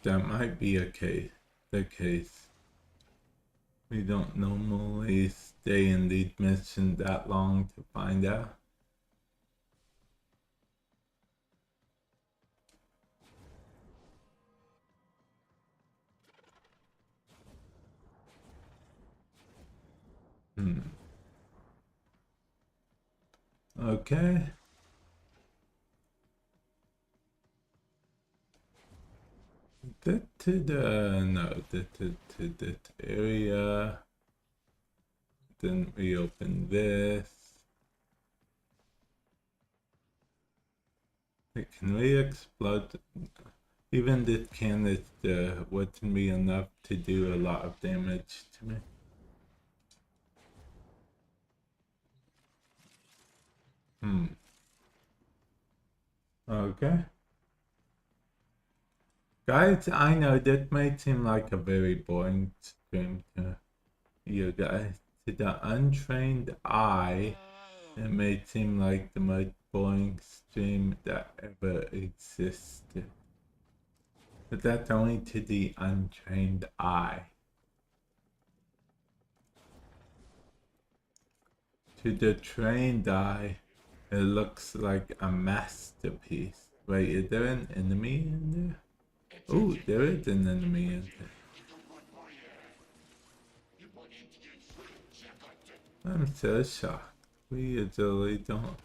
That might be the case. We don't normally stay in these missions that long to find out. Okay. Get to this area. Then we open this. Wait, can we explode? Even this canister wouldn't be enough to do a lot of damage to me. Okay. Guys, I know that might seem like a very boring stream to you guys. To the untrained eye, it may seem like the most boring stream that ever existed. But that's only to the untrained eye. To the trained eye, it looks like a masterpiece. Wait, is there an enemy in there? Oh, there is an enemy in there. I'm so shocked. We usually don't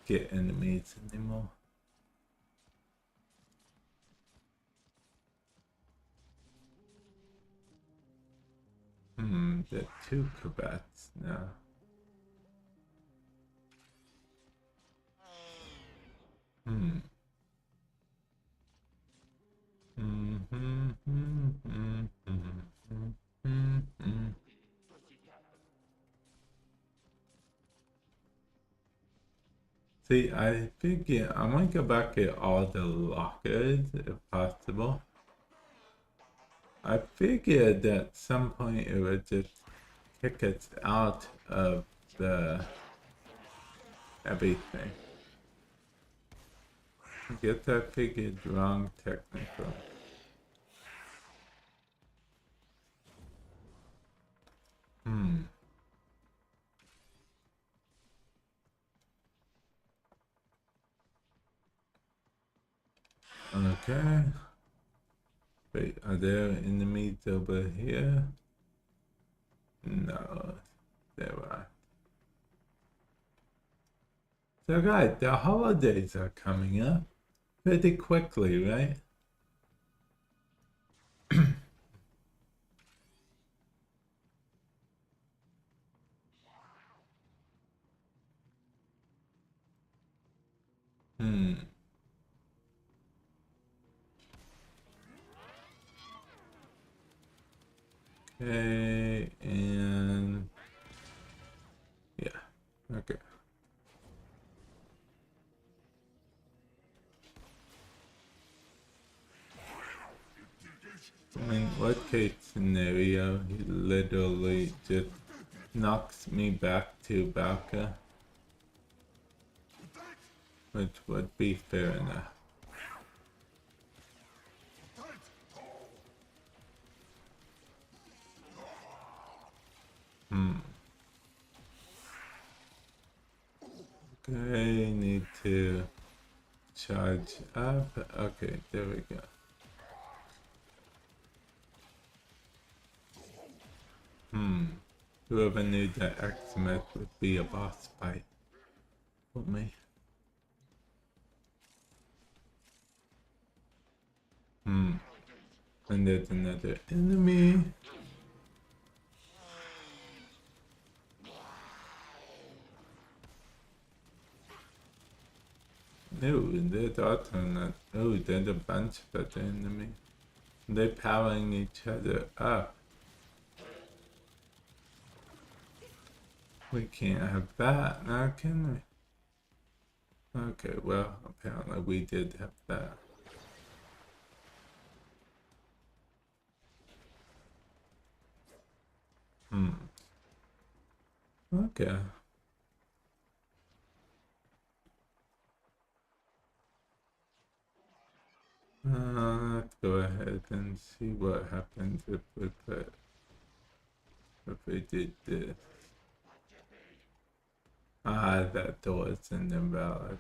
get enemies anymore. There are two Kabats now. See, I figure I might go back at all the lockers if possible. I figured at some point it would just kick us out of the everything. I guess I figured wrong technically. Okay. Wait, are there enemies over here? No, there are. So guys, the holidays are coming up pretty quickly, right? Okay, and yeah, okay. In what case scenario, he literally just knocks me back to Balka, which would be fair enough. Okay, need to charge up. Okay, there we go. Whoever knew that Xmas would be a boss fight for me. And there's another enemy. No, there's also not. Oh, there's a bunch of other enemies. They're powering each other up. We can't have that now, can we? Okay, well, apparently we did have that. Okay. Let's go it and see what happens if we did this. Ah, that door is invalid.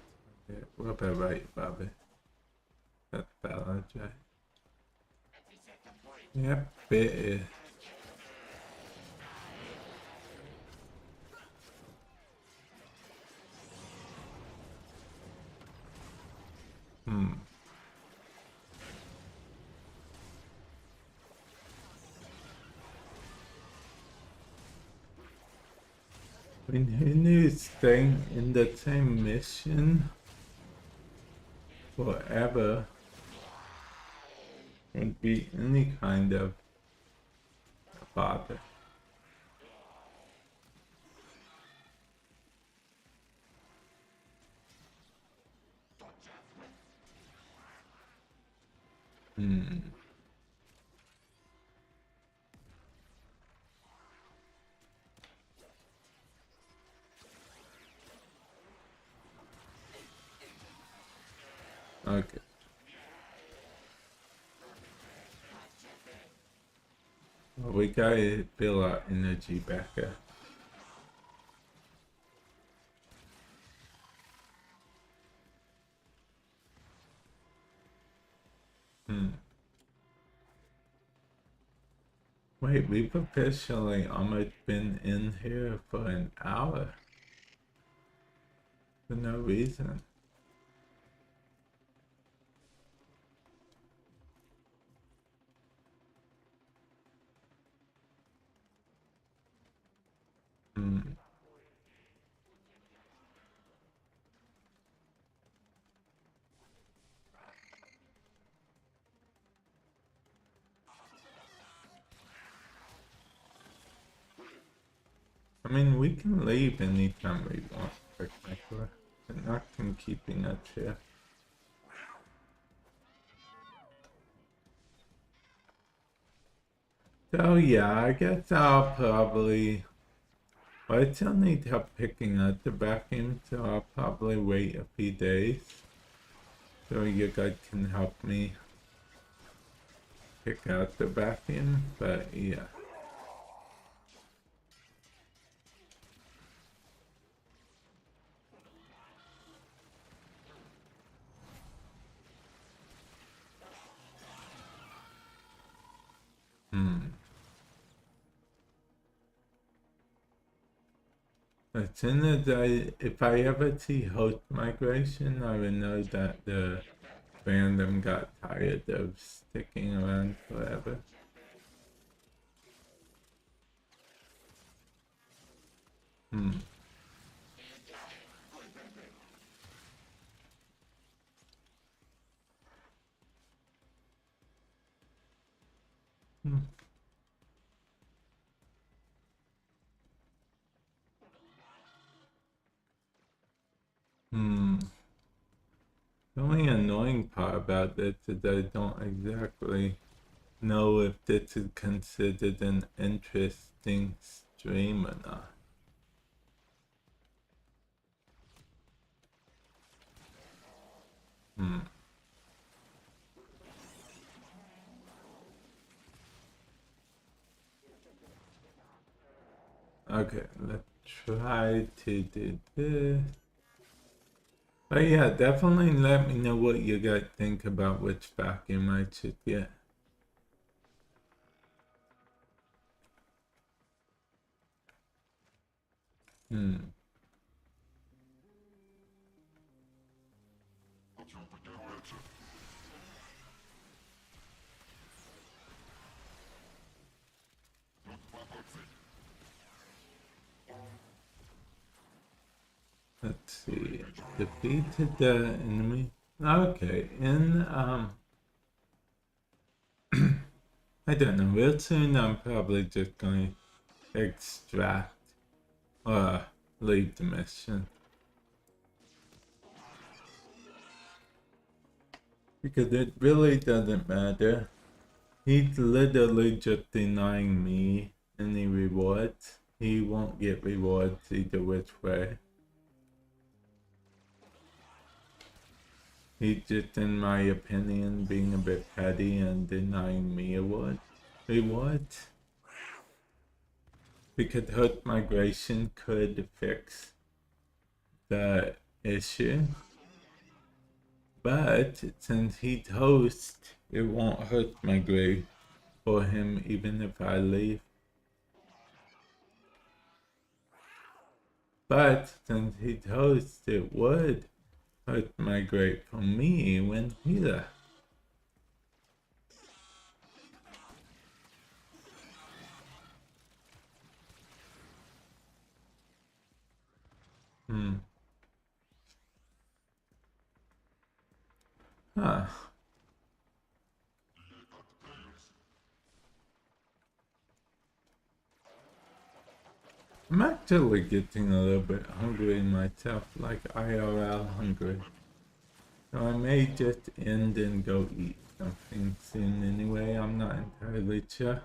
Okay, we'll be right, Bobby. That's valid, right? Yep, it is. I mean, who knew staying in the same mission forever would be any kind of bother? Okay. Well, we gotta build our energy back up. Wait, we've officially almost been in here for an hour. For no reason. I mean, we can leave anytime we want, technically. But nothing keeping us here. So yeah, I guess I'll probably... Well, I still need help picking up the vacuum, so I'll probably wait a few days. So you guys can help me pick out the vacuum, but yeah. As soon as if I ever see host migration, I will know that the fandom got tired of sticking around forever. The only annoying part about this is I don't exactly know if this is considered an interesting stream or not. Okay, let's try to do this. But yeah, definitely let me know what you guys think about which vacuum I should get. Let's see. Defeated the enemy. Okay, I don't know. Real soon I'm probably just going to extract or leave the mission. Because it really doesn't matter. He's literally just denying me any rewards. He won't get rewards either which way. He's just, in my opinion, being a bit petty and denying me a reward. Because host migration could fix the issue. But since he's host, it won't host migrate for him even if I leave. But since he's host, it would host migrate for me when he left. Huh. I'm actually getting a little bit hungry myself, like IRL hungry. So I may just end and go eat something soon anyway, I'm not entirely sure.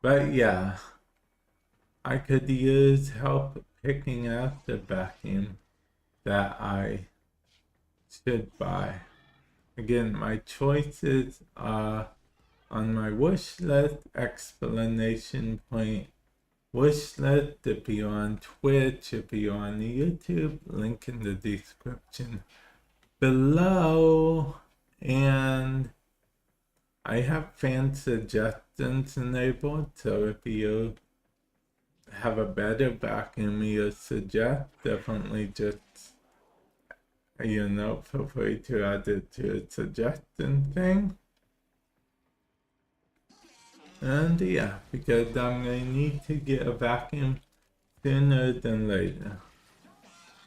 But yeah, I could use help picking out the vacuum that I should buy. Again, my choices are on my wish list, explanation point wish list. If you're on Twitch, if you're on YouTube, link in the description below. And I have fan suggestions enabled, so if you have a better vacuum you suggest, definitely just, feel free to add it to a suggestion thing. And yeah, because I'm going to need to get a vacuum sooner than later.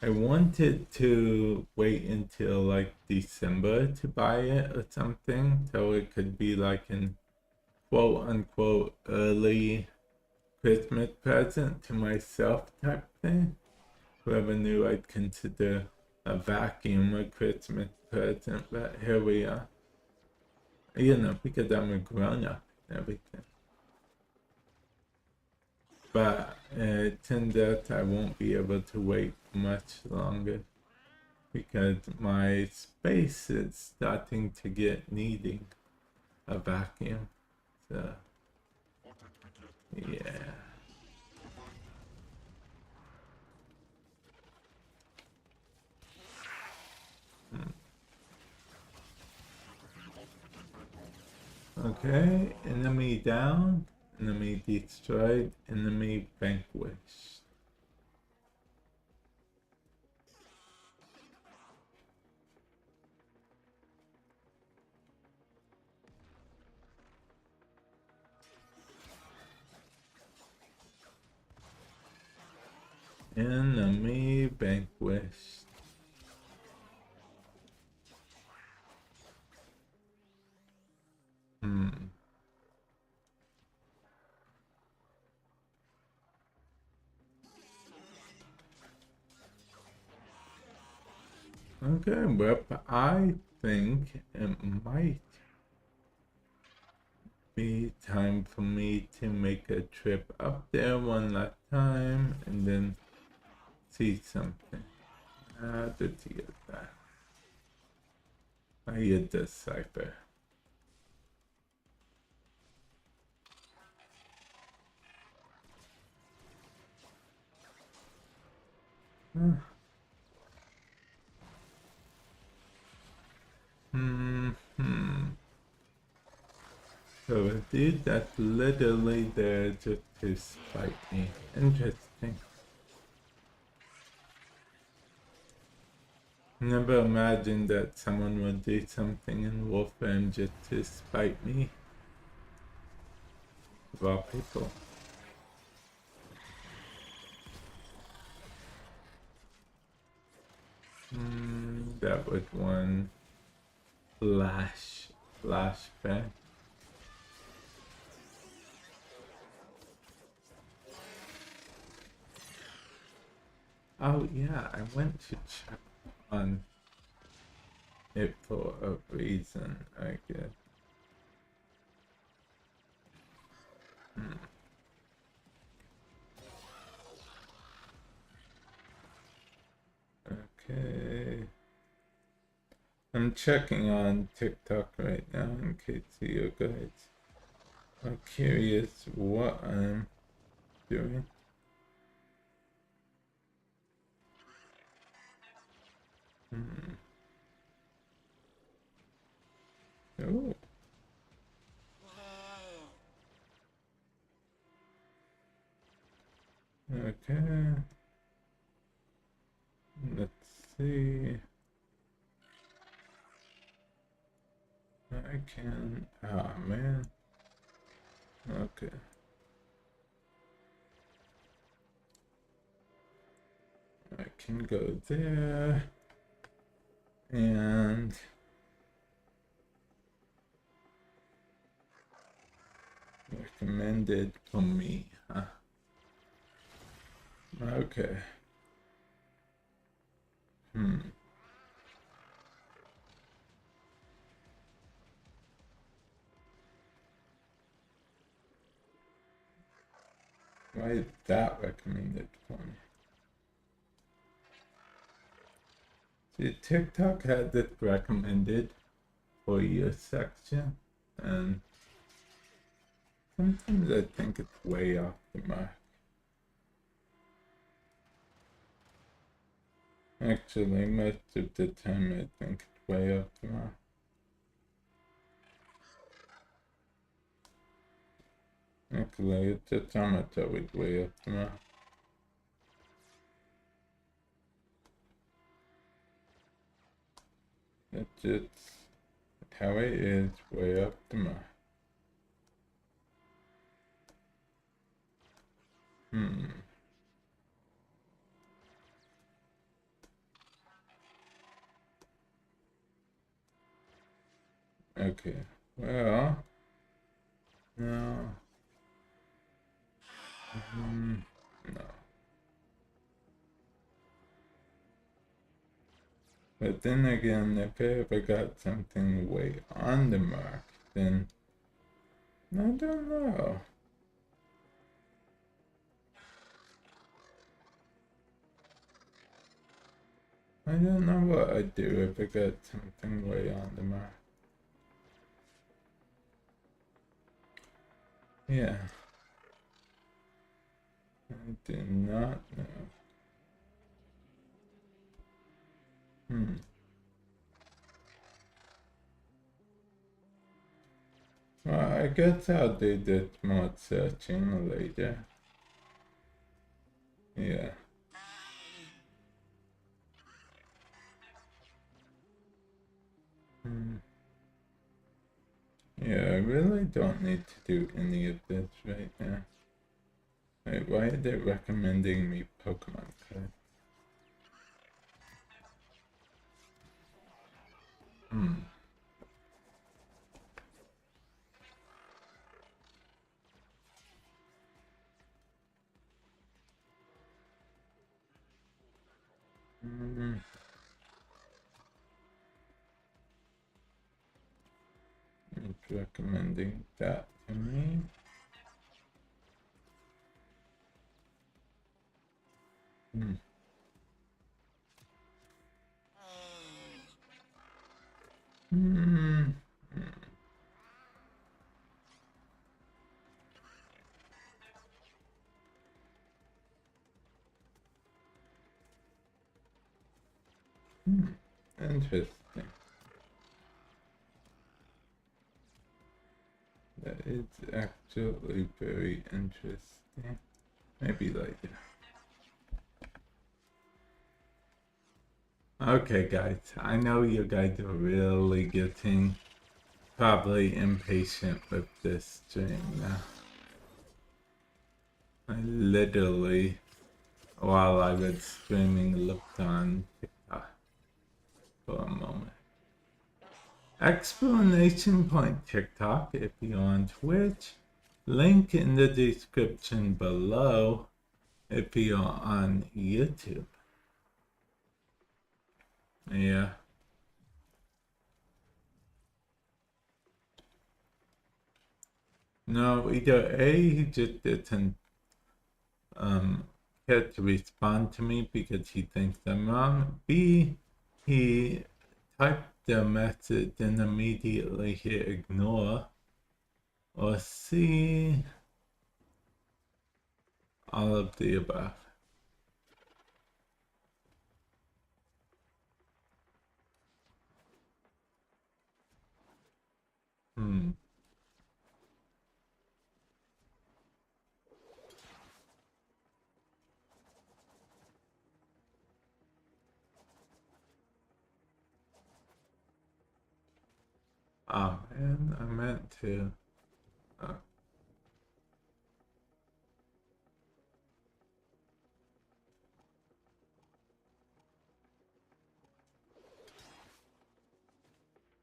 I wanted to wait until like December to buy it or something, so it could be like an quote unquote early Christmas present to myself type thing. Whoever knew I'd consider a vacuum a Christmas present, but here we are. Because I'm a grown up and everything. But it turns out I won't be able to wait much longer because my space is starting to get needing a vacuum. So, yeah. Okay, enemy down, enemy destroyed, enemy vanquished. Enemy vanquished. Okay, well, I think it might be time for me to make a trip up there one last time and then see something. How did you get that? I get the cipher. So a dude that's literally there just to spite me. Interesting. Never imagined that someone would do something in Warframe just to spite me. Of all people. That was one flashback. Oh yeah, I went to check on it for a reason, I guess. Okay. I'm checking on TikTok right now in case you guys are curious what I'm doing. Oh. Okay. Let's see. I can. Ah, man. Okay. I can go there. And recommended for me, huh? Okay. Why is that recommended for me? See, TikTok had it recommended for your section, and sometimes I think it's way off the mark. Actually, most of the time I think it's way off the mark. Actually, it's just almost always way off the mark. It's just how it is, way off the mark. Okay, well, no. No. But then again, if I ever got something way on the mark, then I don't know. I don't know what I'd do if I got something way on the mark. Yeah. I do not know. Well, I guess I'll do this more searching later. Yeah. Yeah, I really don't need to do any of this right now. Wait, why are they recommending me Pokemon cards? It's recommending that to me. Interesting. That is actually very interesting. Maybe later. Okay, guys, I know you guys are really getting probably impatient with this stream now. I literally, while I was streaming, looked on TikTok for a moment. Explanation point TikTok if you're on Twitch. Link in the description below if you're on YouTube. Yeah. No, either A, he just didn't care to respond to me because he thinks I'm wrong. B, he typed their message and immediately hit ignore, or C, all of the above. Oh man, I meant to.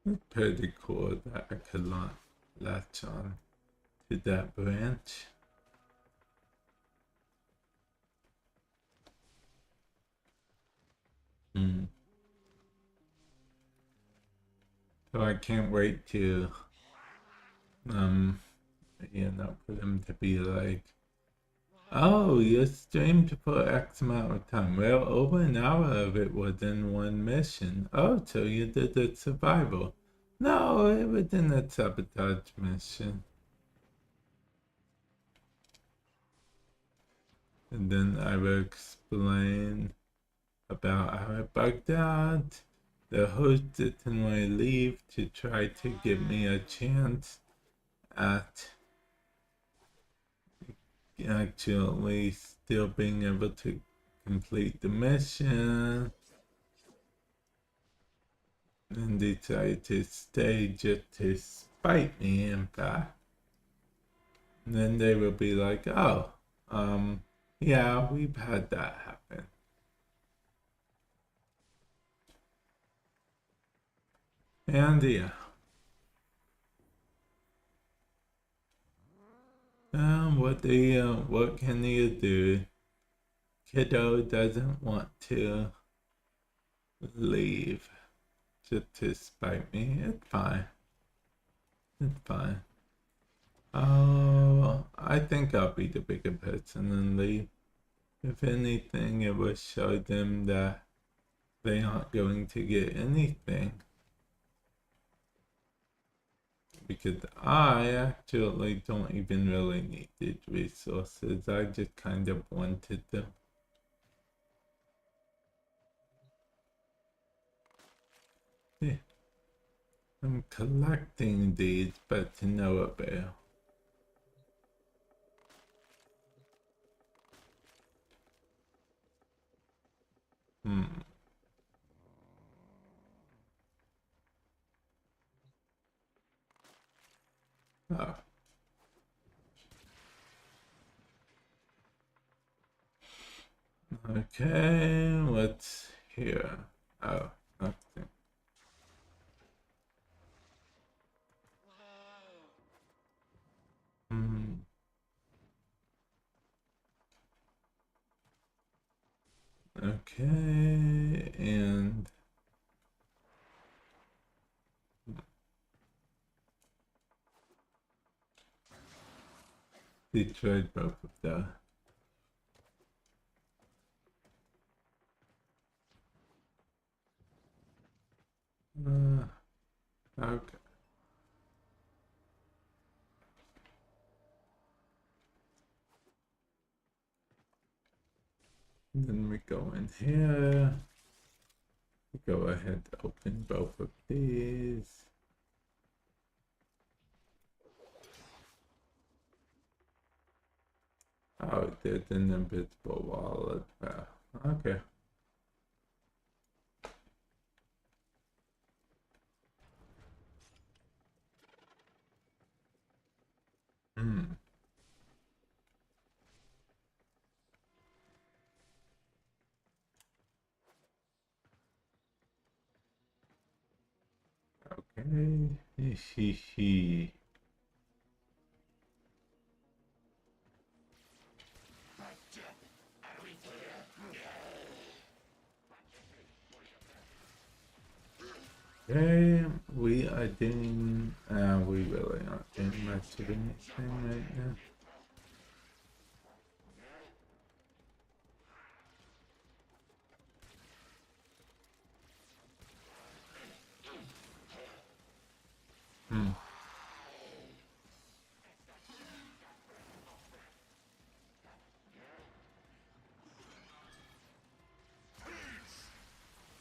It's pretty cool that I could latch on to that branch. So I can't wait to, for them to be like, oh, you streamed for X amount of time. Well, over an hour of it was in one mission. Oh, so you did the survival. No, it was in a sabotage mission. And then I will explain about how I bugged out. The host didn't want to leave to try to give me a chance at actually still being able to complete the mission, and decided to stay just to spite me, in fact. And then they will be like, oh, yeah, we've had that happen. And yeah. What can you do? Kiddo doesn't want to leave just to spite me. It's fine. It's fine. Oh, I think I'll be the bigger person and leave. If anything, it will show them that they aren't going to get anything. Because I actually don't even really need these resources. I just kind of wanted them. Yeah. I'm collecting these, but to no avail. Oh. Okay, what's here? Oh, nothing. Okay, and destroyed both of them. Okay. Then we go in here. Go ahead, open both of these. Oh, there's an invisible wall as well. Okay. Okay. Okay, we are doing, we really aren't doing much of anything right now. Hmm.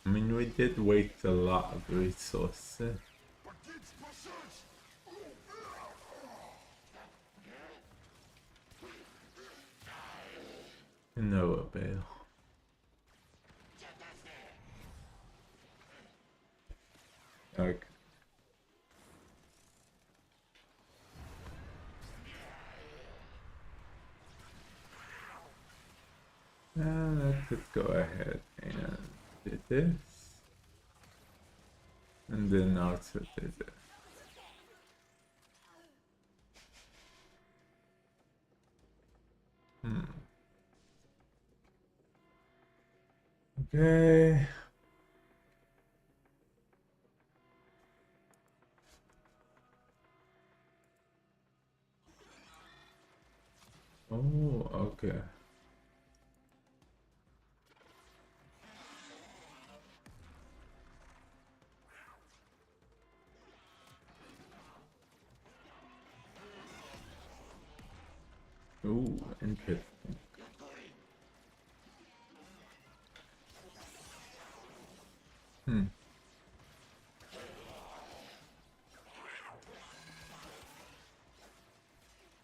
I mean, we did waste a lot of resources. No avail. Okay. Let's just go ahead and do this. And then also do this. Okay. Oh, okay. Ooh, interesting.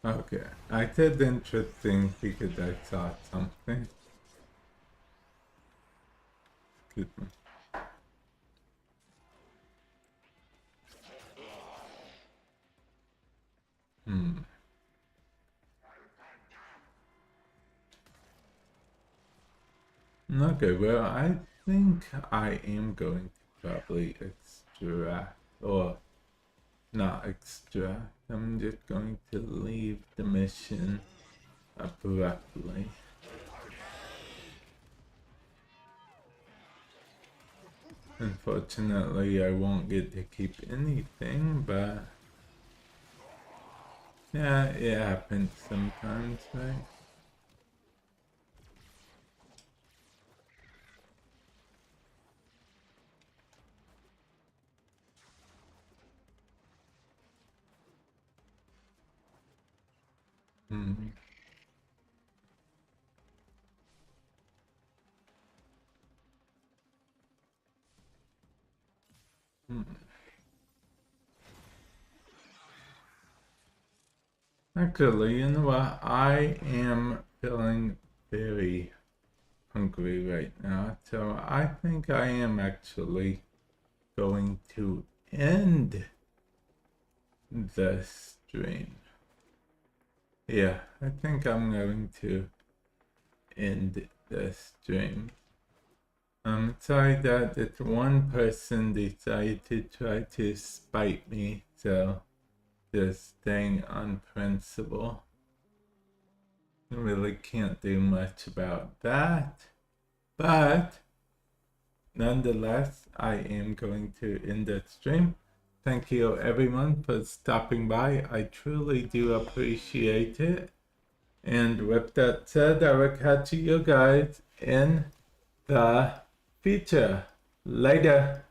Okay, I said interesting because I saw something. Excuse me. Okay, well, I think I am going to probably extract, or not extract. I'm just going to leave the mission abruptly. Unfortunately, I won't get to keep anything, but yeah, it happens sometimes, right? Hmm. Actually, you know what? I am feeling very hungry right now, so I think I am actually going to end the stream. Yeah, I think I'm going to end the stream. I'm sorry that this one person decided to try to spite me, so just staying on principle. I really can't do much about that, but nonetheless, I am going to end the stream. Thank you everyone for stopping by. I truly do appreciate it. And with that said, I will catch you guys in the future. Later.